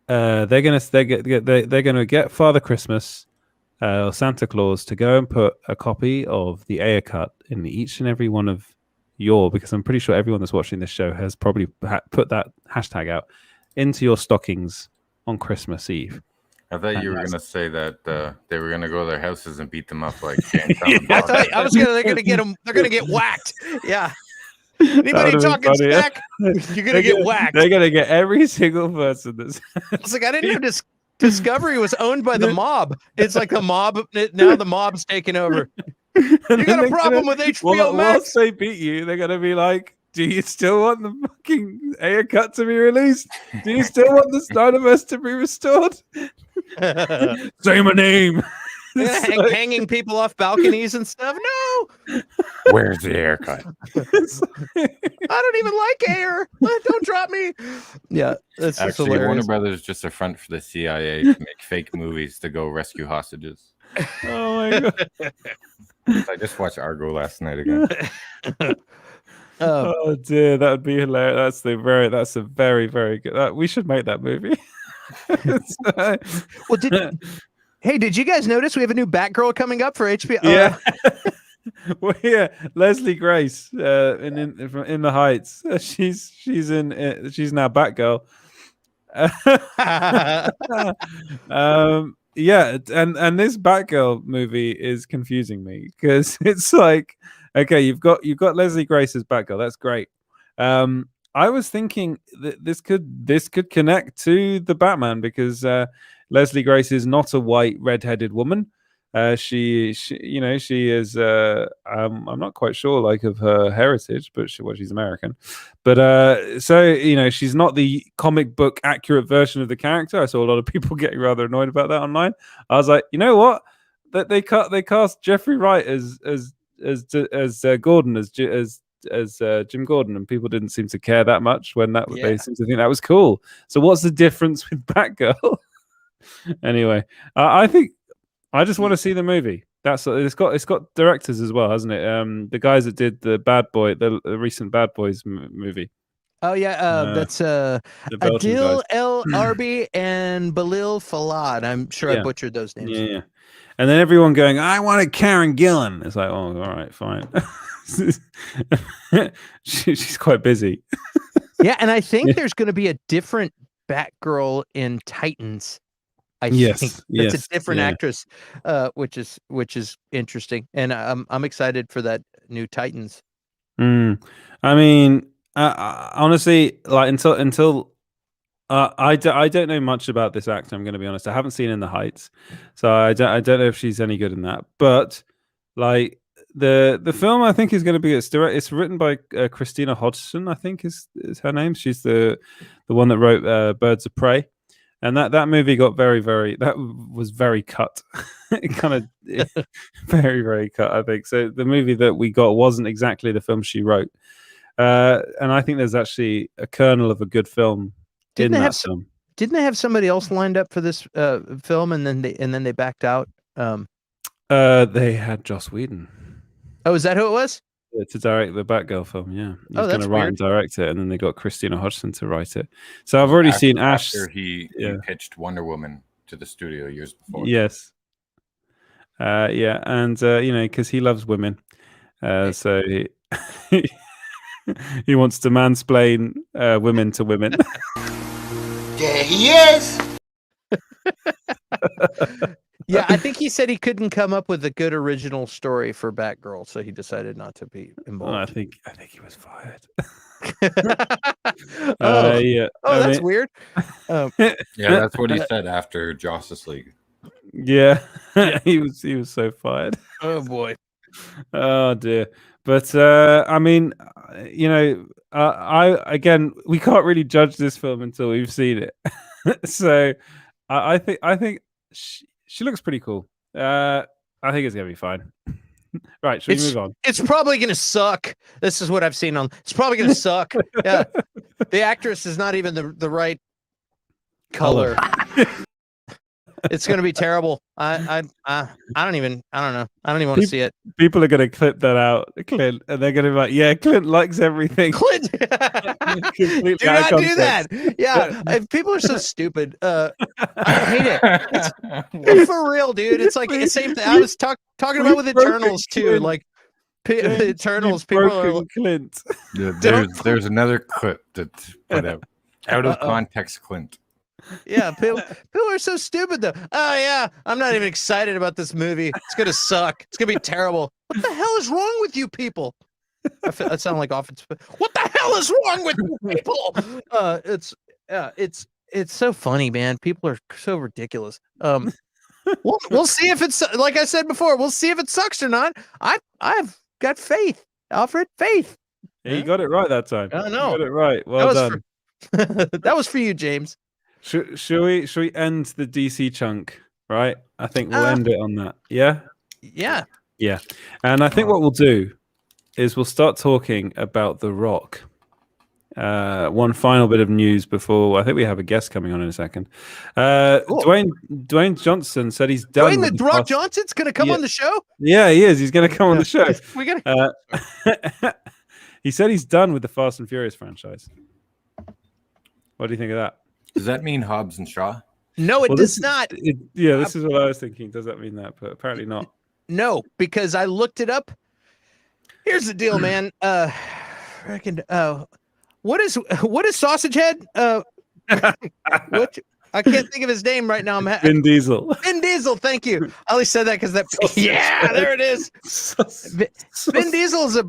They're gonna get Father Christmas or Santa Claus to go and put a copy of the Ayer cut in each and every one of because I'm pretty sure everyone that's watching this show has probably put that # out into your stockings on Christmas Eve. I thought you were gonna say that they were gonna go to their houses and beat them up like. I was gonna. They're gonna get them. They're gonna get whacked. Yeah. Anybody talking smack, you're gonna get whacked. They're gonna get every single person that's. It's like I didn't know Discovery was owned by the mob. It's like the mob now. The mob's taking over. You got a problem with HBO Max? Once they beat you, they're gonna be like, "Do you still want the fucking Ayer cut to be released? Do you still want the Snyderverse to be restored? Say my name." Hanging people off balconies and stuff. No. Where's the Ayer cut? I don't even like air. Don't drop me. Yeah, that's actually hilarious. Warner Brothers just a front for the CIA to make fake movies to go rescue hostages. Oh my god! I just watched Argo last night again. Oh dear, that would be hilarious. That's a very, very good. We should make that movie. Well, did you guys notice we have a new Batgirl coming up for HBO? Yeah. Well, yeah, Leslie Grace in the Heights. She's now Batgirl. Yeah, and this Batgirl movie is confusing me because it's like, okay, you've got Leslie Grace as Batgirl. That's great. I was thinking that this could connect to the Batman because Leslie Grace is not a white redheaded woman. She is. I'm not quite sure, like, of her heritage, but she's American. But so she's not the comic book accurate version of the character. I saw a lot of people getting rather annoyed about that online. I was like, you know what? That they cast Jeffrey Wright as Gordon as Jim Gordon, and people didn't seem to care that much when they seemed to think that was cool. So what's the difference with Batgirl? Anyway, I think. I just want to see the movie. It's got directors as well, hasn't it? The guys that did the recent Bad Boys movie. Oh yeah, that's Adil El Arbi and Balil Falad. I'm sure I butchered those names. Yeah. And then everyone going, I wanted Karen Gillan. It's like, oh, all right, fine. She's quite busy. Yeah, and I think there's going to be a different Batgirl in Titans. I think that's a different actress, which is interesting, and I'm excited for that new Titans. I mean, honestly, like until I don't know much about this actor. I'm going to be honest. I haven't seen In the Heights, so I don't know if she's any good in that. But like the film, I think is going to be it's written by Christina Hodgson. I think is her name. She's the one that wrote Birds of Prey. And that movie got that was very cut. It kind of very, very cut, I think. So the movie that we got wasn't exactly the film she wrote. And I think there's actually a kernel of a good film in that film. Didn't they have somebody else lined up for this film and then they backed out? They had Joss Whedon. Oh, is that who it was? To direct the Batgirl film, yeah. He was going to write and direct it, and then they got Christina Hodgson to write it. So I've already seen Ash. After he pitched Wonder Woman to the studio years before. Yes. Yeah, and because he loves women, so he wants to mansplain women to women. There he is. Yeah, I think he said he couldn't come up with a good original story for Batgirl, so he decided not to be involved. I think he was fired. Yeah. Oh, that's weird. Yeah, that's what he said after Justice League. Yeah, he was so fired. Oh boy. Oh dear. But I mean, we can't really judge this film until we've seen it. So I think she looks pretty cool. I think it's gonna be fine. Right, should we move on? It's probably gonna suck. This is what I've seen on. It's probably gonna suck. Yeah, the actress is not even the right color. It's gonna be terrible. I don't even know. I don't even want to see it. People are gonna clip that out, Clint, and they're gonna be like, "Yeah, Clint likes everything." Clint, do not do that. Yeah, people are so stupid. I hate it. It's for real, dude. It's like the same thing. I was talking about with Eternals too. Clint. Like Eternals, people are like, Clint. Yeah, there's another clip that's put out of context, Clint. Yeah, people are so stupid though. Oh yeah, I'm not even excited about this movie. It's gonna suck. It's gonna be terrible. What the hell is wrong with you people? I sound like offense. What the hell is wrong with you people? It's so funny, man. People are so ridiculous. We'll see if it's like I said before. We'll see if it sucks or not. I've got faith, Alfred. Faith. Yeah, you got it right that time. I know. You got it right. Well done. That was for you, James. Should we end the DC chunk? Right, I think we'll end it on that. Yeah. And I think what we'll do is we'll start talking about The Rock. One final bit of news before I think we have a guest coming on in a second. Cool. Dwayne Johnson said he's done. Dwayne the Rock Johnson's going to come on the show. Yeah, he is. He's going to come on the show. We got. He said he's done with the Fast and Furious franchise. What do you think of that? Does that mean Hobbs and Shaw? No, it does not. This is what I was thinking. Does that mean that? But apparently not. No, because I looked it up. Here's the deal, man. What is Sausage Head? What? I can't think of his name right now. Vin Diesel. Vin Diesel. Thank you. I only said that because that. Yeah, there it is. Vin Diesel's a.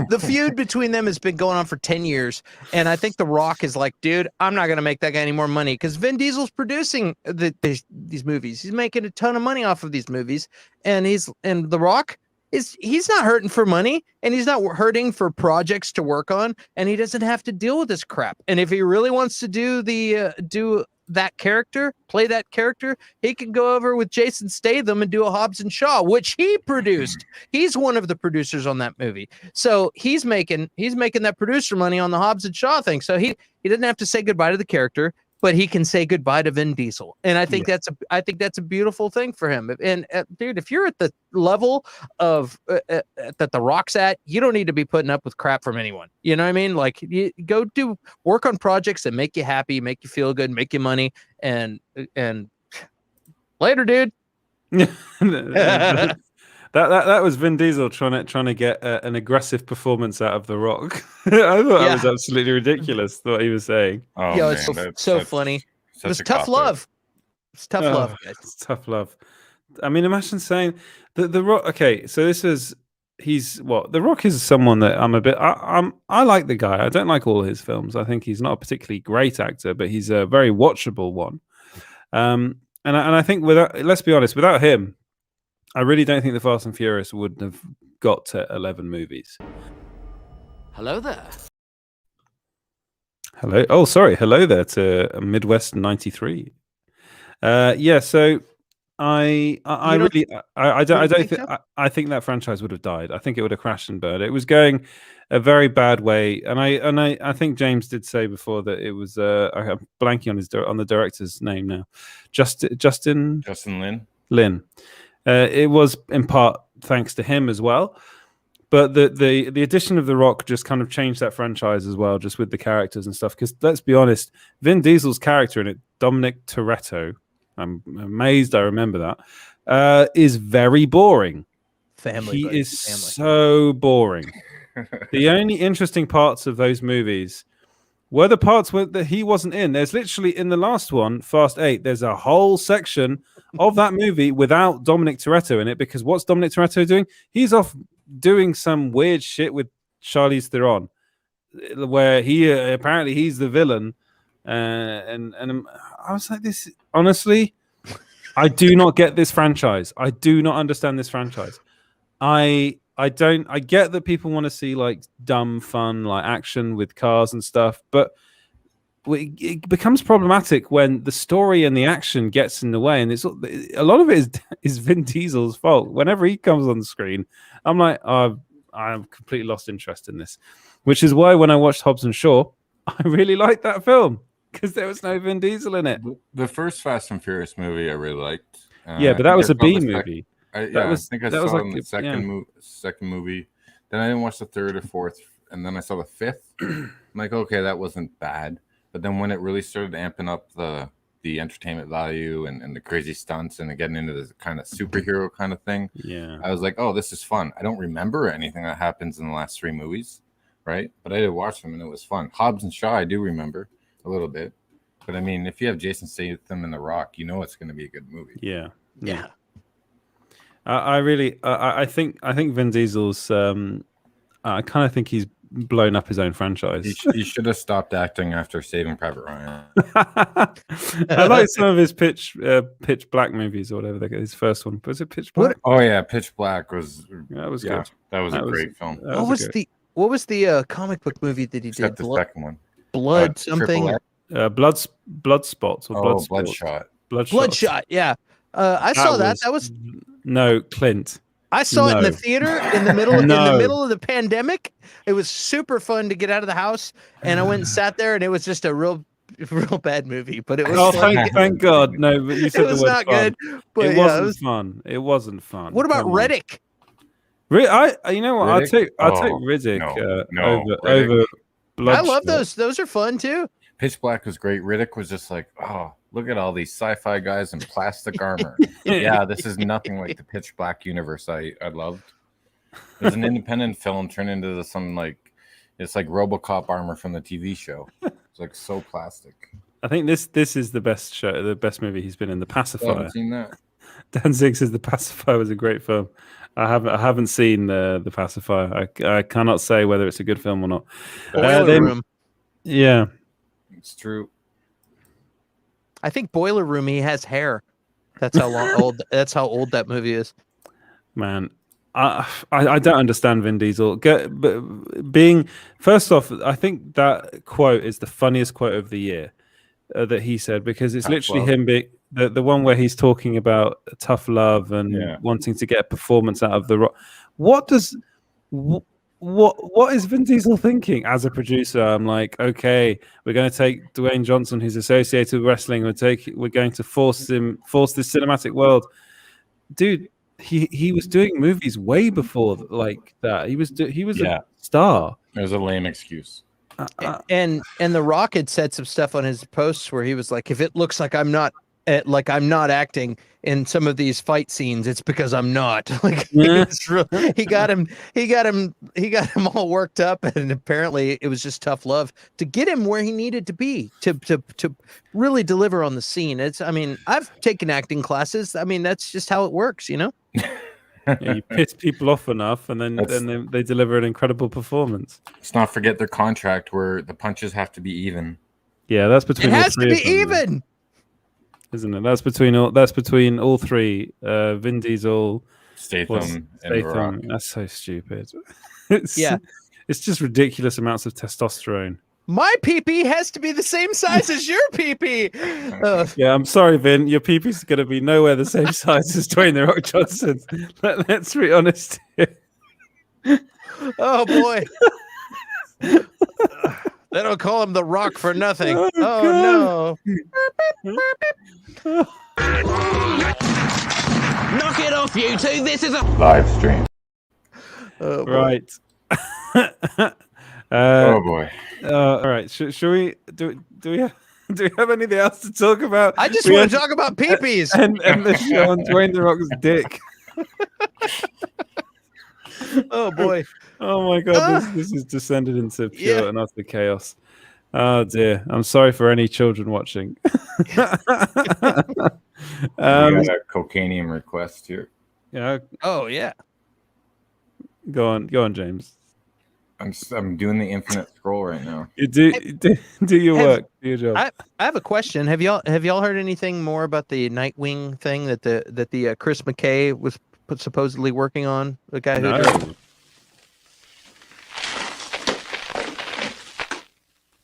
The feud between them has been going on for 10 years, and I think The Rock is like, dude, I'm not gonna make that guy any more money because Vin Diesel's producing these movies. He's making a ton of money off of these movies, and The Rock he's not hurting for money, and he's not hurting for projects to work on, and he doesn't have to deal with this crap. And if he really wants to do play that character, he can go over with Jason Statham and do a Hobbs and Shaw, which he produced. He's one of the producers on that movie, so he's making that producer money on the Hobbs and Shaw thing. So he doesn't have to say goodbye to the character, but he can say goodbye to Vin Diesel, and I think that's a beautiful thing for him. And dude, if you're at the level of that The Rock's at, you don't need to be putting up with crap from anyone. You know what I mean? Like, you go work on projects that make you happy, make you feel good, make you money, and later, dude. That was Vin Diesel trying to get an aggressive performance out of The Rock. I thought that was absolutely ridiculous what he was saying. Oh, yo, man, it's so funny. It was tough love. It's tough love, guys. It's tough love. I mean, imagine saying that The Rock. Okay, so The Rock is someone that I'm a bit. I like the guy. I don't like all his films. I think he's not a particularly great actor, but he's a very watchable one. And I think let's be honest, without him, I really don't think the Fast and Furious would have got to 11 movies. Hello there. Hello. Oh, sorry. Hello there to Midwest 93. So I think that franchise would have died. I think it would have crashed and burned. It was going a very bad way, and I think James did say before that it was. I'm blanking on the director's name now. Justin Lin. It was in part thanks to him as well, but the addition of The Rock just kind of changed that franchise as well, just with the characters and stuff. Because let's be honest, Vin Diesel's character in it, Dominic Toretto, I'm amazed I remember that, is very boring. He is so boring. The only interesting parts of those movies were the parts that he wasn't in. There's literally, in the last one, Fast 8, there's a whole section of that movie without Dominic Toretto in it, because what's Dominic Toretto doing? He's off doing some weird shit with Charlize Theron, where apparently he's the villain. And I was like, this, honestly, I do not get this franchise. I do not understand this franchise. I get that people want to see like dumb fun, like action with cars and stuff, but it becomes problematic when the story and the action gets in the way, and a lot of it is Vin Diesel's fault. Whenever he comes on the screen, I'm like, I'm completely lost interest in this, which is why when I watched Hobbs and Shaw, I really liked that film because there was no Vin Diesel in it. The first Fast and Furious movie I really liked. But that was a B movie. I think I saw it in the second movie. Then I didn't watch the third or fourth, and then I saw the fifth. I'm like, okay, that wasn't bad. But then when it really started amping up the entertainment value and the crazy stunts and getting into this kind of superhero kind of thing, I was like, oh, this is fun. I don't remember anything that happens in the last three movies, right? But I did watch them, and it was fun. Hobbs and Shaw, I do remember a little bit. But I mean, if you have Jason Statham and The Rock, you know it's going to be a good movie. Yeah. I think Vin Diesel's. I kind of think he's blown up his own franchise. He should have stopped acting after Saving Private Ryan. I like some of his Pitch Black movies or whatever. His first one was it Pitch Black? Oh yeah, Pitch Black was. That was good. That was a great film. What was the comic book movie that he did? The second one. Blood something. Blood Spots or Bloodshot. Bloodshot. Yeah. I saw that. That was Clint. I saw it in the theater in the middle in the middle of the pandemic. It was super fun to get out of the house, and I went and sat there, and it was just a real bad movie. But it was thank God. No, but you said it was not good. But it wasn't fun. It wasn't fun. What about Riddick? You know what? I'll take Riddick over. I love those. Those are fun too. Pitch Black was great. Riddick was just like, oh, look at all these sci-fi guys in plastic armor. Yeah, this is nothing like the Pitch Black universe I loved. It was an independent film turned into some it's like RoboCop armor from the TV show. It's like so plastic. I think this is the best show, the best movie he's been in. The Pacifier. I haven't seen that. Danzig says The Pacifier was a great film. I haven't seen the Pacifier. I cannot say whether it's a good film or not. Boiler Room. Yeah, it's true. I think Boiler Room. He has hair. That's how old. That's how old that movie is. Man, I don't understand Vin Diesel. First off, I think that quote is the funniest quote of the year that he said, because it's literally him being the one where he's talking about tough love and wanting to get performance out of the Rock. What is Vin Diesel thinking as a producer? I'm like, okay, we're going to take Dwayne Johnson, who's associated with wrestling. We're going to force this cinematic world, dude. He was doing movies way before like that. He was a star. It was a lame excuse. And The Rock had said some stuff on his posts where he was like, if it looks like I'm not acting in some of these fight scenes, it's because I'm not. Like he got him all worked up, and apparently it was just tough love to get him where he needed to be to really deliver on the scene. I've taken acting classes. That's just how it works, you know. You piss people off enough, and then they deliver an incredible performance. Let's not forget their contract where the punches have to be even. Yeah, that's between. It has to be even, isn't it? That's between all three. Vin Diesel, Statham, and The Rock. That's so stupid. It's just ridiculous amounts of testosterone. My pee-pee has to be the same size as your pee-pee. Yeah, I'm sorry, Vin. Your pee-pee's going to be nowhere the same size as Dwayne The Rock Johnson. Let's be honest here. Oh, boy. They don't call him The Rock for nothing. Oh no. Knock it off, you two. This is a live stream. Right. Oh boy. All right. Should we do we have anything else to talk about? I just want to talk about pee-pees and the show on Dwayne The Rock's dick. Oh boy. Oh my god, this has descended into pure and utter chaos. Oh dear. I'm sorry for any children watching. We got a cocainium request here. Yeah. Oh yeah. Go on, James. I'm doing the infinite scroll right now. You do your work, do your job. I have a question. Have y'all heard anything more about the Nightwing thing that the Chris McKay was supposedly working on? The guy who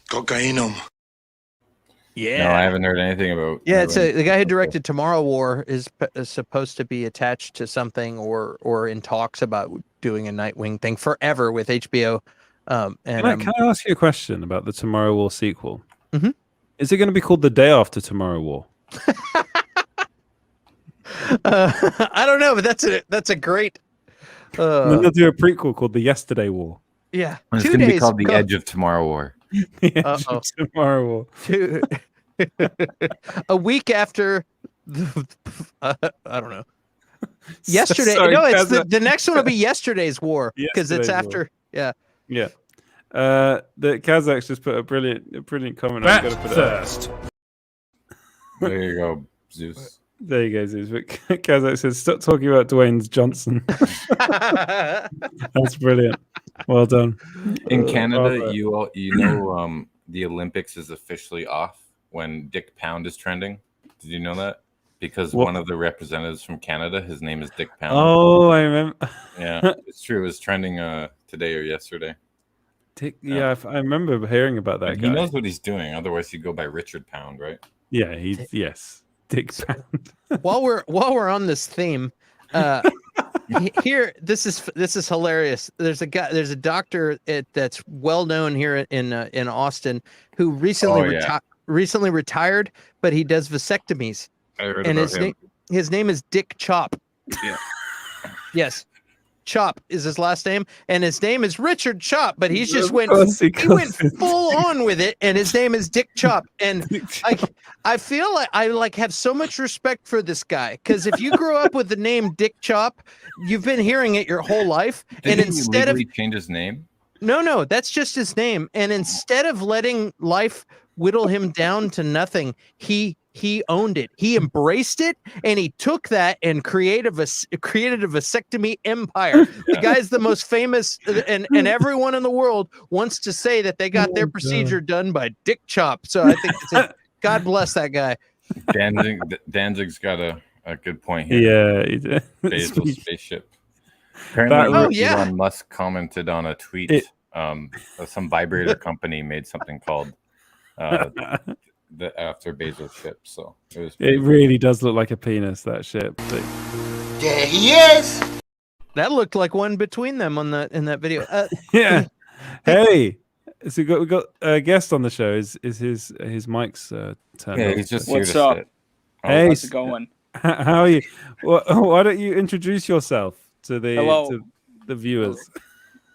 Cocainum. Yeah. No, I haven't heard anything about. Yeah, the guy who directed Tomorrow War is supposed to be attached to something or in talks about doing a Nightwing thing forever with HBO. Can I ask you a question about the Tomorrow War sequel? Mm-hmm. Is it going to be called The Day After Tomorrow War? I don't know, but that's a great. And then they'll do a prequel called The Yesterday War. Yeah, it's going to be called The Edge of Tomorrow War. The Edge of Tomorrow War. A week after I don't know. Yesterday. Sorry, no, it's the next one will be Yesterday's War because it's after. War. Yeah. The Kazakhs just put a brilliant comment. I'm going to put first. There you go, Zeus. There you go, Zeus. But Kazakh says, stop talking about Dwayne Johnson. That's brilliant. Well done. In Canada, the Olympics is officially off when Dick Pound is trending. Did you know that? Because one of the representatives from Canada, his name is Dick Pound. Oh, I remember. Yeah, it's true. It was trending today or yesterday. Dick, I remember hearing about that guy. He knows what he's doing. Otherwise, he'd go by Richard Pound, right? Yeah, yes. Dick Pound. While we're on this theme, here this is hilarious. There's a doctor that's well known here in Austin who recently retired, but he does vasectomies. I heard about him. His name is Dick Chop. Yeah. Yes. Chop is his last name, and his name is Richard Chop, but he went full on with it, and his name is Dick Chop. And I feel like I have so much respect for this guy, because if you grow up with the name Dick Chop, you've been hearing it your whole life. Did he legally change his name? No, that's just his name. And instead of letting life whittle him down to nothing, he owned it. He embraced it, and he took that and created a vasectomy empire. The guy's the most famous, and everyone in the world wants to say that they got their procedure done by Dick Chop. So I think God bless that guy. Danzig's got a good point here. Yeah, he did. Basil spaceship. Apparently, Elon Musk commented on a tweet. Some vibrator company made something called the After Basil ship. So it really does look like a penis, that ship. But... There he is. That looked like one between them in that video. Yeah. Hey, so we got a guest on the show. Is his mic's turned on? He's just What's here to up? sit. Hey, how's it going? How are you? Why don't you introduce yourself to the viewers?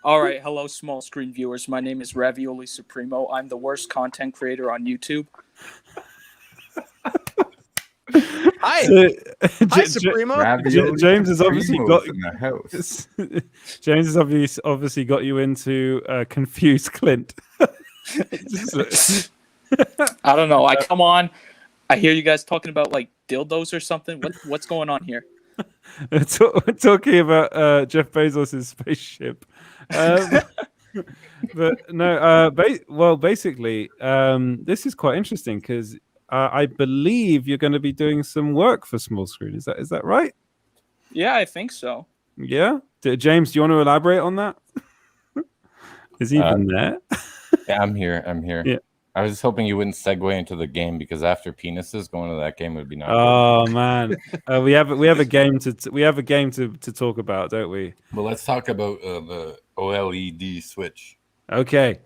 All right, hello, small screen viewers. My name is Ravioli Supremo. I'm the worst content creator on YouTube. Hi, Supremo. James has obviously got in the house. James has obviously got you into confused Clint. I don't know. I come on. I hear you guys talking about like dildos or something. What's going on here? We're talking about Jeff Bezos' spaceship. But no, basically, this is quite interesting because I believe you're going to be doing some work for Small Screen. Is that right? Yeah, I think so. Yeah, James, do you want to elaborate on that? Is he even there? Yeah, I'm here. Yeah. I was just hoping you wouldn't segue into the game, because after penises, going to that game would be nice. Oh man, we have a game to talk about, don't we? Well, let's talk about the OLED Switch. Okay,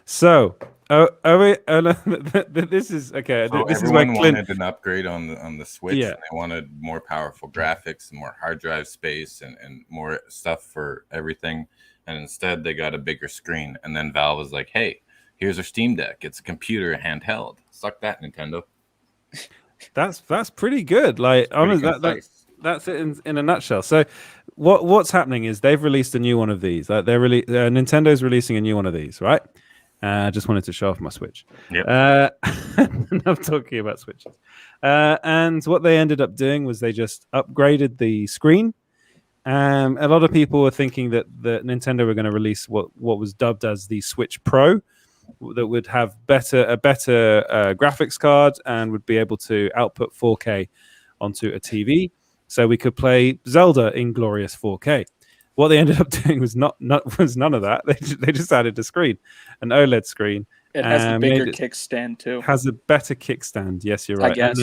so this is okay. So this is where Clint wanted an upgrade on the Switch. Yeah. And they wanted more powerful graphics and more hard drive space and more stuff for everything. And instead, they got a bigger screen. And then Valve was like, "Hey, here's our Steam Deck. It's a computer handheld. Suck that, Nintendo." That's pretty good. Like, honestly, that's it in a nutshell. So, what's happening is they've released a new one of these. Nintendo's releasing a new one of these, right? I just wanted to show off my Switch. Yep. I'm talking about Switches. And what they ended up doing was they just upgraded the screen. A lot of people were thinking that Nintendo were going to release what was dubbed as the Switch Pro, that would have a better graphics card and would be able to output 4K onto a TV, so we could play Zelda in glorious 4K. What they ended up doing was none of that. They just added a screen, an OLED screen. It has a bigger kickstand too. Has a better kickstand. Yes, you're right. I guess.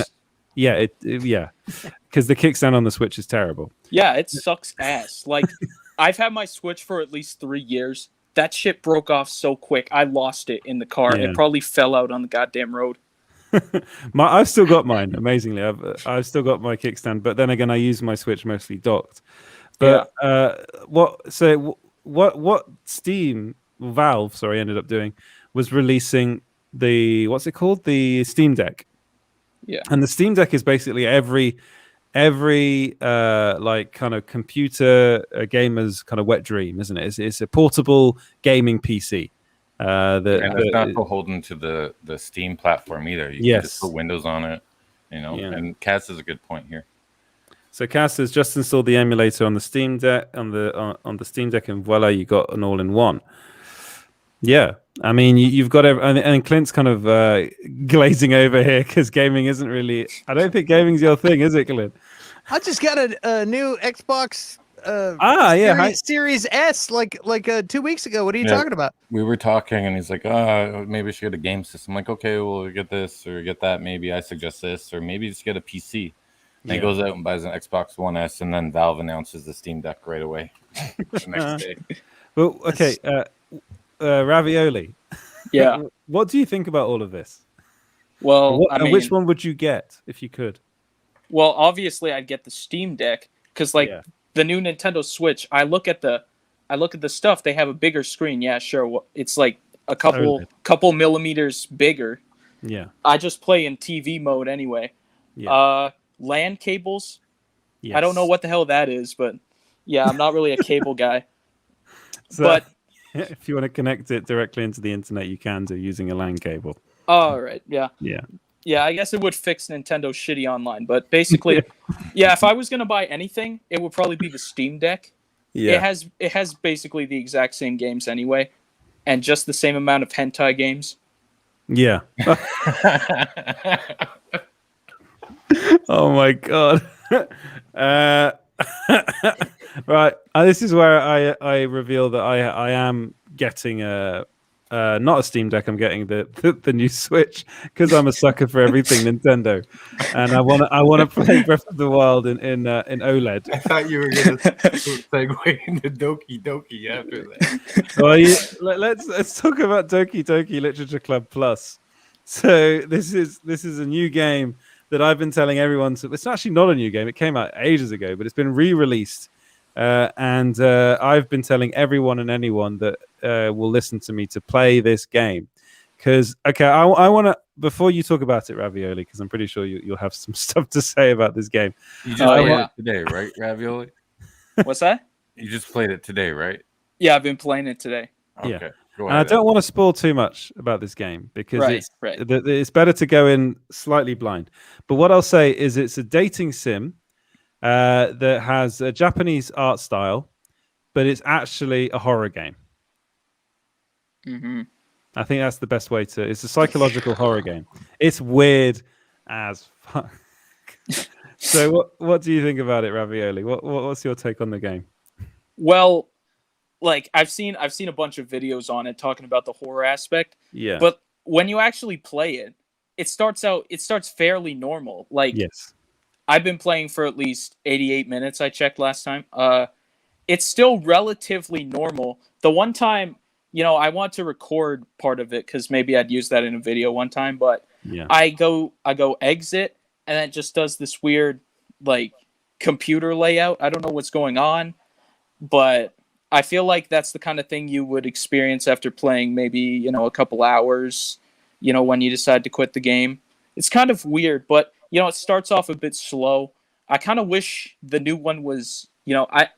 Because the kickstand on the Switch is terrible. Yeah, it sucks ass. Like, I've had my Switch for at least 3 years. That shit broke off so quick. I lost it in the car. Yeah. It probably fell out on the goddamn road. I've still got mine. Amazingly, I've still got my kickstand. But then again, I use my Switch mostly docked. But what Valve ended up doing was releasing the Steam Deck. Yeah. And the Steam Deck is basically every like kind of computer gamer's kind of wet dream, isn't it? It's a portable gaming PC. And it's not beholden to the Steam platform either. You can just put Windows on it, Yeah. And Cass is a good point here. So Cass has just installed the emulator on the Steam Deck on the Steam Deck, and voila, you got an all-in-one. Yeah, I mean, you've got and Clint's kind of glazing over here because gaming isn't really. I don't think gaming's your thing, is it, Clint? I just got a new Xbox. Series S like 2 weeks ago. What are you talking about? We were talking, and he's like, maybe we should get a game system. I'm like, okay, we'll get this or get that. Maybe I suggest this, or maybe just get a PC. And he goes out and buys an Xbox One S, and then Valve announces the Steam Deck right away the next day. Well, okay, Ravioli. Yeah. What do you think about all of this? Well, which one would you get if you could? Well, obviously, I'd get the Steam Deck because, the new Nintendo Switch, I look at the stuff. They have a bigger screen. Yeah, sure. It's like a couple millimeters bigger. Yeah. I just play in TV mode anyway. Yeah. LAN cables. Yes. I don't know what the hell that is, but yeah, I'm not really a cable guy. So, but if you want to connect it directly into the internet, you can do using a LAN cable. All right. Yeah. Yeah. Yeah, I guess it would fix Nintendo's shitty online, but basically, yeah, if I was gonna buy anything, it would probably be the Steam Deck. Yeah. It has basically the exact same games anyway, and just the same amount of hentai games. Yeah. Oh my god. Right. This is where I reveal that I am getting not a Steam Deck. I'm getting the new Switch because I'm a sucker for everything Nintendo, and I want to play Breath of the Wild in OLED. I thought you were gonna segue into Doki Doki after that. Well, let's talk about Doki Doki Literature Club Plus. So this is a new game that I've been telling everyone. It's actually not a new game. It came out ages ago, but it's been re-released. And I've been telling everyone and anyone that will listen to me to play this game. Because, okay, I want to, before you talk about it, Ravioli, because I'm pretty sure you'll have some stuff to say about this game. You just played it today, right, Ravioli? What's that? You just played it today, right? Yeah, I've been playing it today. Okay. Yeah. Go and I don't want to spoil too much about this game because it's better to go in slightly blind. But what I'll say is it's a dating sim that has a Japanese art style, but it's actually a horror game. Mm-hmm. I think that's the best way to. It's a psychological horror game. It's weird as fuck. So, what do you think about it, Ravioli? What's your take on the game? Well, like I've seen a bunch of videos on it talking about the horror aspect. Yeah. But when you actually play it, it starts fairly normal. Like yes. I've been playing for at least 88 minutes. I checked last time. It's still relatively normal. The one time, I want to record part of it because maybe I'd use that in a video one time. But yeah. I go exit, and then it just does this weird like computer layout. I don't know what's going on, but I feel like that's the kind of thing you would experience after playing maybe a couple hours. When you decide to quit the game, it's kind of weird, but. It starts off a bit slow. I kind of wish the new one was,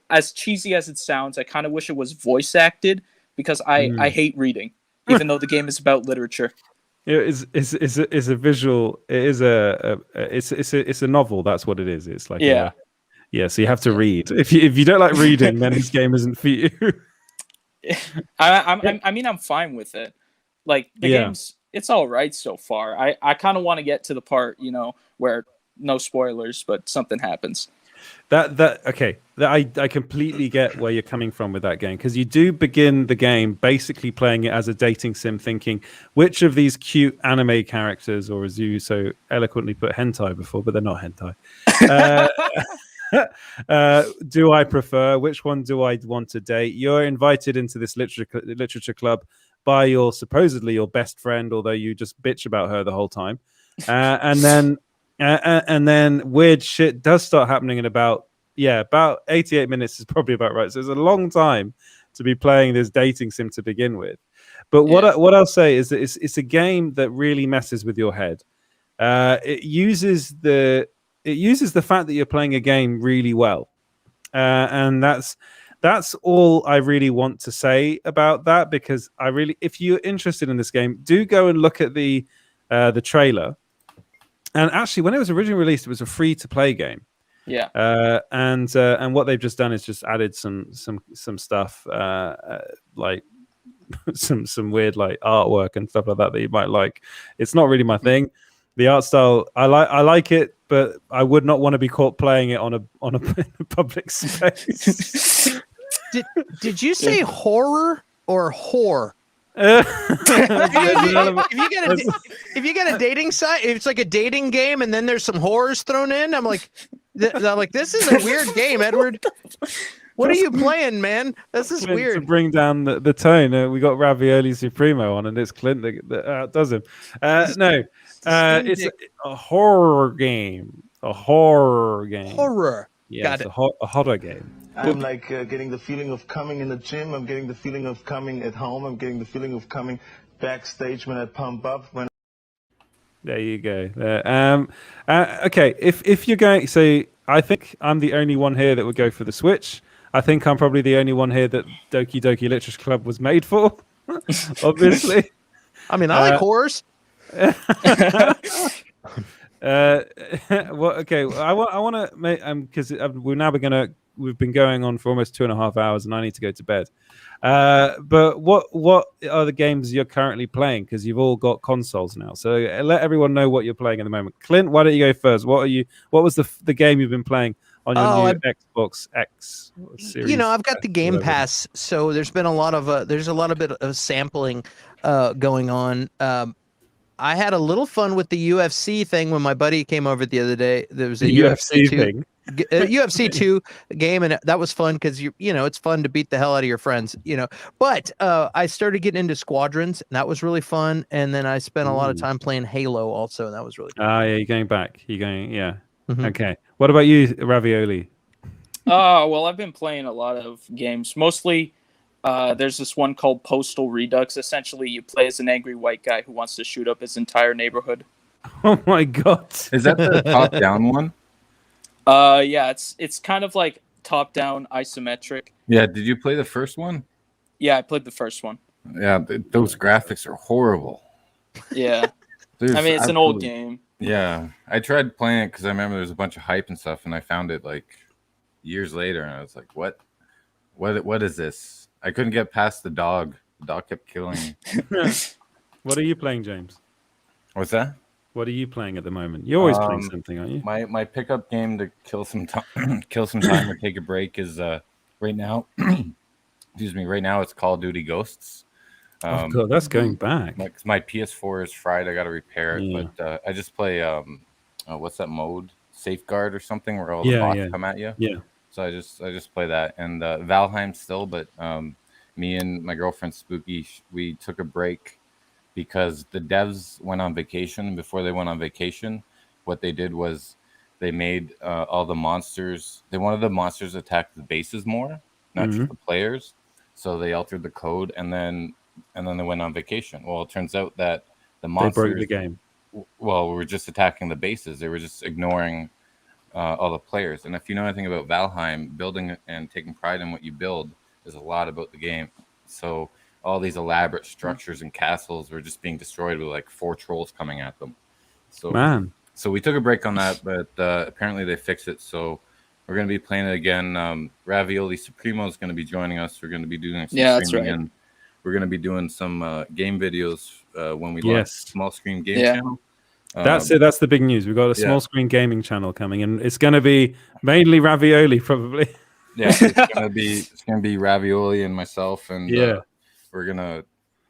as cheesy as it sounds, I kind of wish it was voice acted because I hate reading, even though the game is about literature. It's a visual. It is it's a novel. That's what it is. It's like so you have to read. If you don't like reading, then this game isn't for you. I mean, I'm fine with it. Like the game's. It's all right so far. I kind of want to get to the part, where no spoilers, but something happens. I completely get where you're coming from with that game because you do begin the game basically playing it as a dating sim, thinking which of these cute anime characters, or as you so eloquently put hentai before, but they're not hentai. Do I prefer? Which one do I want to date? You're invited into this literature club by supposedly your best friend, although you just bitch about her the whole time, and then weird shit does start happening in about 88 minutes is probably about right. So it's a long time to be playing this dating sim to begin with. But what I'll say is that it's a game that really messes with your head. It uses the fact that you're playing a game really well, and that's all I really want to say about that, because if you're interested in this game, do go and look at the trailer. And actually, when it was originally released, it was a free-to-play game. Yeah. And what they've just done is just added some stuff, like some weird like artwork and stuff like that you might like. It's not really my thing. The art style, I like it, but I would not want to be caught playing it on a public space. Did you say horror or whore? If you get a dating site, it's like a dating game, and then there's some horrors thrown in. I'm like, this is a weird game, Edward. What are you playing, man? This is weird. To bring down the tone, we got Ravioli Supremo on, and it's Clint that does him. It's a horror game. A horror game. Horror. Got it's it. a hotter game. I'm like getting the feeling of coming in the gym. I'm getting the feeling of coming at home. I'm getting the feeling of coming backstage when I pump up. There you go. Okay, if you're going, so I think I'm the only one here that would go for the Switch. I think I'm probably the only one here that Doki Doki Literature Club was made for. Obviously. I mean, I like horrors. Well, okay. I want to make because we've been going on for almost 2.5 hours, and I need to go to bed. But what are the games you're currently playing? Because you've all got consoles now, so let everyone know what you're playing at the moment. Clint, why don't you go first? What was the game you've been playing on your new Xbox X series? You know, I've got the Game Pass, so there's been a lot of bit of sampling going on. I had a little fun with the UFC thing when my buddy came over the other day. There was a UFC thing. UFC 2 game, and that was fun because you know it's fun to beat the hell out of your friends, you know. But I started getting into Squadrons, and that was really fun. And then I spent a lot of time playing Halo also, and that was really fun. Yeah, you're going back. Yeah. Mm-hmm. Okay. What about you, Ravioli? Well, I've been playing a lot of games, mostly. There's this one called Postal Redux. Essentially, you play as an angry white guy who wants to shoot up his entire neighborhood. Oh my god! Is that the top-down one? Yeah, it's kind of like top-down isometric. Yeah, did you play the first one? Yeah, I played the first one. Yeah, those graphics are horrible. Yeah, I mean it's an old game. Yeah, I tried playing it because I remember there was a bunch of hype and stuff, and I found it like years later, and I was like, "What is this?" I couldn't get past the dog. The dog kept killing me. What are you playing, James? What's that? What are you playing at the moment? You're always playing something, aren't you? My pickup game to kill some time, or take a break is right now. Excuse me. Right now, it's Call of Duty Ghosts. Oh god, that's going back. My PS4 is fried. I got to repair it, but I just play what's that mode? Safeguard or something where all the bots come at you. Yeah. So I just play that, and Valheim still, but me and my girlfriend Spooky, we took a break because the devs went on vacation. And before they went on vacation, what they did was they made all the monsters. They wanted the monsters to attack the bases more, not just the players. So they altered the code, and then they went on vacation. Well, it turns out that the monsters broke the game. Well, we were just attacking the bases. They were just ignoring all the players. And if you know anything about Valheim, building and taking pride in what you build is a lot about the game. So all these elaborate structures and castles were just being destroyed with like 4 trolls coming at them. So we took a break on that, but apparently they fixed it. So we're going to be playing it again. Ravioli Supremo is going to be joining us. We're going to be doing some streaming, and we're going to be doing some game videos when we launch Small Screen Game Channel. That's it. That's the big news. We've got a small screen gaming channel coming, and it's going to be mainly Ravioli, probably. Yeah, it's gonna be Ravioli and myself, and we're gonna.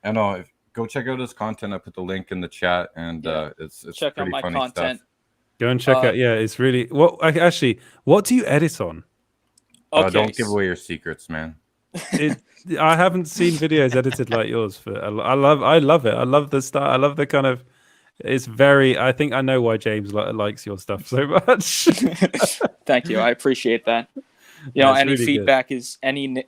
I know. Go check out his content. I put the link in the chat, and it's check out my funny content. Stuff. Go and check out. Yeah, it's really. What do you edit on? Okay, don't give away your secrets, man. I haven't seen videos edited like yours. I love it. I love the style. I love the kind of. It's very. I think I know why James likes your stuff so much. Thank you. I appreciate that. You know, any really feedback good. Is any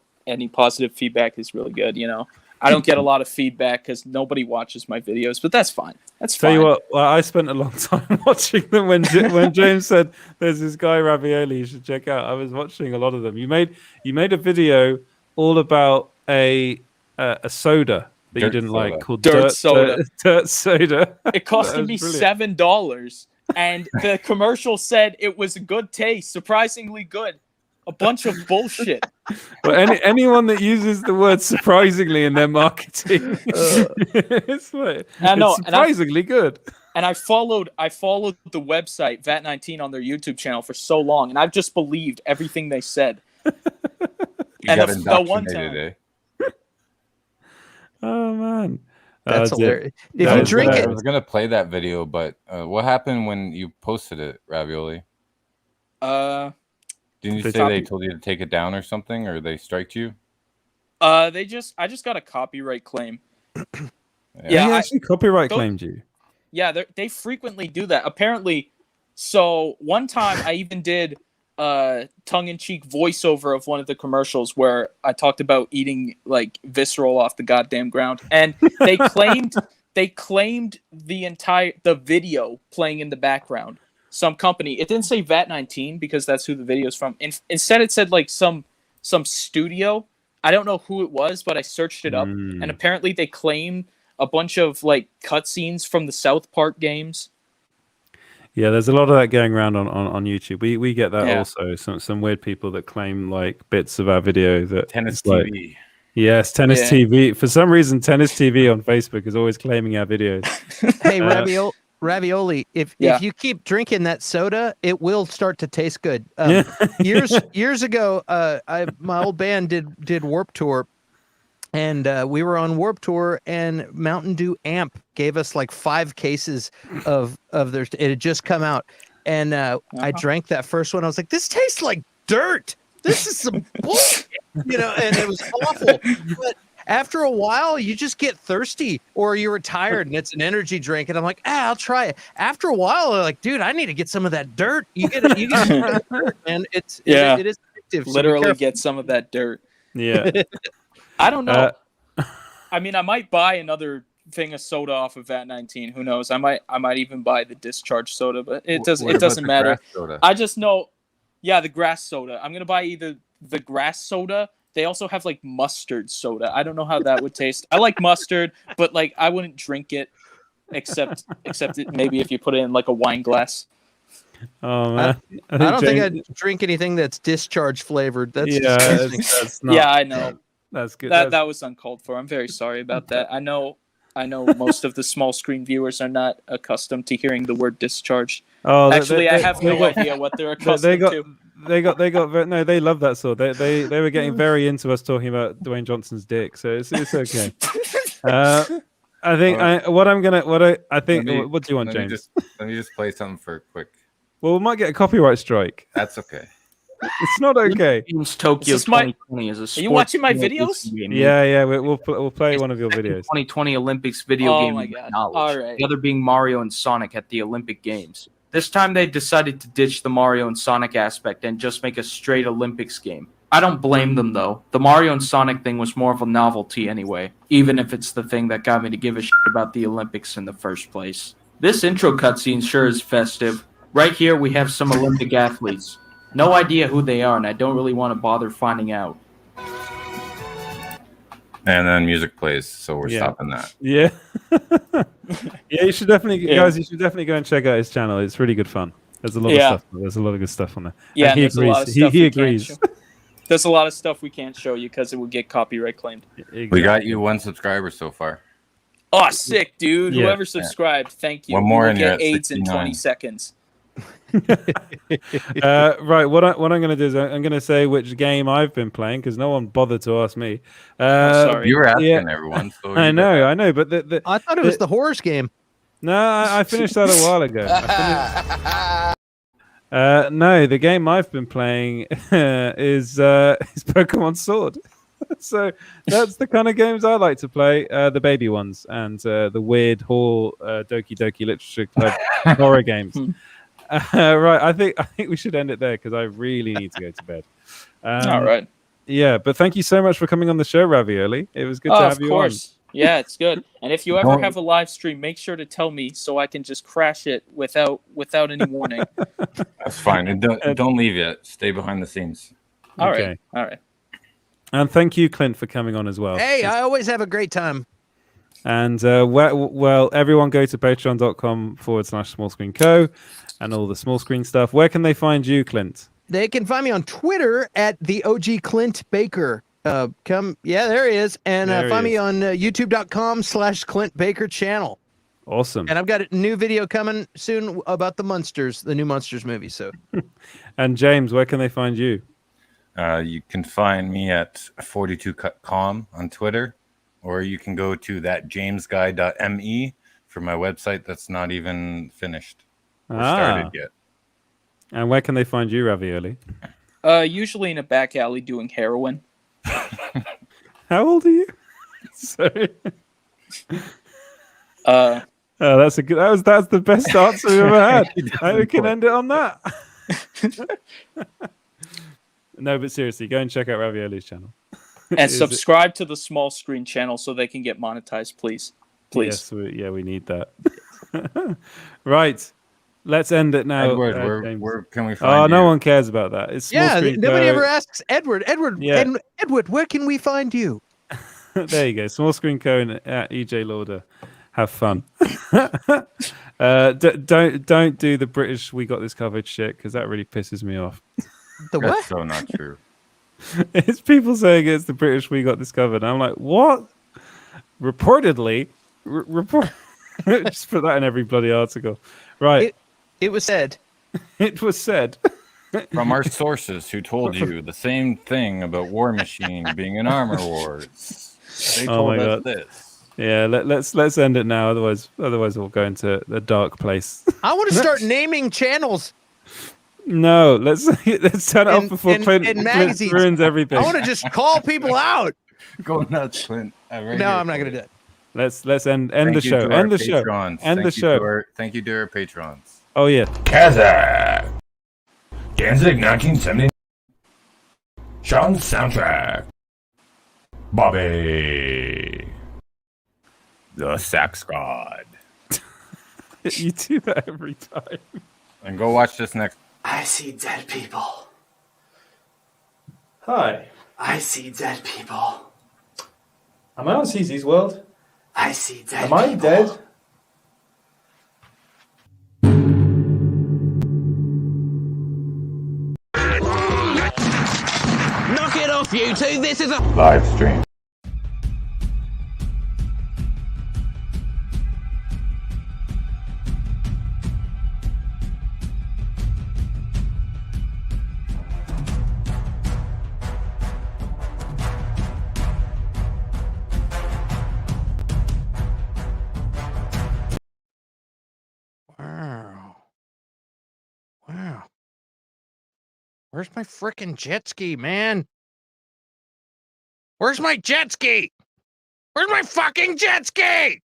positive feedback is really good. You know, I don't get a lot of feedback because nobody watches my videos, but that's fine. That's fine. Tell you what, I spent a long time watching them when James said there's this guy Ravioli you should check out. I was watching a lot of them. You made a video all about a soda that you didn't like called Dirt Soda. Dirt Soda. It costed me $7, and the commercial said it was a good taste, surprisingly good. A bunch of bullshit. Well, anyone that uses the word surprisingly in their marketing, it's surprisingly good. And I followed the website VAT19 on their YouTube channel for so long, and I've just believed everything they said. And the one time. Oh man, that's hilarious. If you drink it, I was gonna play that video, but what happened when you posted it, Ravioli? Didn't you say they told you to take it down or something, or they striked you? I just got a copyright claim. Yeah, actually copyright claimed you. Yeah, they frequently do that. Apparently, so one time I even did tongue-in-cheek voiceover of one of the commercials where I talked about eating like visceral off the goddamn ground, and they claimed the video playing in the background. Some company, it didn't say VAT19 because that's who the video's from. Instead, it said like some studio. I don't know who it was, but I searched it up, and apparently they claim a bunch of like cutscenes from the South Park games. Yeah, there's a lot of that going around on YouTube. We get that also. Some weird people that claim like bits of our video that Tennis like, TV. yes, Tennis TV. For some reason, Tennis TV on Facebook is always claiming our videos. Hey, Ravioli, if you keep drinking that soda, it will start to taste good. Years ago, my old band did Warped Tour, and we were on Warped Tour, and Mountain Dew Amp gave us like 5 cases of their. It had just come out, and I drank that first one. I was like, "This tastes like dirt. This is some bullshit," and it was awful. But after a while, you just get thirsty, or you were tired, and it's an energy drink. And I'm like, I'll try it. After a while, they're like, dude, I need to get some of that dirt. You get some of that dirt, and it is addictive. So Literally get some of that dirt. Yeah. I don't know. I mean, I might buy another thing of soda off of VAT19. Who knows? I might even buy the discharge soda, but it doesn't matter. I just know, the grass soda. I'm gonna buy either the grass soda. They also have like mustard soda. I don't know how that would taste. I like mustard, but like I wouldn't drink it, except maybe if you put it in like a wine glass. Oh man, I don't think I'd drink anything that's discharge flavored. That's that's not. Yeah, I know. That's good. That was uncalled for. I'm very sorry about that. I know most of the small screen viewers are not accustomed to hearing the word discharge. Oh, actually, I have no idea what they're accustomed to. They love that sort. They were getting very into us talking about Dwayne Johnson's dick, so it's okay. I think what do you want, James? Let me just play something for a quick. Well, we might get a copyright strike. That's okay. It's not okay. Tokyo 2020 is a sport. Are you watching my videos? Yeah. We'll play one of your videos. 2020 Olympics video game. Oh my god! Knowledge. All right. The other being Mario and Sonic at the Olympic Games. This time they decided to ditch the Mario and Sonic aspect and just make a straight Olympics game. I don't blame them though. The Mario and Sonic thing was more of a novelty anyway, even if it's the thing that got me to give a shit about the Olympics in the first place. This intro cutscene sure is festive. Right here we have some Olympic athletes. No idea who they are, and I don't really want to bother finding out. And then music plays, so we're stopping that. Yeah. You should definitely, guys. You should definitely go and check out his channel. It's really good fun. There's a lot of stuff. There's a lot of good stuff on there. Yeah, and he agrees. A lot of stuff he agrees. There's a lot of stuff we can't show you because it would get copyright claimed. Exactly. We got you 1 subscriber so far. Oh, sick, dude! Whoever subscribed, thank you. One more, and get AIDS in 20 seconds. Right, what I'm going to do is I'm going to say which game I've been playing because no one bothered to ask me. Sorry, you were asking everyone. So I know, but I thought it was the horrors game. No, I finished that a while ago. No, the game I've been playing is Pokemon Sword. So that's the kind of games I like to play, the baby ones and the weird Doki Doki Literature Club horror games. Right, I think we should end it there because I really need to go to bed. All right. Yeah, but thank you so much for coming on the show, Ravioli. It was good to have you on. Of course. Yeah, it's good. And if you ever have a live stream, make sure to tell me so I can just crash it without any warning. That's fine. And don't leave yet. Stay behind the scenes. All right. And thank you, Clint, for coming on as well. Hey, I always have a great time. And well, everyone go to patreon.com/smallscreenco and all the small screen stuff. Where can they find you, Clint? They can find me on Twitter at the OG Clint Baker. There he is. And find me on youtube.com/Clint Baker channel. Awesome. And I've got a new video coming soon about the Munsters, the new Munsters movie. So, and James, where can they find you? You can find me at 42com on Twitter, or you can go to thatjamesguy.me for my website that's not even finished or started yet. And where can they find you, Ravioli? Usually in a back alley doing heroin. How old are you? Sorry. That's the best answer we've ever had. We can end it on that. No, but seriously, go and check out Ravioli's channel. And subscribe to the small screen channel so they can get monetized, please. Yes, we need that. Right. Let's end it now. Edward, where can we find you? No one cares about that. It's small screen nobody co. ever asks Edward. And Edward, where can we find you? There you go. Small screen co at EJ Lauder. Have fun. Don't do the British "we got this covered" shit, because that really pisses me off. The what? That's so not true. It's people saying it's the British "we got this covered." And I'm like, what? Reportedly, report. Just put that in every bloody article, right? It was said. It was said from our sources who told you the same thing about War Machine being in Armor Wars. They told us this. Yeah, let's end it now. Otherwise we'll go into the dark place. I want to start naming channels. No, let's turn it off before Clint ruins everything. I want to just call people out. Go nuts, Clint. No, I'm not going to do it. Let's end the show. End the show. End the show. Thank you to our patrons. Oh yeah. Kazakh. Danzig 1970. Sean's soundtrack. Bobby. The Sax God. You do that every time. And go watch this next. I see dead people. Hi. I see dead people. Am I on CZ's world? I see dead people. Am I dead? Knock it off, you two. This is a live stream. Wow. Where's my frickin' jet ski, man? Where's my jet ski? Where's my fucking jet ski?